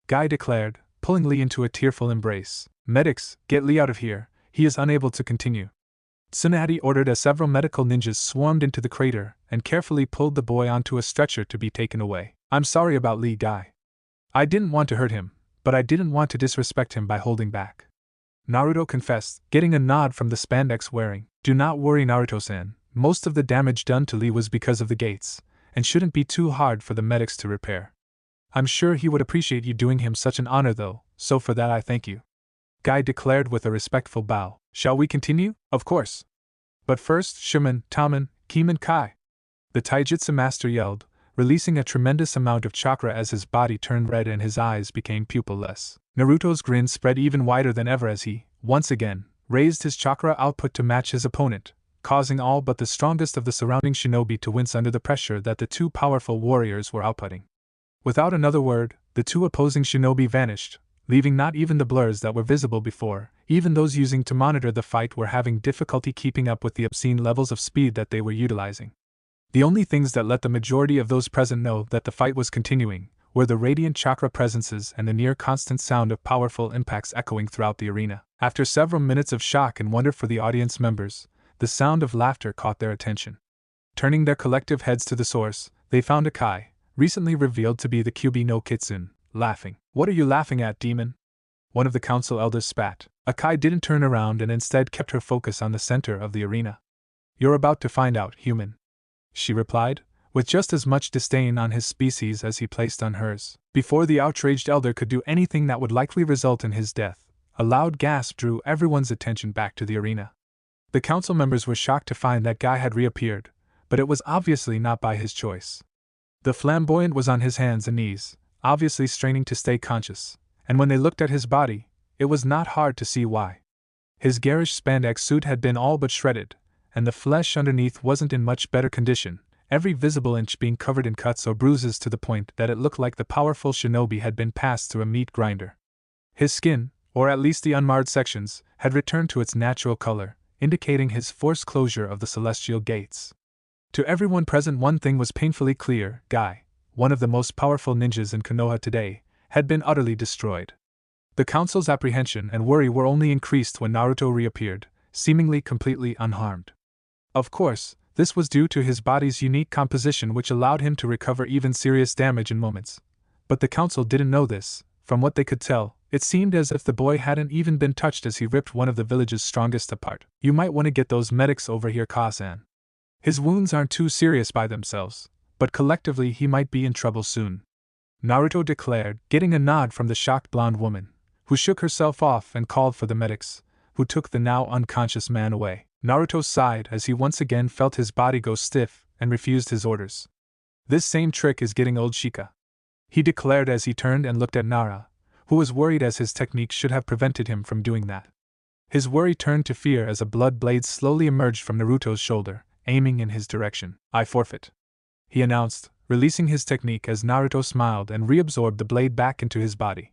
Guy declared, pulling Lee into a tearful embrace. Medics, get Lee out of here, he is unable to continue. Tsunade ordered as several medical ninjas swarmed into the crater and carefully pulled the boy onto a stretcher to be taken away. I'm sorry about Lee, Guy. I didn't want to hurt him, but I didn't want to disrespect him by holding back, Naruto confessed, getting a nod from the spandex wearing. Do not worry, Naruto-san, most of the damage done to Lee was because of the gates, and shouldn't be too hard for the medics to repair. I'm sure he would appreciate you doing him such an honor though, so for that I thank you. Guy declared with a respectful bow. Shall we continue? Of course. But first, Shimen, Tamen, Kimen Kai. The Taijutsu master yelled, releasing a tremendous amount of chakra as his body turned red and his eyes became pupilless. Naruto's grin spread even wider than ever as he, once again, raised his chakra output to match his opponent, causing all but the strongest of the surrounding shinobi to wince under the pressure that the two powerful warriors were outputting. Without another word, the two opposing shinobi vanished, leaving not even the blurs that were visible before. Even those using to monitor the fight were having difficulty keeping up with the obscene levels of speed that they were utilizing. The only things that let the majority of those present know that the fight was continuing were the radiant chakra presences and the near-constant sound of powerful impacts echoing throughout the arena. After several minutes of shock and wonder for the audience members, the sound of laughter caught their attention. Turning their collective heads to the source, they found Akai, recently revealed to be the Kyuubi no Kitsune, laughing. What are you laughing at, demon? One of the council elders spat. Akai didn't turn around and instead kept her focus on the center of the arena. You're about to find out, human, she replied, with just as much disdain on his species as he placed on hers. Before the outraged elder could do anything that would likely result in his death, a loud gasp drew everyone's attention back to the arena. The council members were shocked to find that Guy had reappeared, but it was obviously not by his choice. The flamboyant was on his hands and knees, obviously straining to stay conscious, and when they looked at his body, it was not hard to see why. His garish spandex suit had been all but shredded, and the flesh underneath wasn't in much better condition, every visible inch being covered in cuts or bruises to the point that it looked like the powerful shinobi had been passed through a meat grinder. His skin, or at least the unmarred sections, had returned to its natural color, indicating his forced closure of the celestial gates. To everyone present, one thing was painfully clear: Guy, one of the most powerful ninjas in Konoha today, had been utterly destroyed. The council's apprehension and worry were only increased when Naruto reappeared, seemingly completely unharmed. Of course, this was due to his body's unique composition, which allowed him to recover even serious damage in moments. But the council didn't know this. From what they could tell, it seemed as if the boy hadn't even been touched as he ripped one of the village's strongest apart. You might want to get those medics over here, Ka-san. His wounds aren't too serious by themselves, but collectively he might be in trouble soon, Naruto declared, getting a nod from the shocked blonde woman, who shook herself off and called for the medics, who took the now unconscious man away. Naruto sighed as he once again felt his body go stiff and refused his orders. This same trick is getting old, Shika, he declared as he turned and looked at Nara, who was worried as his technique should have prevented him from doing that. His worry turned to fear as a blood blade slowly emerged from Naruto's shoulder, aiming in his direction. I forfeit, he announced, releasing his technique as Naruto smiled and reabsorbed the blade back into his body.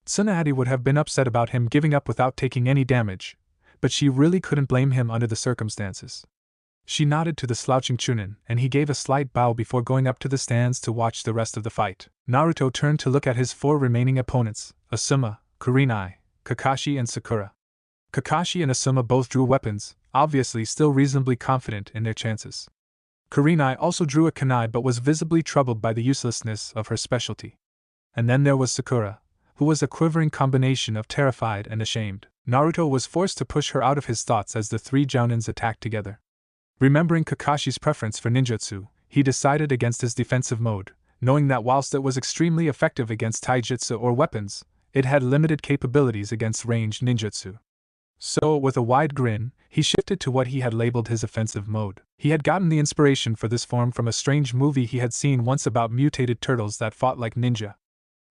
Tsunade would have been upset about him giving up without taking any damage, but she really couldn't blame him under the circumstances. She nodded to the slouching Chunin, and he gave a slight bow before going up to the stands to watch the rest of the fight. Naruto turned to look at his four remaining opponents, Asuma, Kurenai, Kakashi and Sakura. Kakashi and Asuma both drew weapons, obviously still reasonably confident in their chances. Kurenai also drew a kunai but was visibly troubled by the uselessness of her specialty. And then there was Sakura, who was a quivering combination of terrified and ashamed. Naruto was forced to push her out of his thoughts as the three jounins attacked together. Remembering Kakashi's preference for ninjutsu, he decided against his defensive mode, knowing that whilst it was extremely effective against taijutsu or weapons, it had limited capabilities against ranged ninjutsu. So, with a wide grin, he shifted to what he had labeled his offensive mode. He had gotten the inspiration for this form from a strange movie he had seen once about mutated turtles that fought like ninja.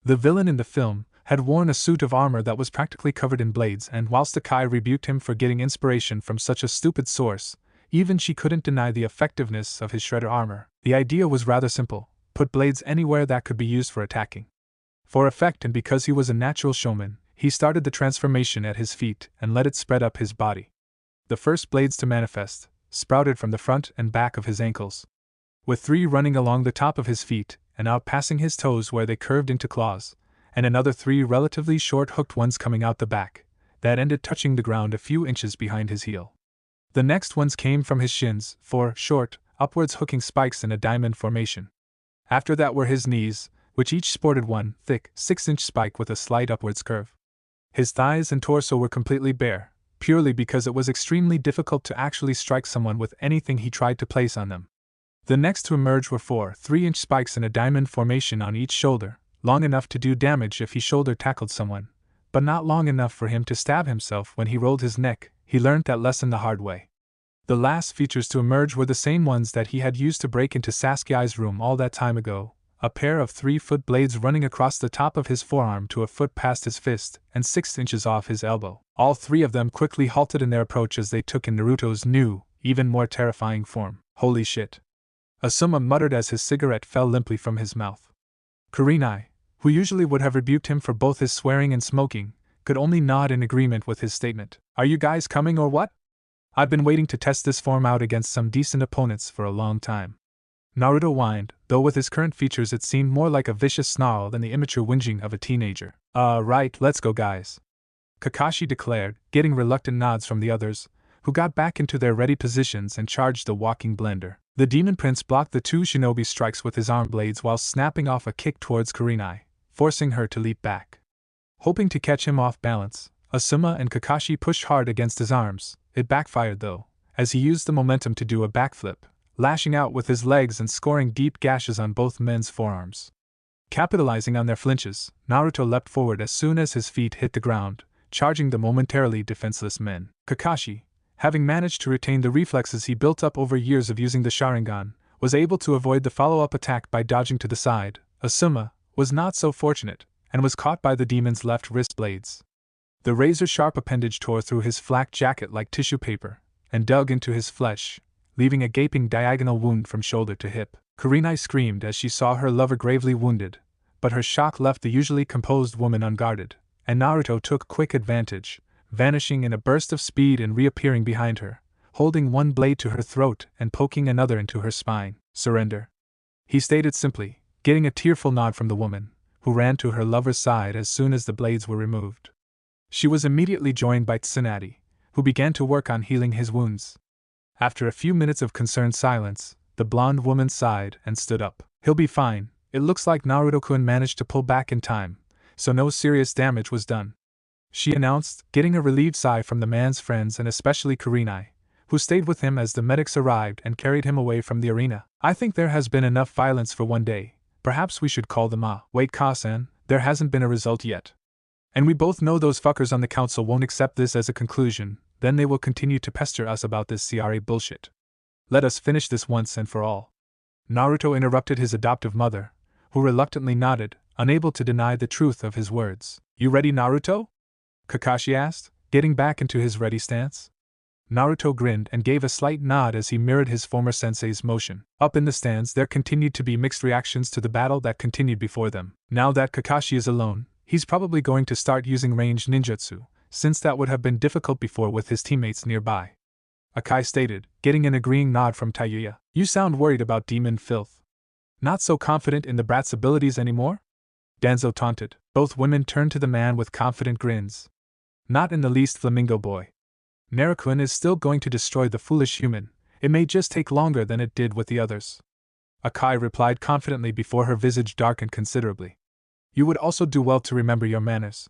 The villain in the film had worn a suit of armor that was practically covered in blades, and whilst Akai rebuked him for getting inspiration from such a stupid source, even she couldn't deny the effectiveness of his shredder armor. The idea was rather simple: put blades anywhere that could be used for attacking. For effect, and because he was a natural showman, he started the transformation at his feet and let it spread up his body. The first blades to manifest sprouted from the front and back of his ankles, with 3 running along the top of his feet and out passing his toes where they curved into claws, and another 3 relatively short hooked ones coming out the back, that ended touching the ground a few inches behind his heel. The next ones came from his shins, 4 short, upwards hooking spikes in a diamond formation. After that were his knees, which each sported one thick, 6-inch spike with a slight upwards curve. His thighs and torso were completely bare, purely because it was extremely difficult to actually strike someone with anything he tried to place on them. The next to emerge were 4 3-inch spikes in a diamond formation on each shoulder, long enough to do damage if he shoulder tackled someone, but not long enough for him to stab himself when he rolled his neck. He learned that lesson the hard way. The last features to emerge were the same ones that he had used to break into Sasuke's room all that time ago, a pair of 3-foot blades running across the top of his forearm to a foot past his fist and 6 inches off his elbow. All 3 of them quickly halted in their approach as they took in Naruto's new, even more terrifying form. Holy shit! Asuma muttered as his cigarette fell limply from his mouth. Kurenai, who usually would have rebuked him for both his swearing and smoking, could only nod in agreement with his statement. Are you guys coming or what? I've been waiting to test this form out against some decent opponents for a long time. Naruto whined, though with his current features it seemed more like a vicious snarl than the immature whinging of a teenager. Right, let's go guys. Kakashi declared, getting reluctant nods from the others, who got back into their ready positions and charged the walking blender. The Demon Prince blocked the 2 shinobi strikes with his arm blades while snapping off a kick towards Kurenai, forcing her to leap back. Hoping to catch him off balance, Asuma and Kakashi pushed hard against his arms. It backfired though, as he used the momentum to do a backflip, lashing out with his legs and scoring deep gashes on both men's forearms. Capitalizing on their flinches, Naruto leapt forward as soon as his feet hit the ground, charging the momentarily defenseless men. Kakashi, having managed to retain the reflexes he built up over years of using the Sharingan, was able to avoid the follow-up attack by dodging to the side. Asuma was not so fortunate, and was caught by the demon's left wrist blades. The razor-sharp appendage tore through his flak jacket like tissue paper, and dug into his flesh, leaving a gaping diagonal wound from shoulder to hip. Kurenai screamed as she saw her lover gravely wounded, but her shock left the usually composed woman unguarded, and Naruto took quick advantage, vanishing in a burst of speed and reappearing behind her, holding one blade to her throat and poking another into her spine. Surrender, he stated simply, getting a tearful nod from the woman, who ran to her lover's side as soon as the blades were removed. She was immediately joined by Tsunade, who began to work on healing his wounds. After a few minutes of concerned silence, the blonde woman sighed and stood up. He'll be fine. It looks like Naruto-kun managed to pull back in time, so no serious damage was done, she announced, getting a relieved sigh from the man's friends and especially Kurenai, who stayed with him as the medics arrived and carried him away from the arena. I think there has been enough violence for one day. Perhaps we should call them a. Wait, Kasan, there hasn't been a result yet. And we both know those fuckers on the council won't accept this as a conclusion, then they will continue to pester us about this CRA bullshit. Let us finish this once and for all. Naruto interrupted his adoptive mother, who reluctantly nodded, unable to deny the truth of his words. You ready, Naruto? Kakashi asked, getting back into his ready stance. Naruto grinned and gave a slight nod as he mirrored his former sensei's motion. Up in the stands there continued to be mixed reactions to the battle that continued before them. Now that Kakashi is alone, he's probably going to start using ranged ninjutsu, since that would have been difficult before with his teammates nearby. Akai stated, getting an agreeing nod from Tayuya. You sound worried about demon filth. Not so confident in the brat's abilities anymore? Danzo taunted. Both women turned to the man with confident grins. Not in the least, Flamingo Boy. Naruto is still going to destroy the foolish human. It may just take longer than it did with the others. Akai replied confidently before her visage darkened considerably. You would also do well to remember your manners.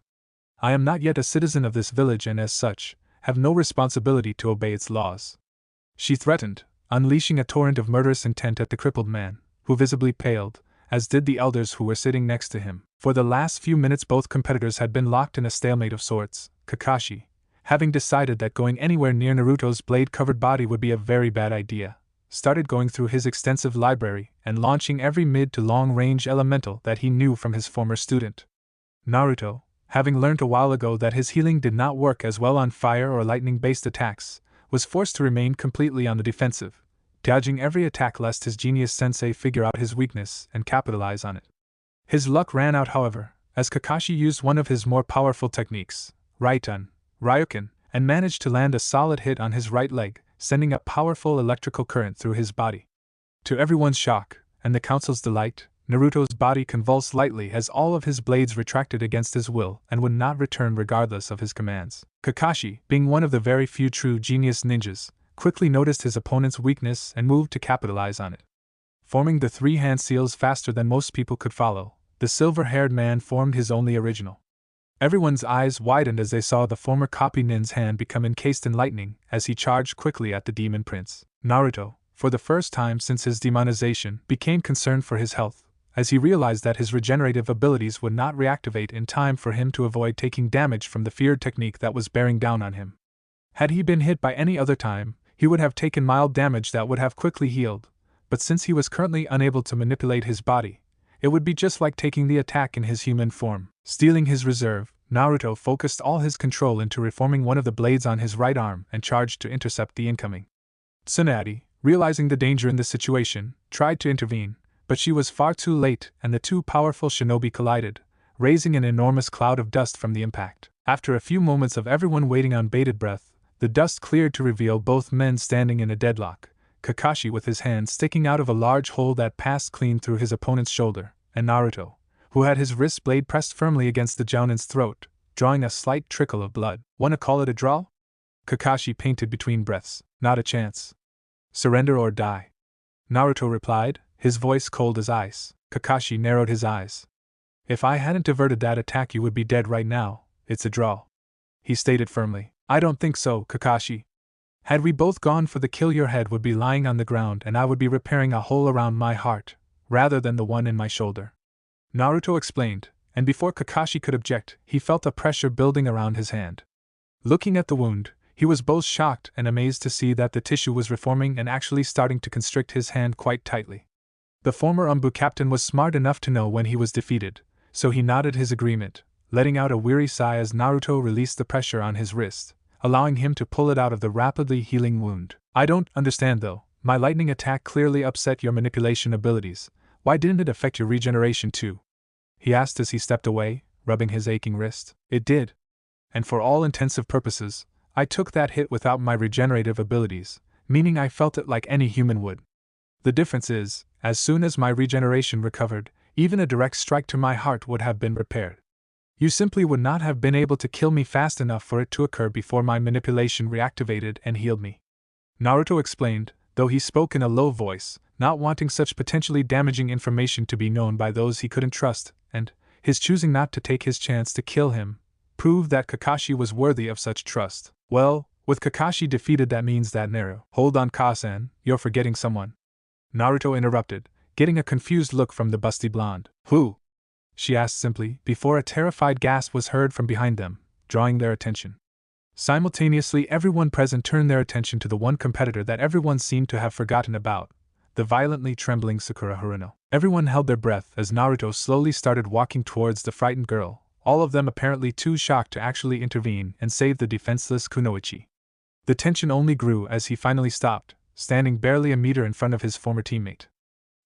I am not yet a citizen of this village and as such, have no responsibility to obey its laws. She threatened, unleashing a torrent of murderous intent at the crippled man, who visibly paled, as did the elders who were sitting next to him. For the last few minutes both competitors had been locked in a stalemate of sorts. Kakashi, having decided that going anywhere near Naruto's blade-covered body would be a very bad idea, started going through his extensive library and launching every mid to long-range elemental that he knew from his former student. Naruto, having learned a while ago that his healing did not work as well on fire or lightning-based attacks, was forced to remain completely on the defensive, dodging every attack lest his genius sensei figure out his weakness and capitalize on it. His luck ran out, however, as Kakashi used one of his more powerful techniques, Raiten, Ryuken, and managed to land a solid hit on his right leg, sending a powerful electrical current through his body. To everyone's shock, and the council's delight, Naruto's body convulsed lightly as all of his blades retracted against his will and would not return regardless of his commands. Kakashi, being one of the very few true genius ninjas, quickly noticed his opponent's weakness and moved to capitalize on it. Forming the 3-hand seals faster than most people could follow, the silver-haired man formed his only original. Everyone's eyes widened as they saw the former copy nin's hand become encased in lightning as he charged quickly at the demon prince. Naruto, for the first time since his demonization, became concerned for his health, as he realized that his regenerative abilities would not reactivate in time for him to avoid taking damage from the feared technique that was bearing down on him. Had he been hit by any other time, he would have taken mild damage that would have quickly healed, but since he was currently unable to manipulate his body, it would be just like taking the attack in his human form. Stealing his reserve, Naruto focused all his control into reforming one of the blades on his right arm and charged to intercept the incoming. Tsunade, realizing the danger in the situation, tried to intervene, but she was far too late and the two powerful shinobi collided, raising an enormous cloud of dust from the impact. After a few moments of everyone waiting on bated breath, the dust cleared to reveal both men standing in a deadlock, Kakashi with his hand sticking out of a large hole that passed clean through his opponent's shoulder, and Naruto, who had his wrist blade pressed firmly against the Jounin's throat, drawing a slight trickle of blood. "Wanna call it a draw?" Kakashi painted between breaths. "Not a chance. Surrender or die." Naruto replied, his voice cold as ice. Kakashi narrowed his eyes. "If I hadn't diverted that attack you would be dead right now. It's a draw," he stated firmly. "I don't think so, Kakashi. Had we both gone for the kill, your head would be lying on the ground and I would be repairing a hole around my heart, rather than the one in my shoulder," Naruto explained, and before Kakashi could object, he felt a pressure building around his hand. Looking at the wound, he was both shocked and amazed to see that the tissue was reforming and actually starting to constrict his hand quite tightly. The former ANBU captain was smart enough to know when he was defeated, so he nodded his agreement, letting out a weary sigh as Naruto released the pressure on his wrist, allowing him to pull it out of the rapidly healing wound. "I don't understand though, my lightning attack clearly upset your manipulation abilities, why didn't it affect your regeneration too?" he asked as he stepped away, rubbing his aching wrist. "It did. And for all intensive purposes, I took that hit without my regenerative abilities, meaning I felt it like any human would. The difference is, as soon as my regeneration recovered, even a direct strike to my heart would have been repaired. You simply would not have been able to kill me fast enough for it to occur before my manipulation reactivated and healed me," Naruto explained, though he spoke in a low voice, not wanting such potentially damaging information to be known by those he couldn't trust, and his choosing not to take his chance to kill him proved that Kakashi was worthy of such trust. "Well, with Kakashi defeated, that means that Naru—" "Hold on, Kasan, you're forgetting someone," Naruto interrupted, getting a confused look from the busty blonde. "Who?" she asked simply, before a terrified gasp was heard from behind them, drawing their attention. Simultaneously, everyone present turned their attention to the one competitor that everyone seemed to have forgotten about, the violently trembling Sakura Haruno. Everyone held their breath as Naruto slowly started walking towards the frightened girl, all of them apparently too shocked to actually intervene and save the defenseless Kunoichi. The tension only grew as he finally stopped, standing barely a meter in front of his former teammate.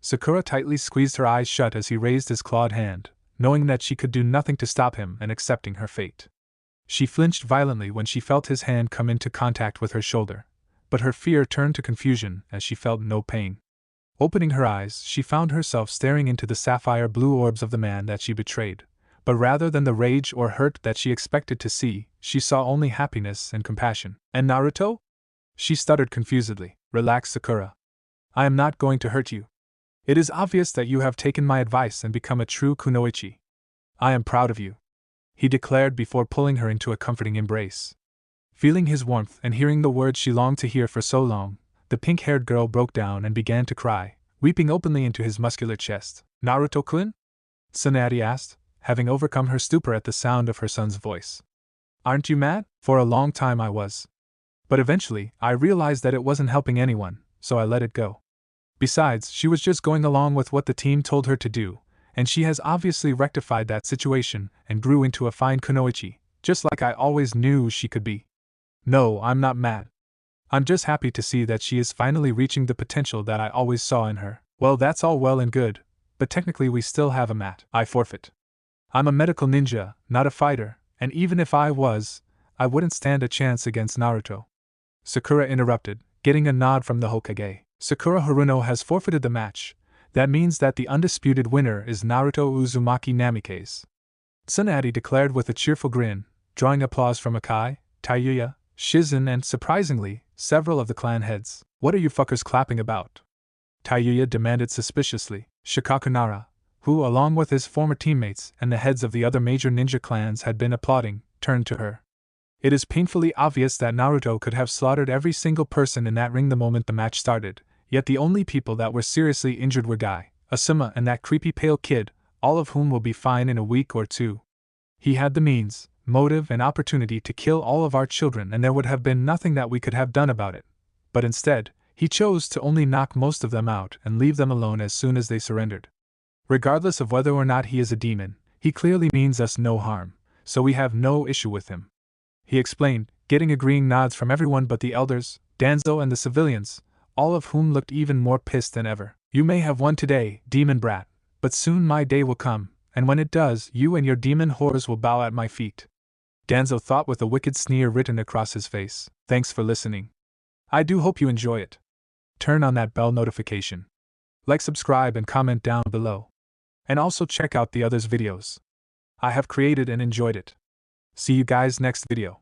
Sakura tightly squeezed her eyes shut as he raised his clawed hand, knowing that she could do nothing to stop him and accepting her fate. She flinched violently when she felt his hand come into contact with her shoulder, but her fear turned to confusion as she felt no pain. Opening her eyes, she found herself staring into the sapphire blue orbs of the man that she betrayed, but rather than the rage or hurt that she expected to see, she saw only happiness and compassion. "And Naruto?" she stuttered confusedly. "Relax, Sakura. I am not going to hurt you. It is obvious that you have taken my advice and become a true kunoichi. I am proud of you," he declared before pulling her into a comforting embrace. Feeling his warmth and hearing the words she longed to hear for so long, the pink-haired girl broke down and began to cry, weeping openly into his muscular chest. "Naruto-kun?" Tsunade asked, having overcome her stupor at the sound of her son's voice. "Aren't you mad?" "For a long time I was. But eventually, I realized that it wasn't helping anyone, so I let it go. Besides, she was just going along with what the team told her to do, and she has obviously rectified that situation and grew into a fine kunoichi, just like I always knew she could be. No, I'm not mad. I'm just happy to see that she is finally reaching the potential that I always saw in her." "Well, that's all well and good, but technically we still have a mat." "I forfeit. I'm a medical ninja, not a fighter, and even if I was, I wouldn't stand a chance against Naruto," Sakura interrupted, getting a nod from the Hokage. "Sakura Haruno has forfeited the match. That means that the undisputed winner is Naruto Uzumaki Namikaze," Tsunade declared with a cheerful grin, drawing applause from Akai, Taiyuya, Shizen and, surprisingly, several of the clan heads. "What are you fuckers clapping about?" Taiyuya demanded suspiciously. Shikakunara, who along with his former teammates and the heads of the other major ninja clans had been applauding, turned to her. "It is painfully obvious that Naruto could have slaughtered every single person in that ring the moment the match started, yet the only people that were seriously injured were Guy, Asuma and that creepy pale kid, all of whom will be fine in a week or two. He had the means, motive, and opportunity to kill all of our children, and there would have been nothing that we could have done about it. But instead, he chose to only knock most of them out and leave them alone as soon as they surrendered. Regardless of whether or not he is a demon, he clearly means us no harm, so we have no issue with him," he explained, getting agreeing nods from everyone but the elders, Danzo, and the civilians, all of whom looked even more pissed than ever. "You may have won today, demon brat, but soon my day will come, and when it does, you and your demon whores will bow at my feet," Danzo thought with a wicked sneer written across his face. Thanks for listening. I do hope you enjoy it. Turn on that bell notification. Like, subscribe, and comment down below. And also check out the others' videos I have created and enjoyed it. See you guys next video.